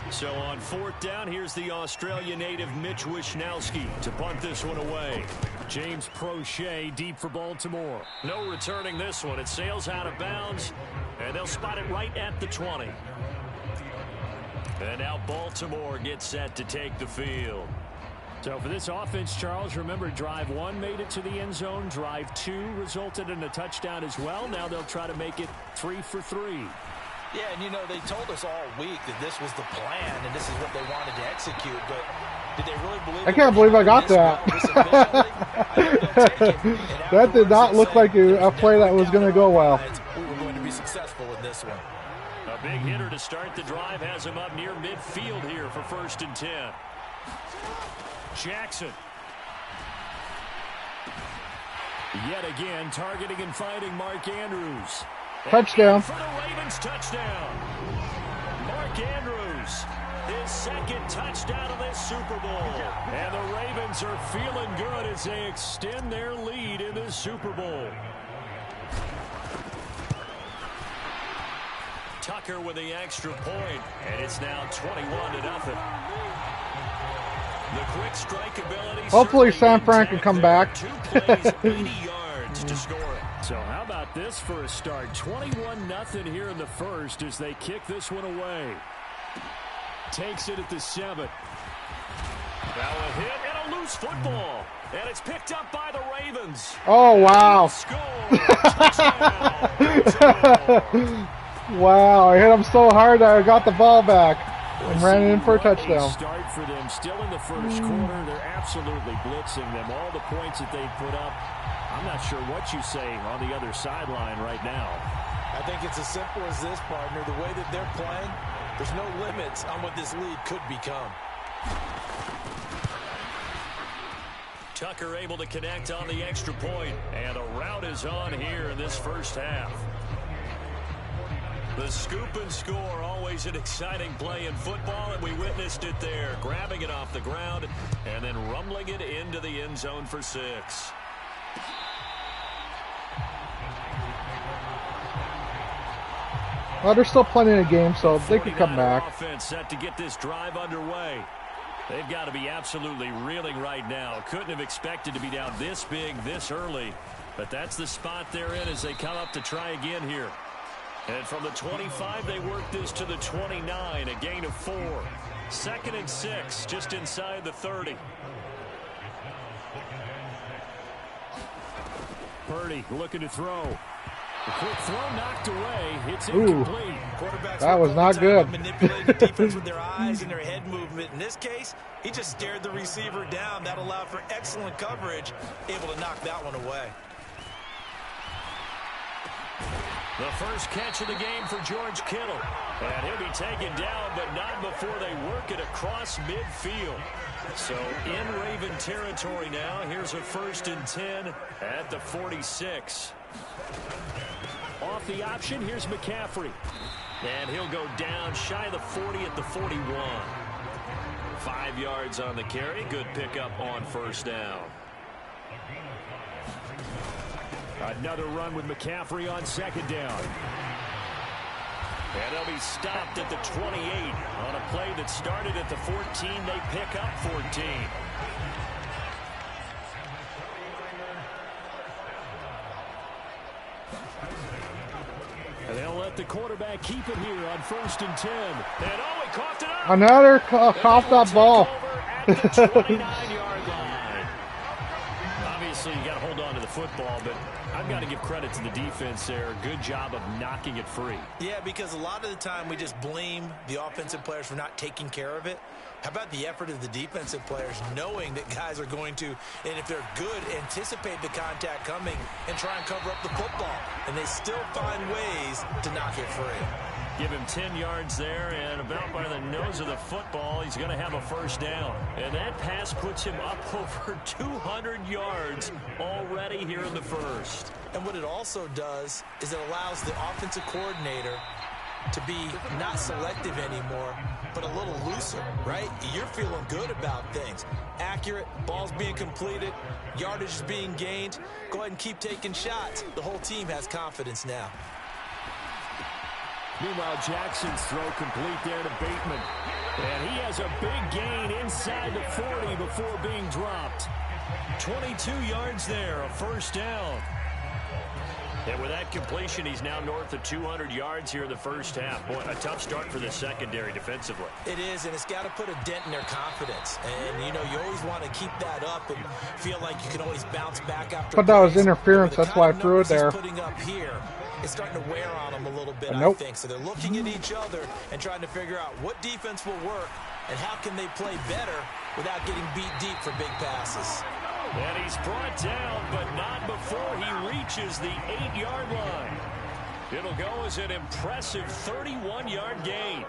So on 4th down, here's the Australia native Mitch Wishnowsky to punt this one away. James Prochet deep for Baltimore. No returning this one. It sails out of bounds, and they'll spot it right at the 20. And now Baltimore gets set to take the field. So for this offense, Charles, remember drive 1 made it to the end zone. Drive 2 resulted in a touchdown as well. Now they'll try to make it 3 for 3. Yeah, and you know, they told us all week that this was the plan and this is what they wanted to execute, but did they really believe it? I can't believe I got that. That did not look like a play that was going to go well. We were going to be successful in this one. A big hitter to start the drive has him up near midfield here for 1st and 10. Jackson. Yet again, targeting and finding Mark Andrews. Touchdown. For the Ravens, touchdown. Mark Andrews, his 2nd touchdown of this Super Bowl. And the Ravens are feeling good as they extend their lead in this Super Bowl. Tucker with the extra point, and it's now 21-0. The quick strike ability. Hopefully San Fran can come back. 2 plays, 80 yards to score it. So how about this for a start? 21-0 here in the first as they kick this one away. Takes it at the 7. Now a hit and a loose football. And it's picked up by the Ravens. Oh, wow. Score. Touchdown. Wow, I hit him so hard that I got the ball back and ran in for a touchdown. Start for them. Still in the first quarter. They're absolutely blitzing them. All the points that they put up. I'm not sure what you say on the other sideline right now. I think it's as simple as this, partner. The way that they're playing, there's no limits on what this lead could become. Tucker able to connect on the extra point, and a rout is on here in this first half. The scoop and score, always an exciting play in football, and we witnessed it there, grabbing it off the ground and then rumbling it into the end zone for 6. Well, there's still plenty of games, so they can come back. Offense set to get this drive underway. They've got to be absolutely reeling right now. Couldn't have expected to be down this big, this early. But that's the spot they're in as they come up to try again here. And from the 25, they work this to the 29, a gain of 4. 2nd and 6, just inside the 30. Purdy looking to throw. The quick throw knocked away. It's incomplete. Quarterbacks that was not good. Manipulating defense with their eyes and their head movement. In this case, he just stared the receiver down. That allowed for excellent coverage, able to knock that one away. The first catch of the game for George Kittle. And he'll be taken down, but not before they work it across midfield. So in Raven territory now. Here's a 1st and 10 at the 46. Off the option, here's McCaffrey. And he'll go down shy of the 40 at the 41. 5 yards on the carry. Good pickup on first down. Another run with McCaffrey on second down. And they'll be stopped at the 28 on a play that started at the 14. They pick up 14. And they'll let the quarterback keep it here on 1st and 10. And oh, he coughed it up. Another coughed up ball. At the 29-yard line. Obviously, you got to hold on to the football, but I've got to give credit to the defense there. Good job of knocking it free. Yeah, because a lot of the time we just blame the offensive players for not taking care of it. How about the effort of the defensive players knowing that guys are going to, and if they're good, anticipate the contact coming and try and cover up the football. And they still find ways to knock it free. Give him 10 yards there, and about by the nose of the football, he's going to have a first down. And that pass puts him up over 200 yards already here in the first. And what it also does is it allows the offensive coordinator to be not selective anymore, but a little looser, right? You're feeling good about things. Accurate, balls being completed, yardage is being gained. Go ahead and keep taking shots. The whole team has confidence now. Meanwhile, Jackson's throw complete there to Bateman. And he has a big gain inside the 40 before being dropped. 22 yards there, a first down. And with that completion, he's now north of 200 yards here in the first half. Boy, a tough start for the secondary defensively. It is, and it's got to put a dent in their confidence. And, you know, you always want to keep that up and feel like you can always bounce back after. But that was interference. That's why I threw it there. Putting up here, it's starting to wear on them a little bit, nope. I think. So they're looking at each other and trying to figure out what defense will work and how can they play better without getting beat deep for big passes. And he's brought down, but not before he reaches the 8-yard line. It'll go as an impressive 31-yard gain.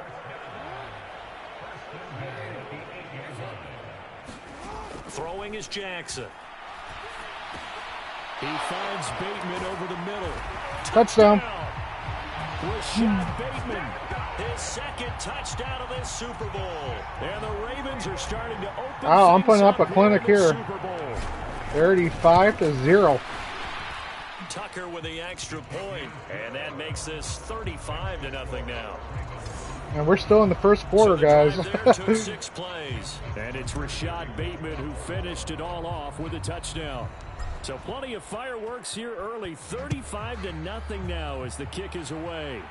Throwing is Jackson. He finds Bateman over the middle. Touchdown. Rashad Bateman. His second touchdown of this Super Bowl. And the Ravens are starting to open. Oh, I'm putting up a clinic here. Super Bowl. 35-0. Tucker with the extra point, and that makes this 35-0 now. And we're still in the first quarter, so the guys. There took 6 plays. And it's Rashad Bateman who finished it all off with a touchdown. So plenty of fireworks here early. 35-0 now as the kick is away.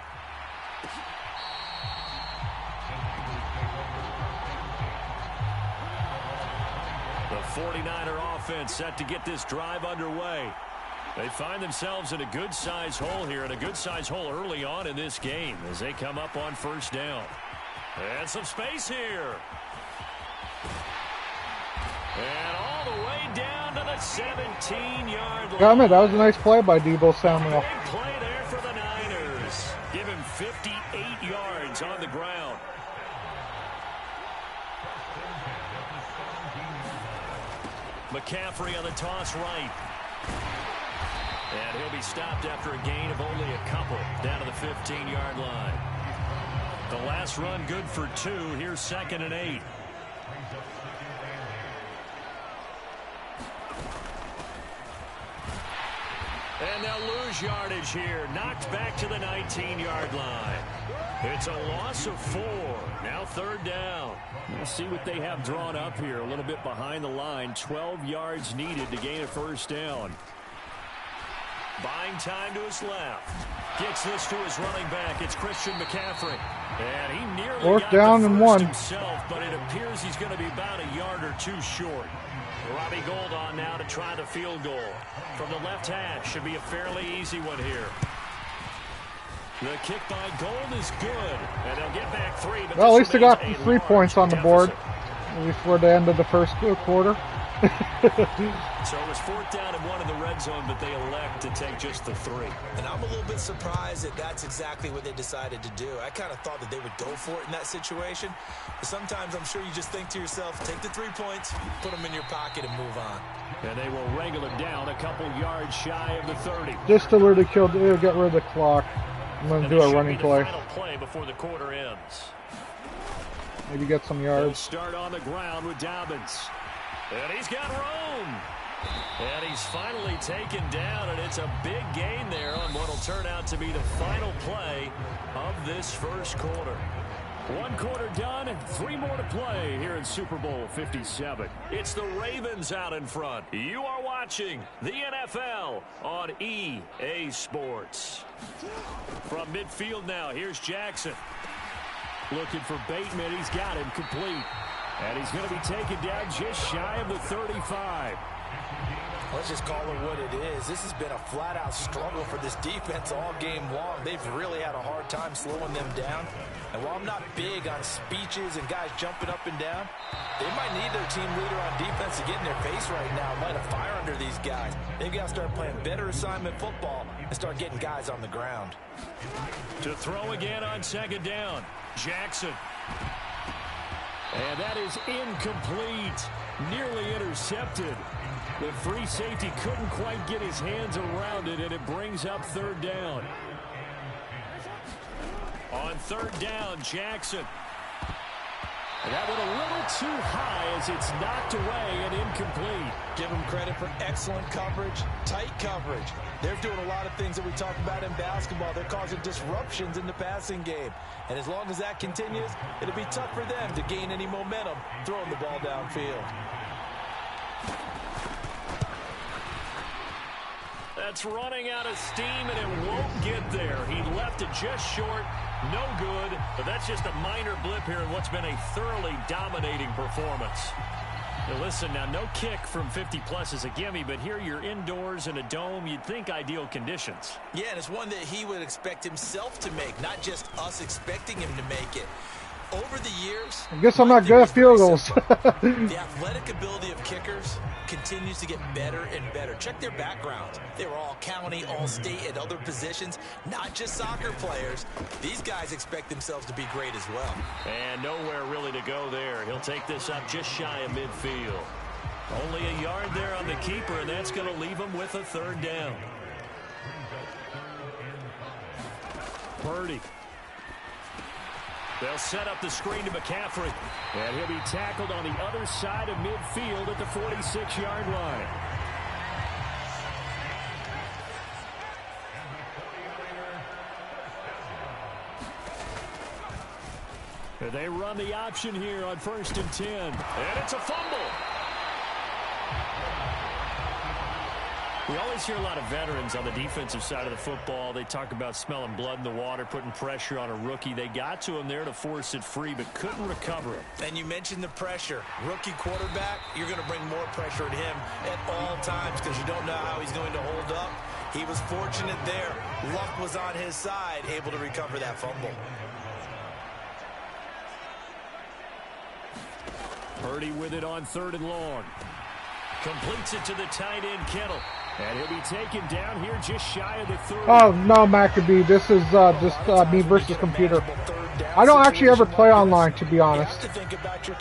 The 49er offense set to get this drive underway. They find themselves in a good-sized hole here, and a good-sized hole early on in this game as they come up on first down. And some space here. And all the way down to the 17-yard line. Got it. That was a nice play by Deebo Samuel. Big play there for the Niners. Give him 58 yards on the ground. McCaffrey on the toss right. And he'll be stopped after a gain of only a couple down to the 15-yard line. The last run good for 2. Here's 2nd and 8. And they'll lose yardage here. Knocked back to the 19-yard line. It's a loss of 4. Now 3rd down. We'll see what they have drawn up here. A little bit behind the line. 12 yards needed to gain a first down. Buying time to his left. Gets this to his running back. It's Christian McCaffrey. And he nearly got down the and first 1 himself, but it appears he's going to be about a yard or 2 short. Robbie Gould on now to try the field goal. From the left hash, should be a fairly easy one here. The kick by Gould is good, and they'll get back 3. But well, at least they got 3 points on the board, deficit. before the end of the first quarter. So it was 4th down and 1 in the red zone, but they elect to take just the 3. And I'm a little bit surprised that that's exactly what they decided to do. I kind of thought that they would go for it in that situation. But sometimes I'm sure you just think to yourself, take the 3 points, put them in your pocket, and move on. And they will wrangle it down a couple yards shy of the 30. Just to really get rid of the clock. I'm going to do a running play. Final play before the quarter ends. Maybe get some They'll yards. start on the ground with Dobbins. And he's got room. And he's finally taken down, and it's a big gain there on what will turn out to be the final play of this first quarter. One quarter done, and 3 more to play here in Super Bowl 57. It's the Ravens out in front. You are watching the NFL on EA Sports. From midfield now, here's Jackson. Looking for Bateman. He's got him complete. And he's going to be taken down just shy of the 35. Let's just call it what it is. This has been a flat-out struggle for this defense all game long. They've really had a hard time slowing them down. And while I'm not big on speeches and guys jumping up and down, they might need their team leader on defense to get in their face right now, light a fire under these guys. They've got to start playing better assignment football and start getting guys on the ground. To throw again on second down, Jackson. And that is incomplete. Nearly intercepted. The free safety couldn't quite get his hands around it, and it brings up third down. On third down, Jackson. And that went a little too high as it's knocked away and incomplete. Give them credit for excellent coverage, tight coverage. They're doing a lot of things that we talk about in basketball. They're causing disruptions in the passing game. And as long as that continues, it'll be tough for them to gain any momentum throwing the ball downfield. That's running out of steam, and it won't get there. He left it just short. No good, but that's just a minor blip here in what's been a thoroughly dominating performance. Now listen, now no kick from 50-plus is a gimme, but here you're indoors in a dome. You'd think ideal conditions. Yeah, and it's one that he would expect himself to make, not just us expecting him to make it. Over the years, I guess I'm not good at field goals. The athletic ability of kickers continues to get better and better. Check their backgrounds. They were all county, all state, and other positions, not just soccer players. These guys expect themselves to be great as well. And nowhere really to go there. He'll take this up just shy of midfield. Only a yard there on the keeper, and that's going to leave him with a third down. Purdy. They'll set up the screen to McCaffrey. And he'll be tackled on the other side of midfield at the 46-yard line. And they run the option here on 1st and 10. And it's a fumble. We always hear a lot of veterans on the defensive side of the football. They talk about smelling blood in the water, putting pressure on a rookie. They got to him there to force it free, but couldn't recover it. And you mentioned the pressure. Rookie quarterback, you're going to bring more pressure at him at all times because you don't know how he's going to hold up. He was fortunate there. Luck was on his side, able to recover that fumble. Purdy with it on 3rd and long. Completes it to the tight end, Kittle. And he'll be taken down here just shy of the 30. Oh, no, Maccabee. This is just me versus computer. I don't actually ever play online, to be honest,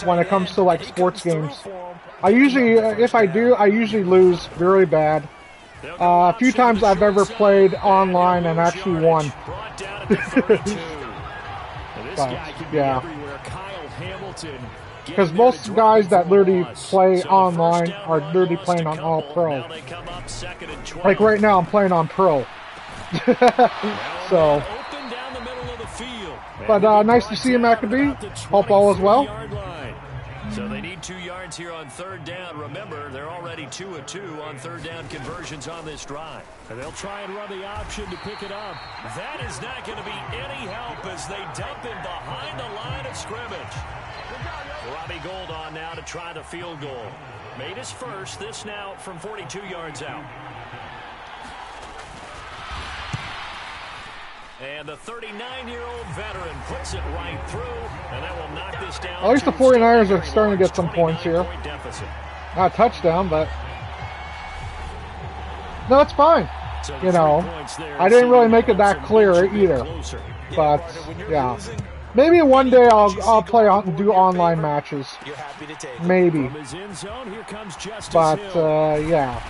when it comes to, like, sports games. I usually, if I do, I usually lose really bad. A few times I've ever played online and actually won. But, yeah. Because most guys that literally play online are literally playing on All Pro. Like right now, I'm playing on Pro. So, but nice to see you, Maccabee. Hope all is well. So they need 2 yards here on third down. Remember, they're already 2 of 2 on third down conversions on this drive. And they'll try and run the option to pick it up. That is not going to be any help as they dump him behind the line of scrimmage. Robbie Gould on now to try the field goal. Made his first, this now from 42 yards out. And the 39-year-old veteran puts it right through, and that will knock this down. At least the 49ers are starting to get some points here. Not a touchdown, but no, it's fine. You know, I didn't really make it that clear either. But yeah. Maybe one day I'll play on do online matches. Maybe. But yeah.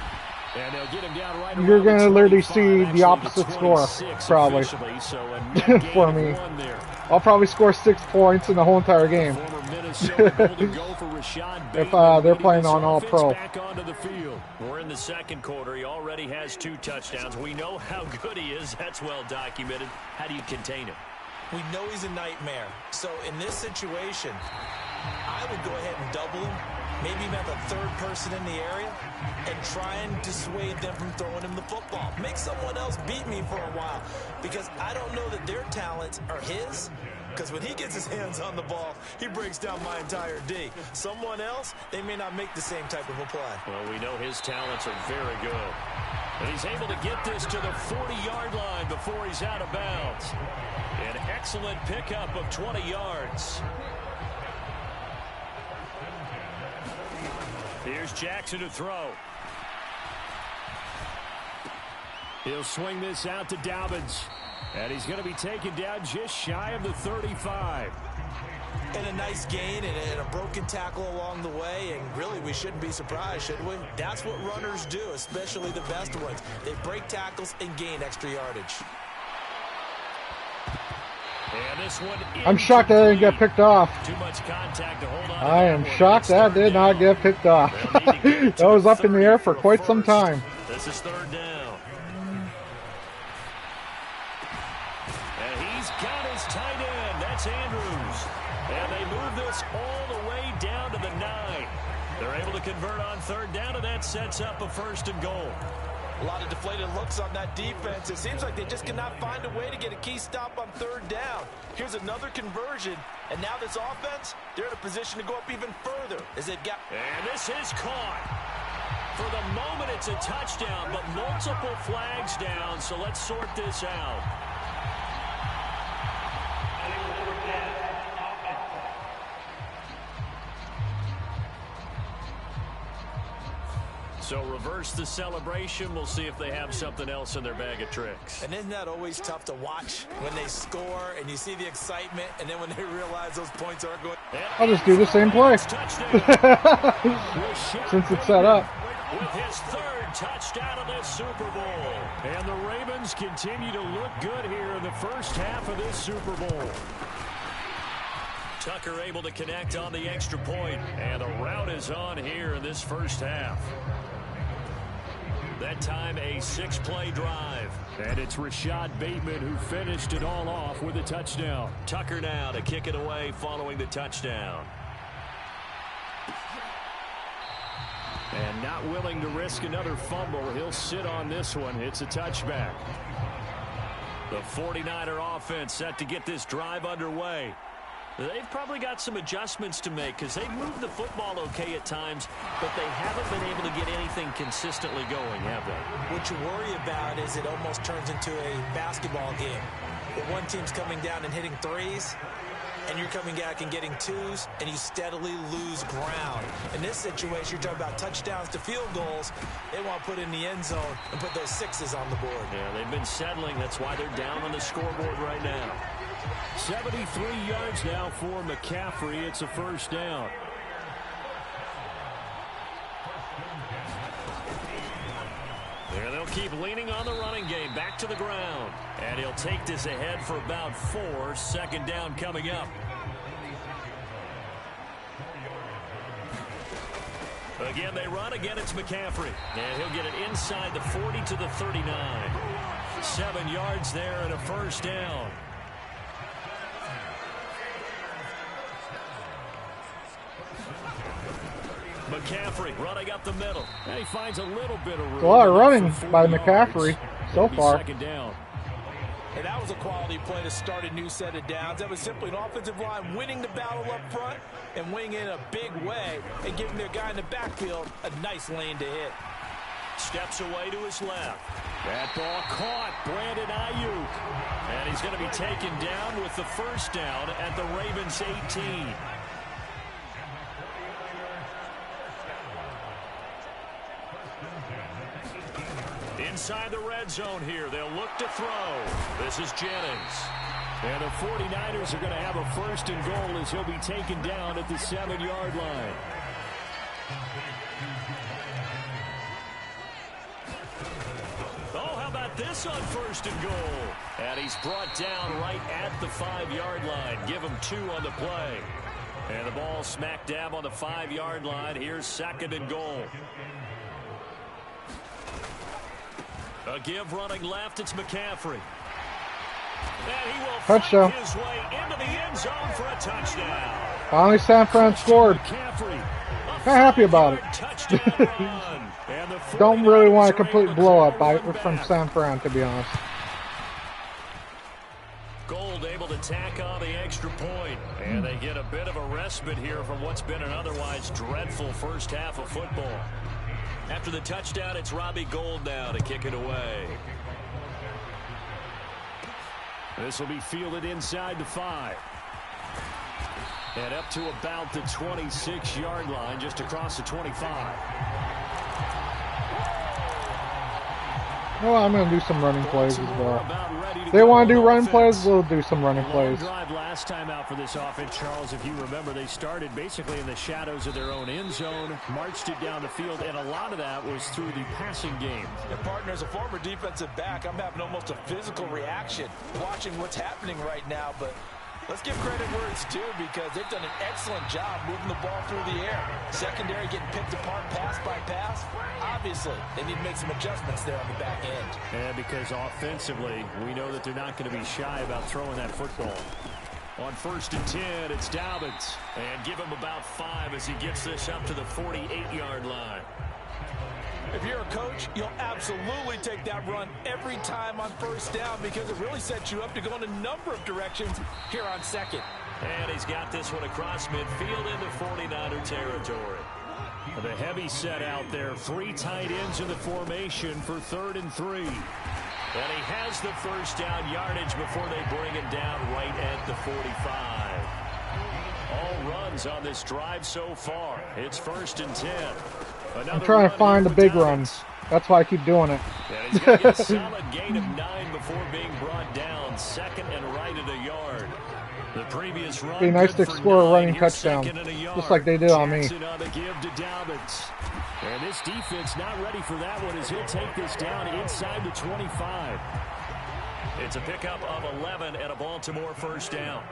And they'll get him down right You're going to literally 25, see the opposite the score, probably, so a net for gain me. of 1 there. I'll probably score 6 points in the whole entire game. Former Minnesota Golden Gopher Rashad If Bateman they're leading playing this on All offense Pro. back onto the field. We're in the second quarter. He already has 2 touchdowns. We know how good he is. That's well documented. How do you contain him? We know he's a nightmare. So in this situation, I would go ahead and double him. Maybe even have a third person in the area and try and dissuade them from throwing him the football. Make someone else beat me for a while because I don't know that their talents are his. Because when he gets his hands on the ball, he breaks down my entire D. Someone else, they may not make the same type of a play. Well, we know his talents are very good. And he's able to get this to the 40-yard line before he's out of bounds. An excellent pickup of 20 yards. Here's Jackson to throw. He'll swing this out to Dobbins. And he's going to be taken down just shy of the 35. And a nice gain and a broken tackle along the way. And really, we shouldn't be surprised, should we? That's what runners do, especially the best ones. They break tackles and gain extra yardage. And this one I'm shocked that I didn't get picked off. Too much contact to hold on. I am shocked that did not get picked off. That was up in the air for quite some time. This is 3rd down. And he's got his tight end. That's Andrews. And they move this all the way down to the 9. They're able to convert on 3rd down, and that sets up a 1st and goal. A lot of deflated looks on that defense. It seems like they just cannot find a way to get a key stop on 3rd down. Here's another conversion, and now this offense, they're in a position to go up even further as they've got. And this is caught. For the moment, it's a touchdown, but multiple flags down, so let's sort this out. So reverse the celebration. We'll see if they have something else in their bag of tricks. And isn't that always tough to watch when they score and you see the excitement and then when they realize those points aren't going. I'll just do the same play. Since it's set up. With his 3rd touchdown of this Super Bowl. And the Ravens continue to look good here in the first half of this Super Bowl. Tucker able to connect on the extra point. And the route is on here in this first half. That time a 6-play drive. And it's Rashad Bateman who finished it all off with a touchdown. Tucker now to kick it away following the touchdown. And not willing to risk another fumble. He'll sit on this one. It's a touchback. The 49er offense set to get this drive underway. They've probably got some adjustments to make because they've moved the football okay at times, but they haven't been able to get anything consistently going, have they? What you worry about is it almost turns into a basketball game. Where one team's coming down and hitting threes, and you're coming back and getting twos, and you steadily lose ground. In this situation, you're talking about touchdowns to field goals. They want to put in the end zone and put those 6s on the board. Yeah, they've been settling. That's why they're down on the scoreboard right now. 73 yards now for McCaffrey. It's a 1st down. There they'll keep leaning on the running game. Back to the ground. And he'll take this ahead for about 4. 2nd down coming up. Again, they run. Again, it's McCaffrey. And he'll get it inside the 40 to the 39. 7 yards there and a 1st down. McCaffrey running up the middle. And he finds a little bit of room. A lot of running by McCaffrey so far. 2nd down. And that was a quality play to start a new set of downs. That was simply an offensive line winning the battle up front and winning in a big way and giving their guy in the backfield a nice lane to hit. Steps away to his left. That ball caught. Brandon Ayuk. And he's going to be taken down with the 1st down at the Ravens 18. Inside the red zone here. They'll look to throw. This is Jennings. And the 49ers are going to have a 1st and goal as he'll be taken down at the 7-yard line. this on 1st and goal? And he's brought down right at the 5-yard line. Give him 2 on the play. And the ball smack dab on the 5-yard line. Here's 2nd and goal. A give running left. It's McCaffrey. And he will Touchdown. find his way into the end zone for a touchdown. Finally, San Fran scored. McCaffrey, Not happy about it. touchdown run. And the Don't really want a 49ers complete are blow up able to claw from one San back. Fran, to be honest. Gold able to tack on the extra point. And they get a bit of a respite here from what's been an otherwise dreadful first half of football. After the touchdown, it's Robbie Gould now to kick it away. This will be fielded inside the 5. And up to about the 26-yard line, just across the 25. Well, I'm going to do some running plays as well. They want to do running plays, we'll do some running plays. Drive last time out for this offense, Charles. If you remember, they started basically in the shadows of their own end zone, marched it down the field, and a lot of that was through the passing game. Yeah, partner, as a former defensive back, I'm having almost a physical reaction watching what's happening right now, but let's give credit where it's due because they've done an excellent job moving the ball through the air. Secondary getting picked apart pass by pass. Obviously, they need to make some adjustments there on the back end. And because offensively, we know that they're not going to be shy about throwing that football. On 1st and 10, it's Dobbins. And give him about 5 as he gets this up to the 48-yard line. If you're a coach, you'll absolutely take that run every time on 1st down because it really sets you up to go in a number of directions here on 2nd. And he's got this one across midfield into 49er territory. The heavy set out there. 3 tight ends in the formation for 3rd and 3. And he has the first down yardage before they bring him down right at the 45. All runs on this drive so far. It's 1st and 10. I'm trying to find the big runs. That's why I keep doing it. And he's going to get a solid gain of 9 before being brought down. 2nd and right at a yard. The previous run Be nice to good for score a 9. running Here's touchdown, 2nd and a yard. just like they did on me. Jackson on the give to Dobbins. And this defense not ready for that one as he'll take this down inside the 25. It's a pickup of 11 and a Baltimore first down.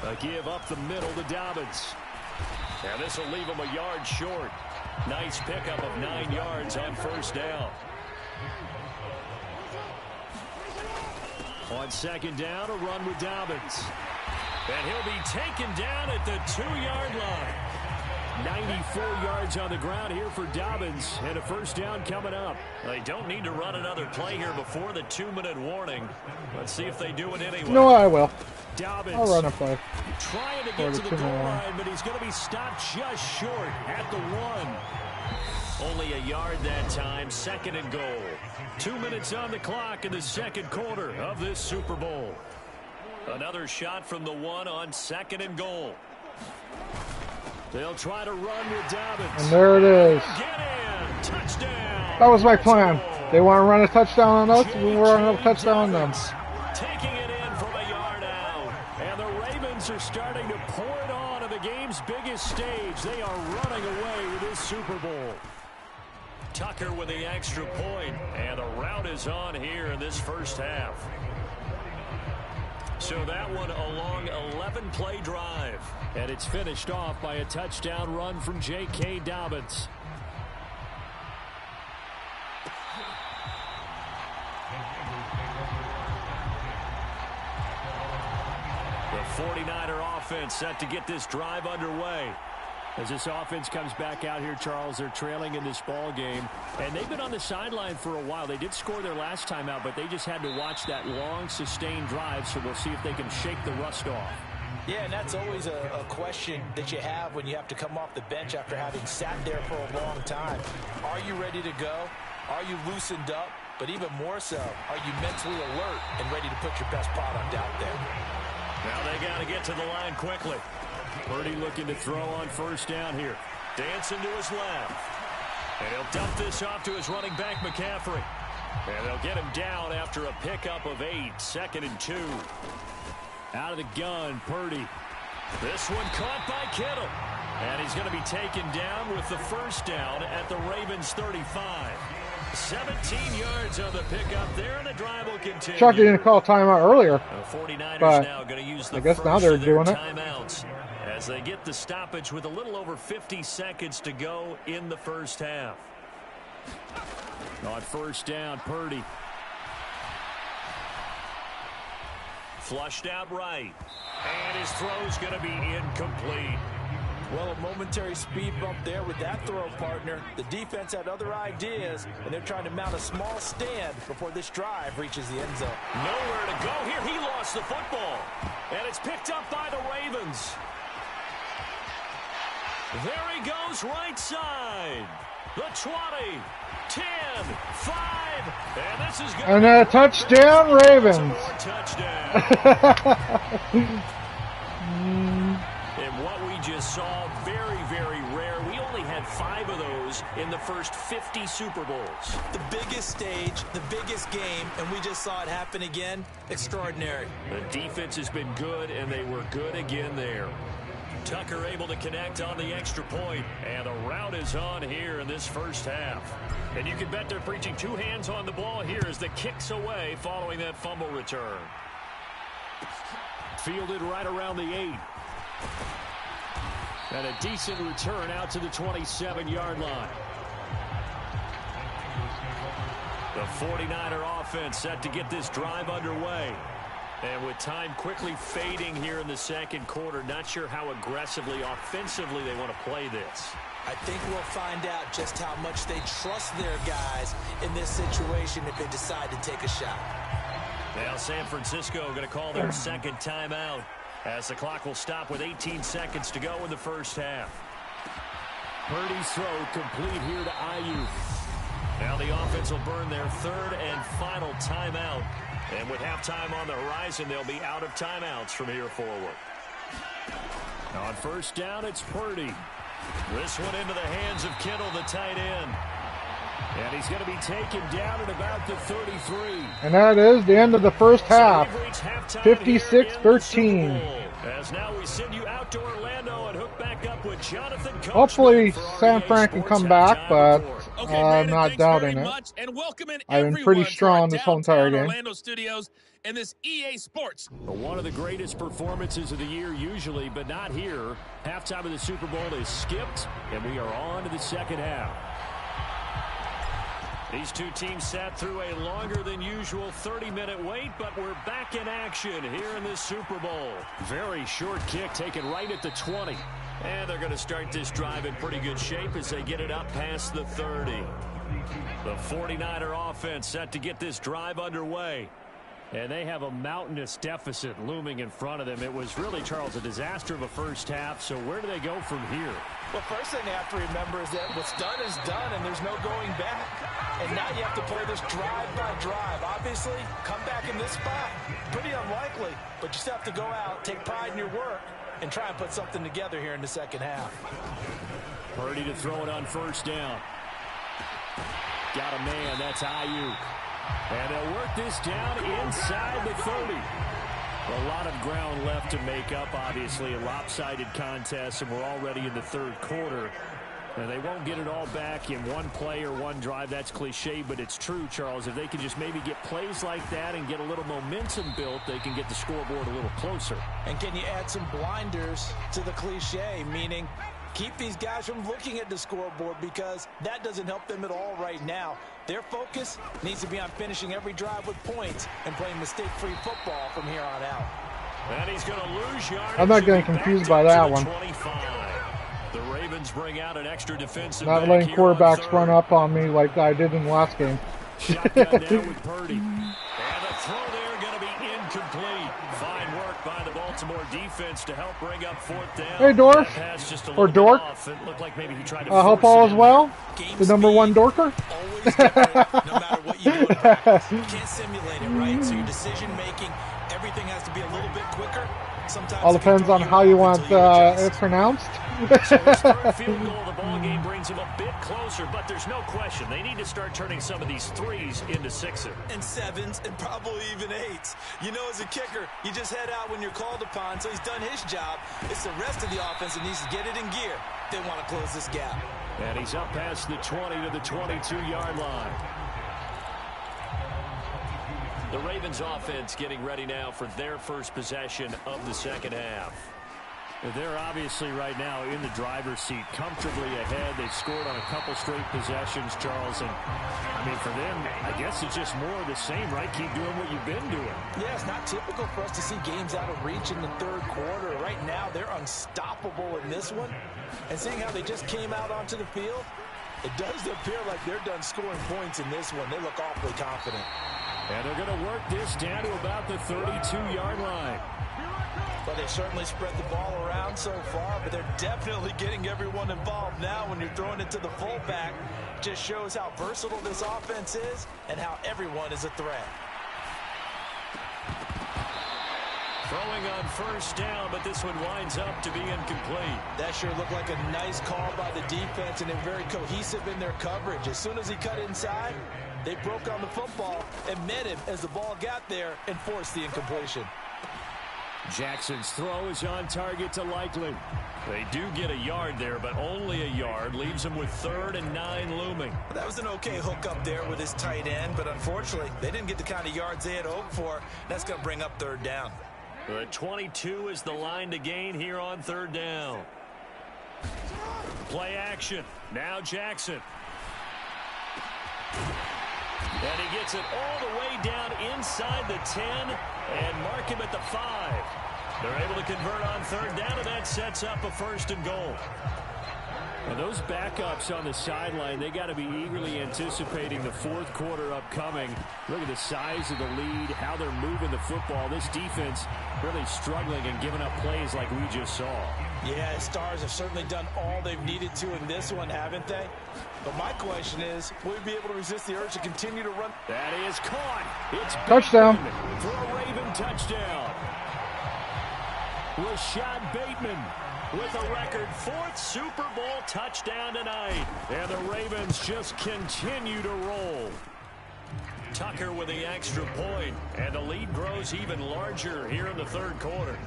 A give up the middle to Dobbins. And this will leave him a yard short. Nice pickup of 9 yards on 1st down. On 2nd down, a run with Dobbins. And he'll be taken down at the 2-yard line. 94 yards on the ground here for Dobbins, and a first down coming up. They don't need to run another play here before the 2-minute warning. Let's see if they do it anyway. No, I will. Dobbins I'll run a play. trying to get to the goal line, but he's going to be stopped just short at the 1. Only a yard that time, 2nd and goal. 2 minutes on the clock in the 2nd quarter of this Super Bowl. Another shot from the 1 on 2nd and goal. They'll try to run with Dobbins. And there it is. Get in! Touchdown! That was my plan. They want to run a touchdown on us, we will run a touchdown on them. Taking it in from a yard out. And the Ravens are starting to pour it on at the game's biggest stage. They are running away with this Super Bowl. Tucker with the extra point, and the route is on here in this first half. So that one a long 11-play drive. And it's finished off by a touchdown run from J.K. Dobbins. The 49er offense set to get this drive underway. As this offense comes back out here, Charles, they're trailing in this ball game. And they've been on the sideline for a while. They did score their last time out, but they just had to watch that long, sustained drive. So we'll see if they can shake the rust off. Yeah, and that's always a question that you have when you have to come off the bench after having sat there for a long time. Are you ready to go? Are you loosened up? But even more so, are you mentally alert and ready to put your best product out there? Now they got to get to the line quickly. Purdy looking to throw on first down here. Dancing to his left. And he'll dump this off to his running back, McCaffrey. And they'll get him down after a pickup of 8, 2nd and 2. Out of the gun, Purdy. This one caught by Kittle. And he's going to be taken down with the first down at the Ravens 35. 17 yards on the pickup there, and the drive will continue. Shocked they didn't call timeout earlier. The 49ers but now going to use the I guess first now they're of their doing it. timeouts as they get the stoppage with a little over 50 seconds to go in the first half. On first down, Purdy. Flushed out right. And his throw's going to be incomplete. Well, a momentary speed bump there with that throw, partner. The defense had other ideas, and they're trying to mount a small stand before this drive reaches the end zone. Nowhere to go here. He lost the football. And it's picked up by the Ravens. There he goes, right side. The 20, 10, 5. And this is going And a touchdown, Ravens. more touchdown. And what we just saw, very, very rare. We only had 5 of those in the first 50 Super Bowls. The biggest stage, the biggest game, and we just saw it happen again. Extraordinary. The defense has been good, and they were good again there. Tucker able to connect on the extra point, and the route is on here in this first half. And you can bet they're preaching 2 hands on the ball here as the kick's away following that fumble return. Fielded right around the 8. And a decent return out to the 27-yard line. The 49er offense set to get this drive underway. And with time quickly fading here in the second quarter, not sure how aggressively, offensively they want to play this. I think we'll find out just how much they trust their guys in this situation if they decide to take a shot. Now San Francisco going to call their second timeout as the clock will stop with 18 seconds to go in the first half. Purdy's throw complete here to Ayuk. Now the offense will burn their third and final timeout. And with halftime on the horizon, they'll be out of timeouts from here forward. On first down, it's Purdy. This one into the hands of Kittle, the tight end. And he's going to be taken down at about the 33. And that is the end of the first half. 56-13. As now we send you out to Orlando and hook back up with Jonathan Coachman. Hopefully San Fran can come back, but I'm not doubting it. I've been pretty strong this whole entire game. Orlando Studios and this EA Sports. One of the greatest performances of the year usually, but not here. Halftime of the Super Bowl is skipped, and we are on to the second half. These two teams sat through a longer than usual 30-minute wait, but we're back in action here in this Super Bowl. Very short kick taken right at the 20. And they're going to start this drive in pretty good shape as they get it up past the 30. The 49er offense set to get this drive underway. And they have a mountainous deficit looming in front of them. It was really, Charles, a disaster of a first half. So where do they go from here? Well, first thing they have to remember is that what's done is done, and there's no going back. And now you have to play this drive by drive. Obviously, come back in this spot, pretty unlikely. But you still have to go out, take pride in your work, and try and put something together here in the second half. Purdy to throw it on first down. Got a man, that's Ayuk. And they'll work this down inside the 30. A lot of ground left to make up, obviously. A lopsided contest, and we're already in the third quarter. And they won't get it all back in one play or one drive. That's cliche, but it's true, Charles. If they can just maybe get plays like that and get a little momentum built, they can get the scoreboard a little closer. And can you add some blinders to the cliche, meaning keep these guys from looking at the scoreboard, because that doesn't help them at all right now. Their focus needs to be on finishing every drive with points and playing mistake-free football from here on out. And he's going to lose yardage. I'm not getting confused by that one. 25. The Ravens bring out an extra defensive Not letting quarterbacks run up on me like I did in the last game. Shotgun now with Purdy. And the throw there going to be incomplete. Fine work by the Baltimore defense to help bring up fourth down. Hey, Dorf. Or Dork. It looked like maybe he tried to Hope all is well. The number one Dorker. Always different, no matter what you do in practice. You can't simulate it, right? So your decision-making, everything has to be a little bit quicker. Sometimes All depends on how you want it pronounced. So his third field goal of the ball game brings him a bit closer, but there's no question they need to start turning some of these threes into sixes. And sevens, and probably even eights. You know, as a kicker, you just head out when you're called upon, so he's done his job. It's the rest of the offense that needs to get it in gear. They want to close this gap. And he's up past the 20 to the 22-yard line. The Ravens offense getting ready now for their first possession of the second half. They're obviously right now in the driver's seat, comfortably ahead. They've scored on a couple straight possessions, Charles. And, I mean, for them, I guess it's just more of the same, right? Keep doing what you've been doing. Yeah, it's not typical for us to see games out of reach in the third quarter. Right now, they're unstoppable in this one. And seeing how they just came out onto the field, it does appear like they're done scoring points in this one. They look awfully confident. And they're going to work this down to about the 32-yard line. Well, they certainly spread the ball around so far, but they're definitely getting everyone involved now when you're throwing it to the fullback. Just shows how versatile this offense is and how everyone is a threat. Throwing on first down, but this one winds up to be incomplete. That sure looked like a nice call by the defense, and they're very cohesive in their coverage. As soon as he cut inside, they broke on the football and met him as the ball got there and forced the incompletion. Jackson's throw is on target to Likely. They do get a yard there, but only a yard. Leaves them with 3rd and 9 looming. That was an okay hook up there with his tight end, but unfortunately, they didn't get the kind of yards they had hoped for. That's going to bring up 3rd down. The 22 is the line to gain here on 3rd down. Play action. Now Jackson. And he gets it all the way down inside the 10 and mark him at the 5. They're able to convert on 3rd down, and that sets up a 1st and goal. And those backups on the sideline, they got to be eagerly anticipating the 4th quarter upcoming. Look at the size of the lead, how they're moving the football. This defense really struggling and giving up plays like we just saw. Yeah, Stars have certainly done all they've needed to in this one, haven't they? But my question is, will we be able to resist the urge to continue to run? That is caught. It's touchdown for a Raven touchdown. Rashad Bateman with a record 4th Super Bowl touchdown tonight. And the Ravens just continue to roll. Tucker with the extra point, and the lead grows even larger here in the 3rd quarter.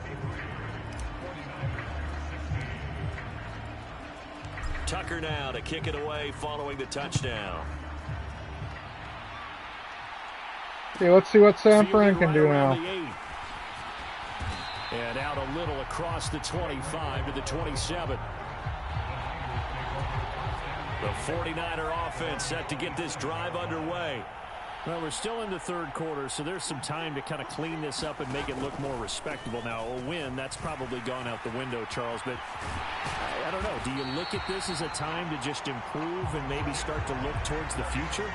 Tucker now to kick it away following the touchdown. Okay, let's see what Sam Frank can do now. And out a little across the 25 to the 27. The 49er offense set to get this drive underway. Well, we're still in the 3rd quarter, so there's some time to kind of clean this up and make it look more respectable. Now, a win, that's probably gone out the window, Charles, but I don't know. Do you look at this as a time to just improve and maybe start to look towards the future?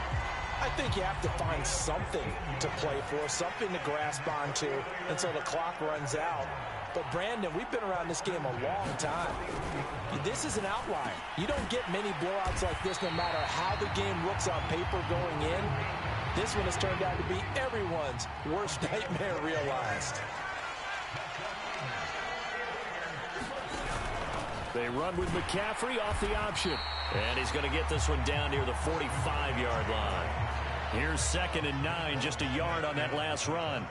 I think you have to find something to play for, something to grasp onto until the clock runs out. But, Brandon, we've been around this game a long time. This is an outlier. You don't get many blowouts like this no matter how the game looks on paper going in. This one has turned out to be everyone's worst nightmare realized. They run with McCaffrey off the option. And he's going to get this one down near the 45-yard line. Here's 2nd and 9, just a yard on that last run.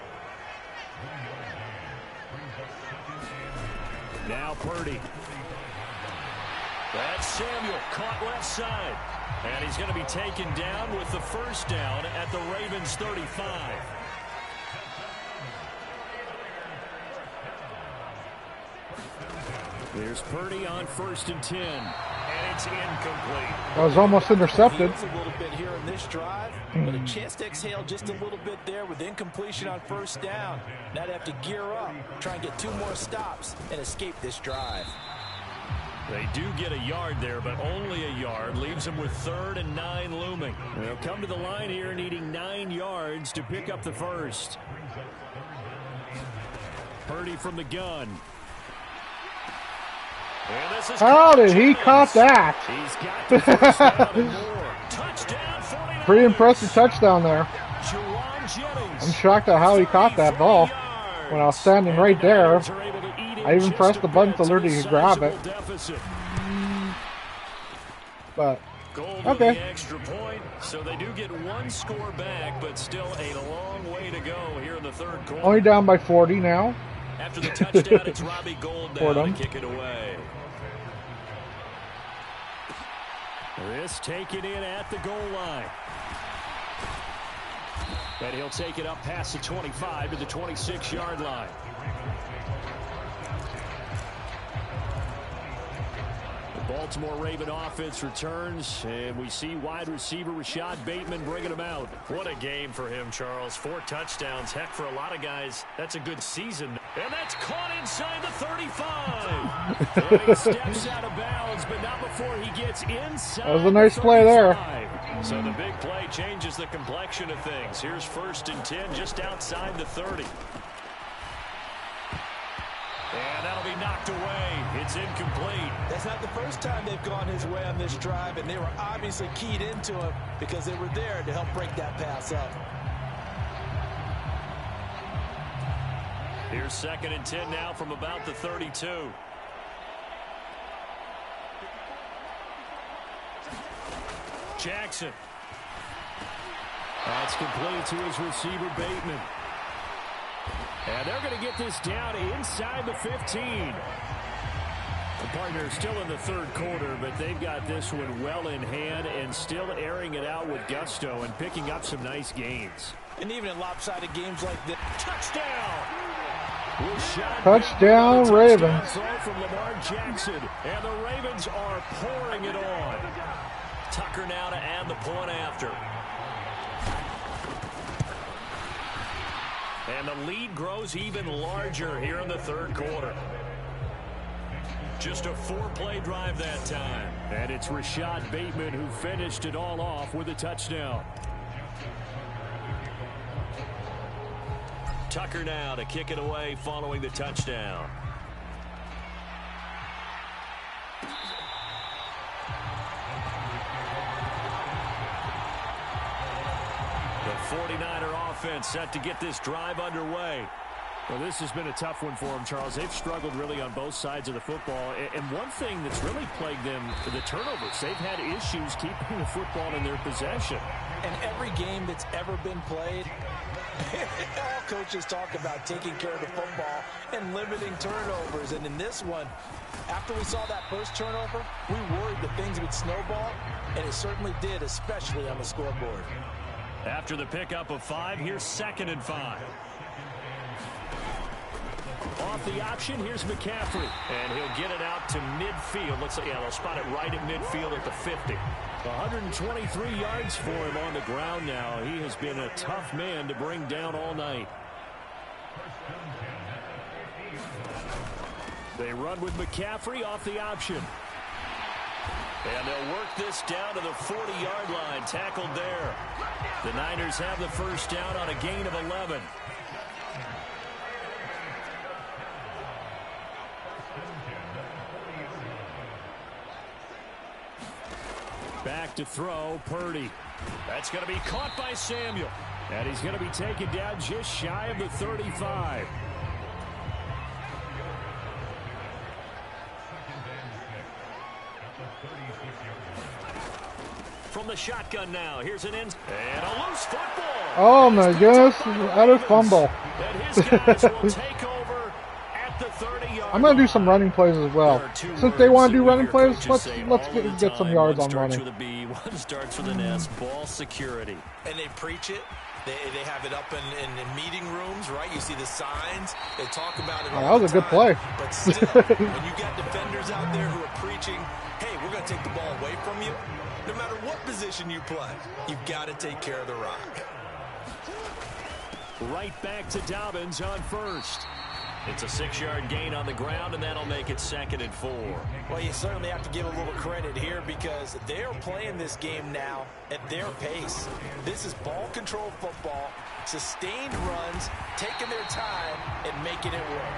Now Purdy. That's Samuel, caught left side. And he's going to be taken down with the 1st down at the Ravens 35. There's Purdy on 1st and 10. And it's incomplete. That was almost intercepted. A little bit here in this drive, but a chance to exhale just a little bit there with incompletion on 1st down. Now they have to gear up, try and get 2 more stops and escape this drive. They do get a yard there, but only a yard. Leaves them with 3rd and 9 looming. They'll come to the line here needing 9 yards to pick up the 1st. Purdy from the gun. How did he caught that? He's got the first down and more. Touchdown, 49ers. Pretty impressive touchdown there. I'm shocked at how he caught that ball when I was standing right there. I even pressed the button to alert you to grab it. But, okay. Extra point, so they do get 1 score back, but still a long way to go here in the 3rd quarter. Only down by 40 now. After the touchdown, it's Robbie Gould now to kick it away. This taken in at the goal line. And he'll take it up past the 25 to the 26-yard line. Baltimore Raven offense returns, and we see wide receiver Rashad Bateman bringing him out. What a game for him, Charles. 4 touchdowns. Heck, for a lot of guys, that's a good season. And that's caught inside the 35. And he steps out of bounds, but not before he gets inside. That was a nice play there. So the big play changes the complexion of things. Here's 1st and 10 just outside the 30. And that'll be knocked away. It's incomplete. That's not the first time they've gone his way on this drive, and they were obviously keyed into him because they were there to help break that pass up. Here's 2nd and 10 now from about the 32. Jackson. That's complete to his receiver, Bateman. And they're going to get this down inside the 15. The partner still in the 3rd quarter, but they've got this one well in hand and still airing it out with gusto and picking up some nice gains. And even in lopsided games like this. Touchdown! Touchdown, Ravens. Throw from Lamar Jackson, and the Ravens are pouring it on. Tucker now to add the point after. And the lead grows even larger here in the 3rd quarter. Just a 4-play drive that time. And it's Rashad Bateman who finished it all off with a touchdown. Tucker now to kick it away following the touchdown. The 49er offense set to get this drive underway. Well, this has been a tough one for them, Charles. They've struggled really on both sides of the football. And one thing that's really plagued them, the turnovers. They've had issues keeping the football in their possession. And every game that's ever been played, all coaches talk about taking care of the football and limiting turnovers. And in this one, after we saw that first turnover, we worried that things would snowball, and it certainly did, especially on the scoreboard. After the pickup of 5, here's 2nd and 5. Off the option, here's McCaffrey. And he'll get it out to midfield. Looks like, yeah, they'll spot it right at midfield at the 50. 123 yards for him on the ground now. He has been a tough man to bring down all night. They run with McCaffrey off the option. And they'll work this down to the 40-yard line. Tackled there. The Niners have the first down on a gain of 11. Back to throw, Purdy. That's going to be caught by Samuel. And he's going to be taken down just shy of the 35. From the shotgun now. Here's an end. And a loose football. Oh, my goodness. Out of fumble. And his guys will take over at the 30-yard I'm going to do some running plays as well. Since they want to do running plays, let's get some yards on running. One starts with a B, one starts with an S. Ball security. And they preach it. They have it up in meeting rooms, right? You see the signs. They talk about it all the time. That was a good play. But still, when you got defenders out there who are preaching, hey, we're going to take the ball away from you, no matter what position you play, you've got to take care of the rock. Right back to Dobbins on first. It's a 6-yard gain on the ground, and that'll make it 2nd and 4. Well, you certainly have to give a little credit here because they're playing this game now at their pace. This is ball control football, sustained runs, taking their time, and making it work.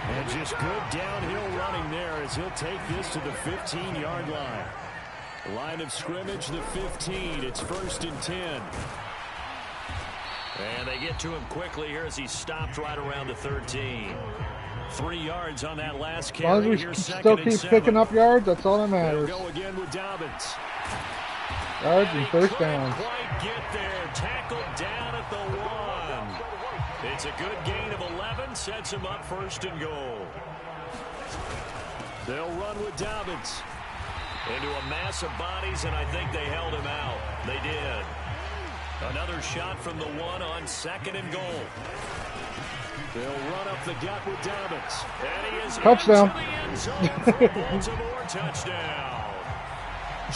And just good downhill running there as he'll take this to the 15-yard line. Line of scrimmage, the 15. It's 1st and 10. And they get to him quickly here as he stopped right around the 13. 3 yards on that last carry. As long as we still keep picking up yards, that's all that matters. They'll go again with Dobbins. Yards and first downs. Quite get there. Tackled down at the 1. It's a good gain of 11. Sets him up 1st and goal. They'll run with Dobbins. Into a mass of bodies, and I think they held him out. They did. Another shot from the 1 on 2nd and goal. They'll run up the gut with Dobbins. And he is touchdown. into the end zone for a Baltimore touchdown.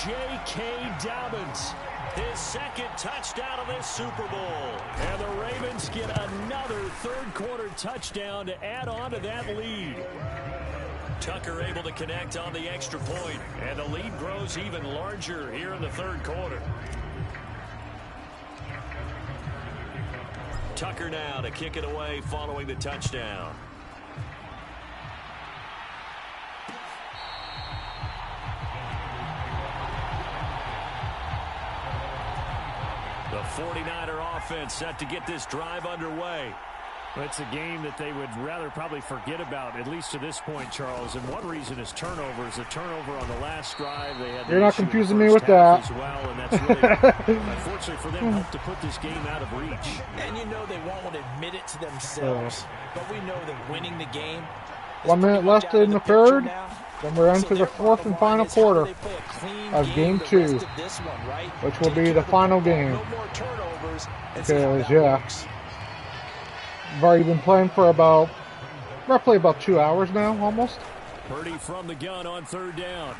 J.K. Dobbins, his 2nd touchdown of this Super Bowl. And the Ravens get another third-quarter touchdown to add on to that lead. Tucker able to connect on the extra point, and the lead grows even larger here in the third quarter. Tucker now to kick it away following the touchdown. The 49er offense set to get this drive underway. It's a game that they would rather probably forget about, at least to this point, Charles. And one reason is turnovers. A turnover on the last drive. They had. You're not confusing me with that. As well, and that's really, unfortunately for them, helped to put this game out of reach. And you know they won't admit it to themselves, but we know that winning the game. 1 minute left in the third. Then we're into the 4th and final quarter of Game 2, which will be the final game. Because, yeah, I've already been playing for roughly about 2 hours now, almost. Purdy from the gun on 3rd down.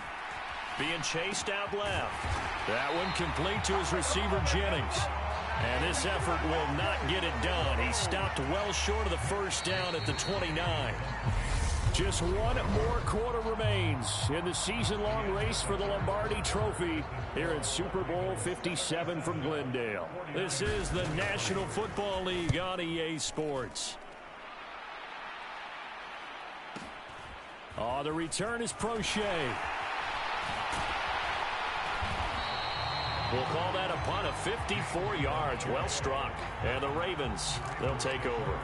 Being chased out left. That one complete to his receiver, Jennings. And this effort will not get it done. He stopped well short of the 1st down at the 29. Just one more quarter remains in the season-long race for the Lombardi Trophy here at Super Bowl 57 from Glendale. This is the National Football League on EA Sports. Oh, the return is Prochet. We'll call that a punt of 54 yards. Well struck. And the Ravens, they'll take over.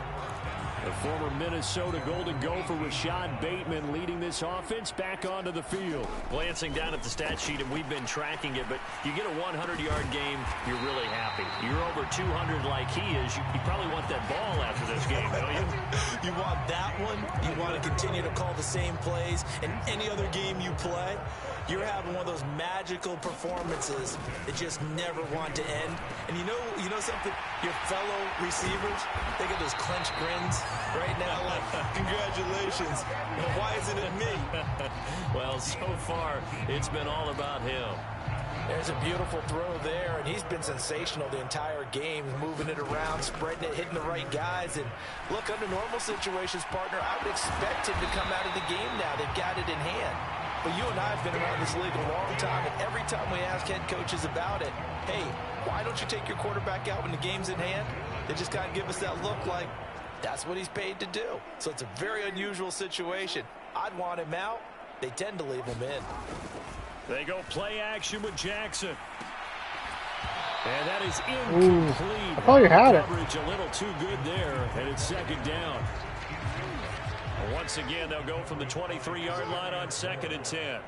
The former Minnesota Golden Gopher Rashad Bateman leading this offense back onto the field. Glancing down at the stat sheet, and we've been tracking it, but you get a 100-yard game, you're really happy. You're over 200 like he is. You probably want that ball after this game, don't you? You want that one. You want to continue to call the same plays in any other game you play. You're having one of those magical performances that just never want to end. And you know something? Your fellow receivers, they get those clenched grins right now. Like, congratulations. Why isn't it me? Well, so far, it's been all about him. There's a beautiful throw there, and he's been sensational the entire game, moving it around, spreading it, hitting the right guys. And look, under normal situations, partner, I would expect him to come out of the game now. They've got it in hand. But you and I have been around this league a long time, and every time we ask head coaches about it, hey, why don't you take your quarterback out when the game's in hand? They just kind of give us that look like that's what he's paid to do. So it's a very unusual situation. I'd want him out. They tend to leave him in. They go play action with Jackson. And that is incomplete. I thought you had it. Coverage a little too good there, and it's 2nd down. Once again, they'll go from the 23-yard line on 2nd and 10.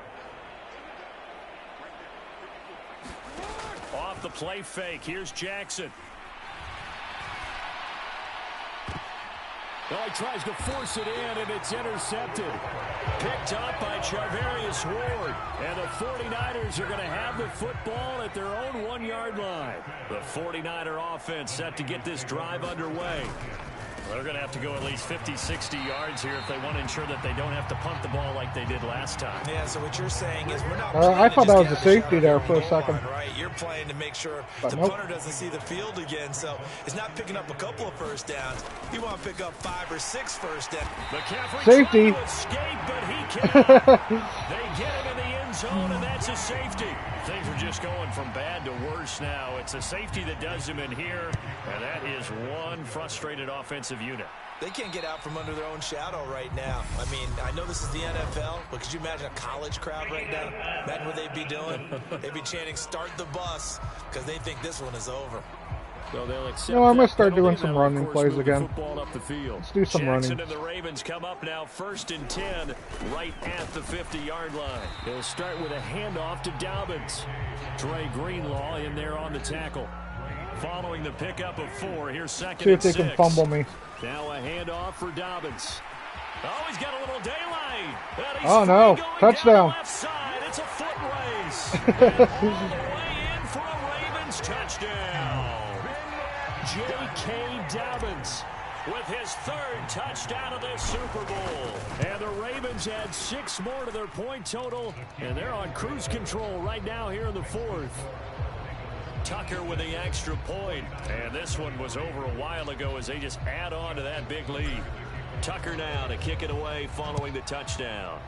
Off the play fake, here's Jackson. Well, he tries to force it in, and it's intercepted. Picked up by Charvarius Ward. And the 49ers are going to have the football at their own 1-yard line. The 49er offense set to get this drive underway. They're going to have to go at least 50, 60 yards here if they want to ensure that they don't have to punt the ball like they did last time. Yeah, so what you're saying is we're not I thought that was a safety there for a second. Right, you're playing to make sure But the nope. punter doesn't see the field again. So it's not picking up a couple of first downs. You want to pick up 5 or 6 first downs. McCaffrey Safety. trying to escape, but he cannot. They get him in the end zone, and that's a safety. Things are just going from bad to worse now. It's a safety that does him in here, and that is one frustrated offensive unit. They can't get out from under their own shadow right now. I mean, I know this is the NFL, but could you imagine a college crowd right now? Imagine what they'd be doing. They'd be chanting, "Start the bus," because they think this one is over. So they'll accept No, I'm going to start penalty. doing some Now, of running course, plays move the again. football up the field. Let's do some Jackson running. and the Ravens come up now 1st and 10 right at the 50-yard line. They'll start with a handoff to Dobbins. Trey Greenlaw in there on the tackle. Following the pickup of 4, here's 2nd See if and they 6. can fumble me. Now a handoff for Dobbins. Oh, he's got a little daylight. And he's Oh, no. free going Touchdown. down the left side. It's a foot in for a Ravens touchdown. J.K. Dobbins with his 3rd touchdown of the Super Bowl. And the Ravens add 6 more to their point total, and they're on cruise control right now here in the 4th. Tucker with the extra point. And this one was over a while ago as they just add on to that big lead. Tucker now to kick it away following the touchdown.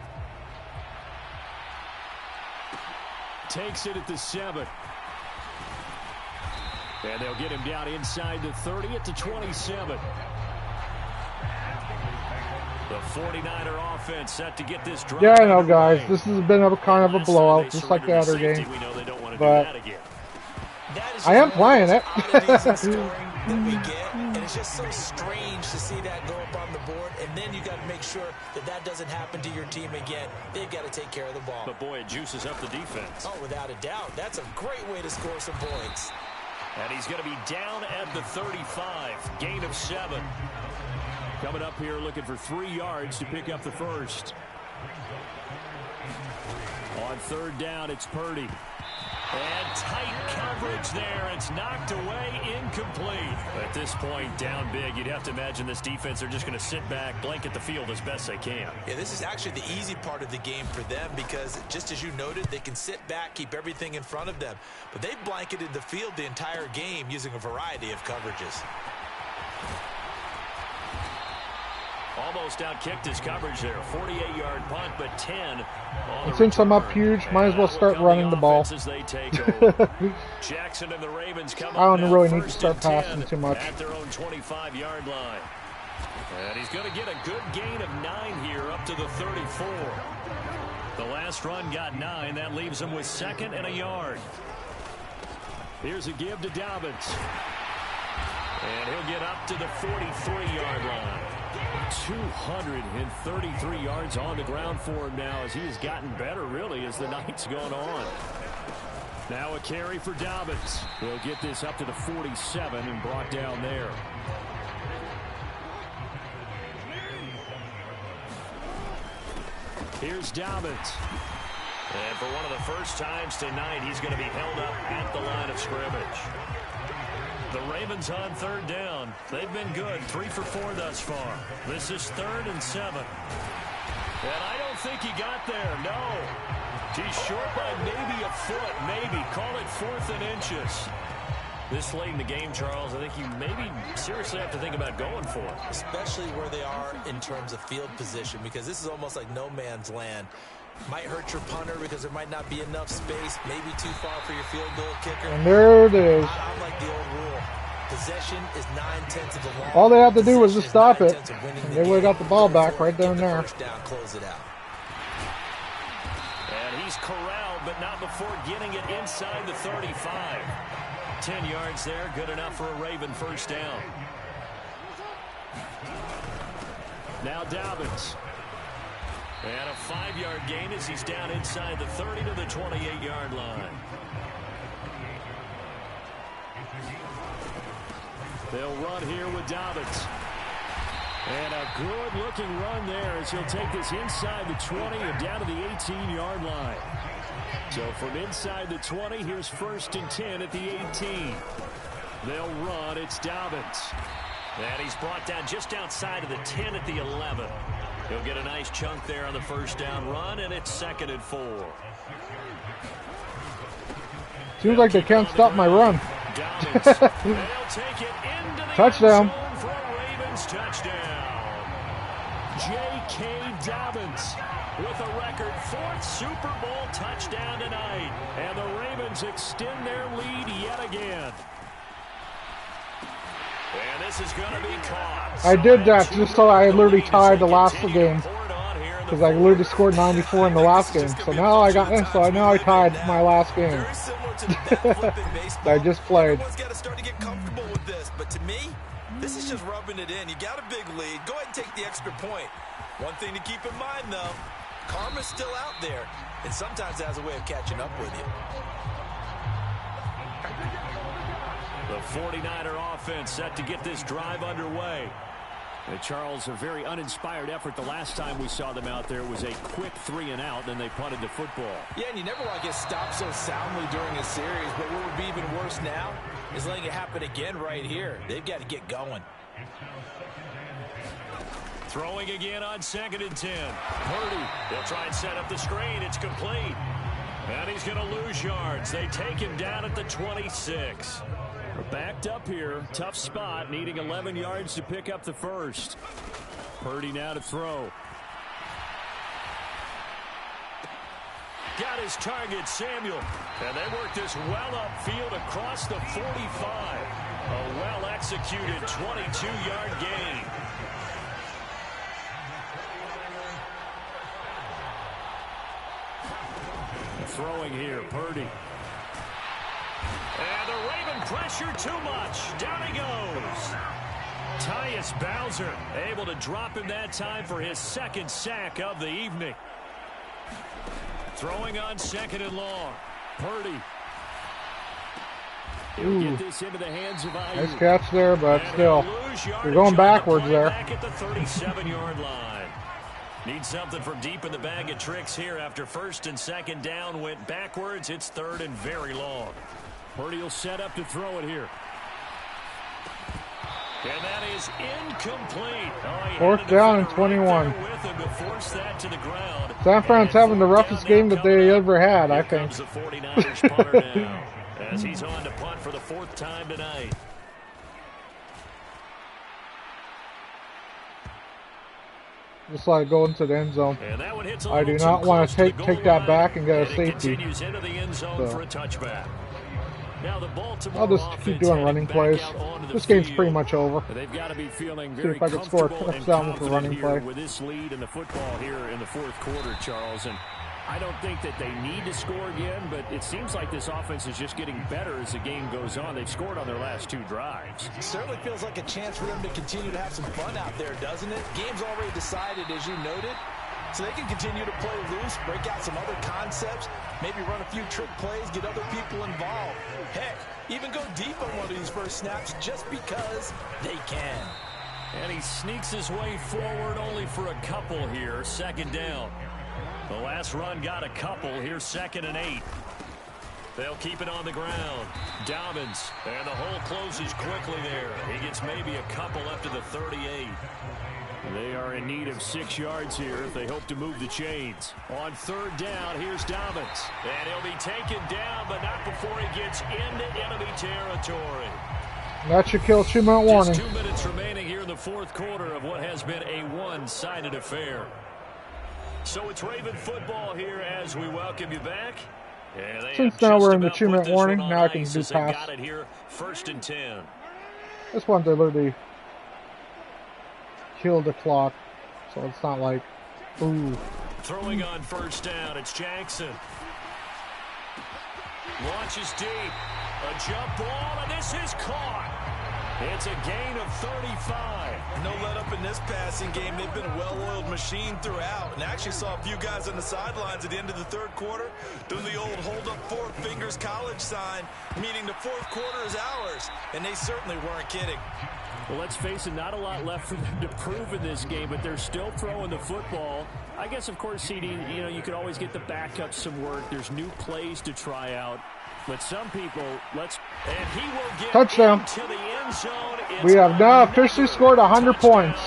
Takes it at the 7. And they'll get him down inside the 30 at the 27. The 49er offense set to get this drive. Yeah, I know, guys. This has been a kind of a blowout, just like the other game. But I am playing it. That we get, and it's just so strange to see that go up on the board, and then you got to make sure that that doesn't happen to your team again. They've got to take care of the ball. But boy, it juices up the defense. Oh, without a doubt. That's a great way to score some points. And he's going to be down at the 35. Gain of 7. Coming up here looking for 3 yards to pick up the first. On 3rd down, it's Purdy. And tight coverage there. It's knocked away, incomplete. At this point, down big, you'd have to imagine this defense are just going to sit back, blanket the field as best they can. Yeah, this is actually the easy part of the game for them because, just as you noted, they can sit back, keep everything in front of them. But they've blanketed the field the entire game using a variety of coverages. Almost outkicked his coverage there. 48-yard punt, but 10. And since I'm up huge, might as well start running the ball. Jackson and the Ravens come I don't really need to start passing too much. At their own 25-yard line. And he's going to get a good gain of 9 here up to the 34. The last run got 9. That leaves him with 2nd and a yard. Here's a give to Dobbins. And he'll get up to the 43-yard line. 233 yards on the ground for him now as he has gotten better, really, as the night's gone on. Now a carry for Dobbins. He'll get this up to the 47 and brought down there. Here's Dobbins. And for one of the first times tonight, he's going to be held up at the line of scrimmage. The Ravens on 3rd down. They've been good. 3 for 4 thus far. This is 3rd and 7. And I don't think he got there. No. He's short by maybe a foot. Maybe. Call it 4th and inches. This late in the game, Charles, I think you maybe seriously have to think about going for it. Especially where they are in terms of field position, because this is almost like no man's land. Might hurt your punter because there might not be enough space, maybe too far for your field goal kicker. And there it is. I'm like the old rule. Possession is 9/10 of the law. All they have to do was just stop it. And they would have got the ball back right down there. Down, close it out. And he's corralled, but not before getting it inside the 35. 10 yards there, good enough for a Raven first down. Now Dobbins. And a 5-yard gain as he's down inside the 30 to the 28-yard line. They'll run here with Dobbins. And a good-looking run there as he'll take this inside the 20 and down to the 18-yard line. So from inside the 20, here's 1st and 10 at the 18. They'll run. It's Dobbins. And he's brought down just outside of the 10 at the 11. He'll get a nice chunk there on the first down run, and it's 2nd and 4. Seems like they can't stop my run. Dobbins. They'll take it into the Touchdown. end zone for a Ravens touchdown. J.K. Dobbins with a record 4th Super Bowl touchdown tonight. And the Ravens extend their lead yet again. And this is going to be caught. I did that just so I literally tied the last game. Because I literally scored 94 in the last game. So now I tied my last game. I just played. Everyone's got to start to get comfortable with this. But to me, this is just rubbing it in. You got a big lead. Go ahead and take the extra point. One thing to keep in mind, though, karma's still out there. And sometimes it has a way of catching up with you. The 49er offense set to get this drive underway. Charles, a very uninspired effort. The last time we saw them out there was a quick 3-and-out, then they punted the football. Yeah, and you never want to get stopped so soundly during a series, but what would be even worse now is letting it happen again right here. They've got to get going. Throwing again on 2nd and 10. Purdy, they'll try and set up the screen. It's complete. And he's going to lose yards. They take him down at the 26. We're backed up here. Tough spot, needing 11 yards to pick up the first. Purdy now to throw. Got his target, Samuel. And they work this well upfield across the 45. A well-executed 22-yard gain. Throwing here, Purdy. And the Raven pressure too much. Down he goes. Tyus Bowser able to drop him that time for his 2nd sack of the evening. Throwing on 2nd and long. Purdy. He'll get this into the hands of Ayuk. Nice catch there, but still, you're going backwards there. Back at the 37-yard line. Need something from deep in the bag of tricks here after 1st and 2nd down went backwards. It's 3rd and very long. Purdy will set up to throw it here. And that is incomplete. 4th down and 21. With him to force that to the ground. San Fran's having the roughest game that they ever had, I think. The 49ers punter now as he's on to punt for the 4th time tonight. Just like going to the end zone. And that one hits I do not want to take that back and get a safety. Continues into the end zone for a touchback. Now the Baltimore I'll just keep doing running plays. This game's pretty much over. They've got to be feeling See very if I can score a comfortable and touchdown with a running confident play. here with this lead in the football here in the 4th quarter, Charles. And I don't think that they need to score again, but it seems like this offense is just getting better as the game goes on. They've scored on their last 2 drives. It certainly feels like a chance for them to continue to have some fun out there, doesn't it? Game's already decided, as you noted. So they can continue to play loose, break out some other concepts, maybe run a few trick plays, get other people involved. Heck, even go deep on one of these first snaps just because they can. And he sneaks his way forward only for a couple here. 2nd down. The last run got a couple. Here's 2nd and 8. They'll keep it on the ground. Dobbins. And the hole closes quickly there. He gets maybe a couple up to the 38. They are in need of 6 yards here if they hope to move the chains. On 3rd down, here's Dobbins. And he'll be taken down, but not before he gets into enemy territory. That should kill 2-minute warning. Just 2 minutes remaining here in the 4th quarter of what has been a one-sided affair. So it's Raven football here as we welcome you back. Since now we're in the 2-minute warning, now I can do pass. Got it here, 1st and 10. This one, they literally killed the clock, so it's not like, ooh. Throwing on 1st down, it's Jackson. Launches deep. A jump ball, and this is caught. It's a gain of 35. No let up in this passing game. They've been a well-oiled machine throughout. And actually saw a few guys on the sidelines at the end of the 3rd quarter doing the old hold up 4 fingers college sign, meaning the 4th quarter is ours. And they certainly weren't kidding. Well, let's face it, not a lot left for them to prove in this game, but they're still throwing the football. I guess, of course, CD, you could always get the backups some work. There's new plays to try out. But some people, and he will get touchdown. Into the end zone. We have now officially scored 100 points.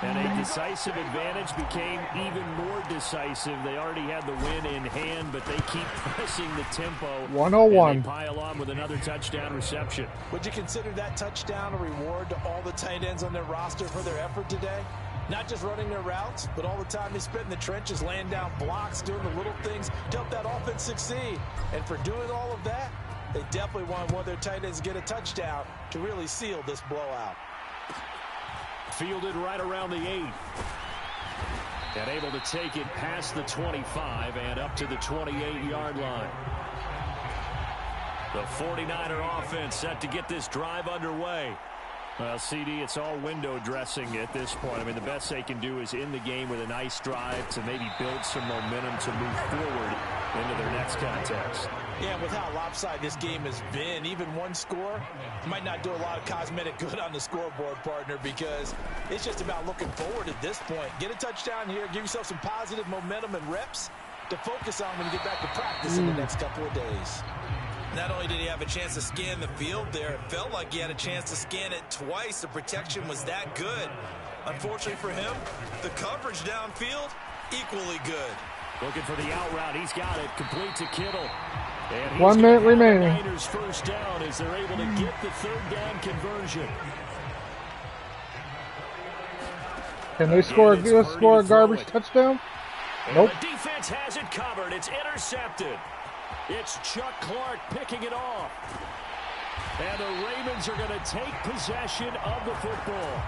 And a decisive advantage became even more decisive. They already had the win in hand, but they keep pressing the tempo. 101. And they pile on with another touchdown reception. Would you consider that touchdown a reward to all the tight ends on their roster for their effort today? Not just running their routes, but all the time they spent in the trenches, laying down blocks, doing the little things to help that offense succeed. And for doing all of that, they definitely want one of their tight ends to get a touchdown to really seal this blowout. Fielded right around the 8. And able to take it past the 25 and up to the 28-yard line. The 49er offense set to get this drive underway. Well, CD, it's all window dressing at this point. I mean, the best they can do is end the game with a nice drive to maybe build some momentum to move forward into their next contest. Yeah, with how lopsided this game has been, even one score might not do a lot of cosmetic good on the scoreboard, partner, because it's just about looking forward at this point. Get a touchdown here, give yourself some positive momentum and reps to focus on when you get back to practice in the next couple of days. Not only did he have a chance to scan the field there, it felt like he had a chance to scan it twice. The protection was that good. Unfortunately for him, the coverage downfield, equally good. Looking for the out route. He's got it. Complete to Kittle. And 1 minute remaining. Niners first down as they're able to get the third down conversion. Can they score a garbage touchdown? Nope. The defense has it covered. It's intercepted. It's Chuck Clark picking it off. And the Ravens are going to take possession of the football.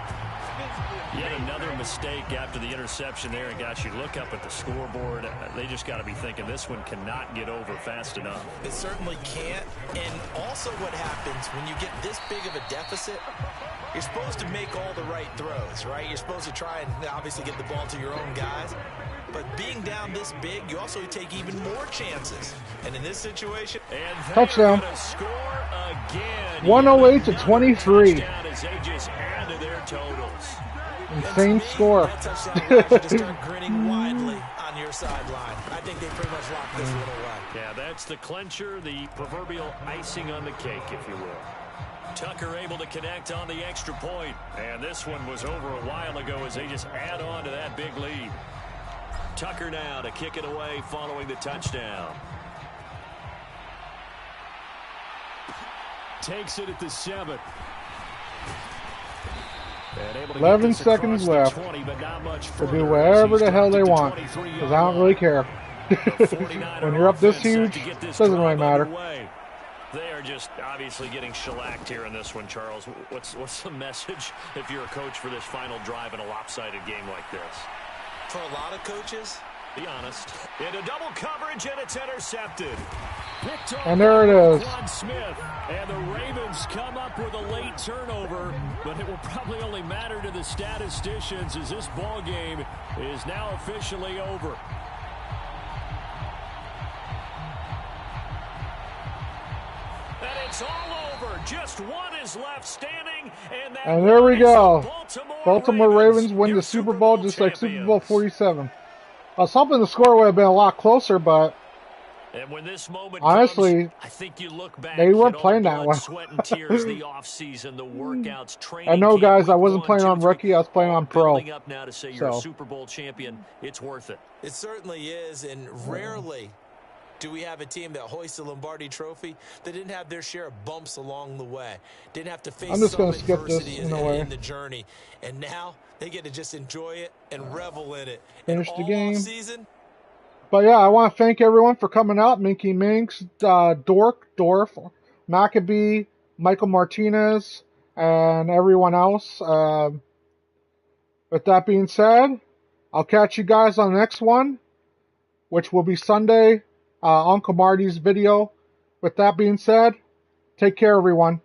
Yet another mistake after the interception there. And, gosh, you look up at the scoreboard. They just got to be thinking this one cannot get over fast enough. It certainly can't. And also what happens when you get this big of a deficit, you're supposed to make all the right throws, right? You're supposed to try and obviously get the ball to your own guys. But being down this big, you also take even more chances. And in this situation, and touchdown. Score again. 108 to 23. As they just add to their totals. Insane score. That touchdown to start grinning widely on your sideline. I think they pretty much locked this one away. Yeah, that's the clincher, the proverbial icing on the cake, if you will. Tucker able to connect on the extra point. And this one was over a while ago as they just add on to that big lead. Tucker now to kick it away following the touchdown. Takes it at the 7. 11 seconds left 20, but not much to do whatever the hell they want, because I don't really care. When you're up this huge, it doesn't really matter. They are just obviously getting shellacked here in this one, Charles. What's the message if you're a coach for this final drive in a lopsided game like this? For a lot of coaches, be honest. Into double coverage, and it's intercepted. And there it is. Smith. And the Ravens come up with a late turnover, but it will probably only matter to the statisticians as this ball game is now officially over. And it's all over. Just one is left standing. And there we go. Baltimore Ravens win the Super Bowl just like Super Bowl 47. I was hoping the score would have been a lot closer, but and when this moment honestly, comes, I think you look back, they weren't playing that well. Sweat and tears, the offseason, the workouts, training. I know, guys, I wasn't playing on rookie. I was playing on pro. Up now to say you're a Super Bowl champion. It's worth it. It certainly is, and rarely do we have a team that hoists the Lombardi Trophy that didn't have their share of bumps along the way, didn't have to face some adversity in the journey, and now they get to just enjoy it and revel in it. Finish the game. Season. But yeah, I want to thank everyone for coming out. Minky Minx, Dorf, Maccabee, Michael Martinez, and everyone else. With that being said, I'll catch you guys on the next one, which will be Sunday. Uncle Marty's video. With that being said, take care, everyone.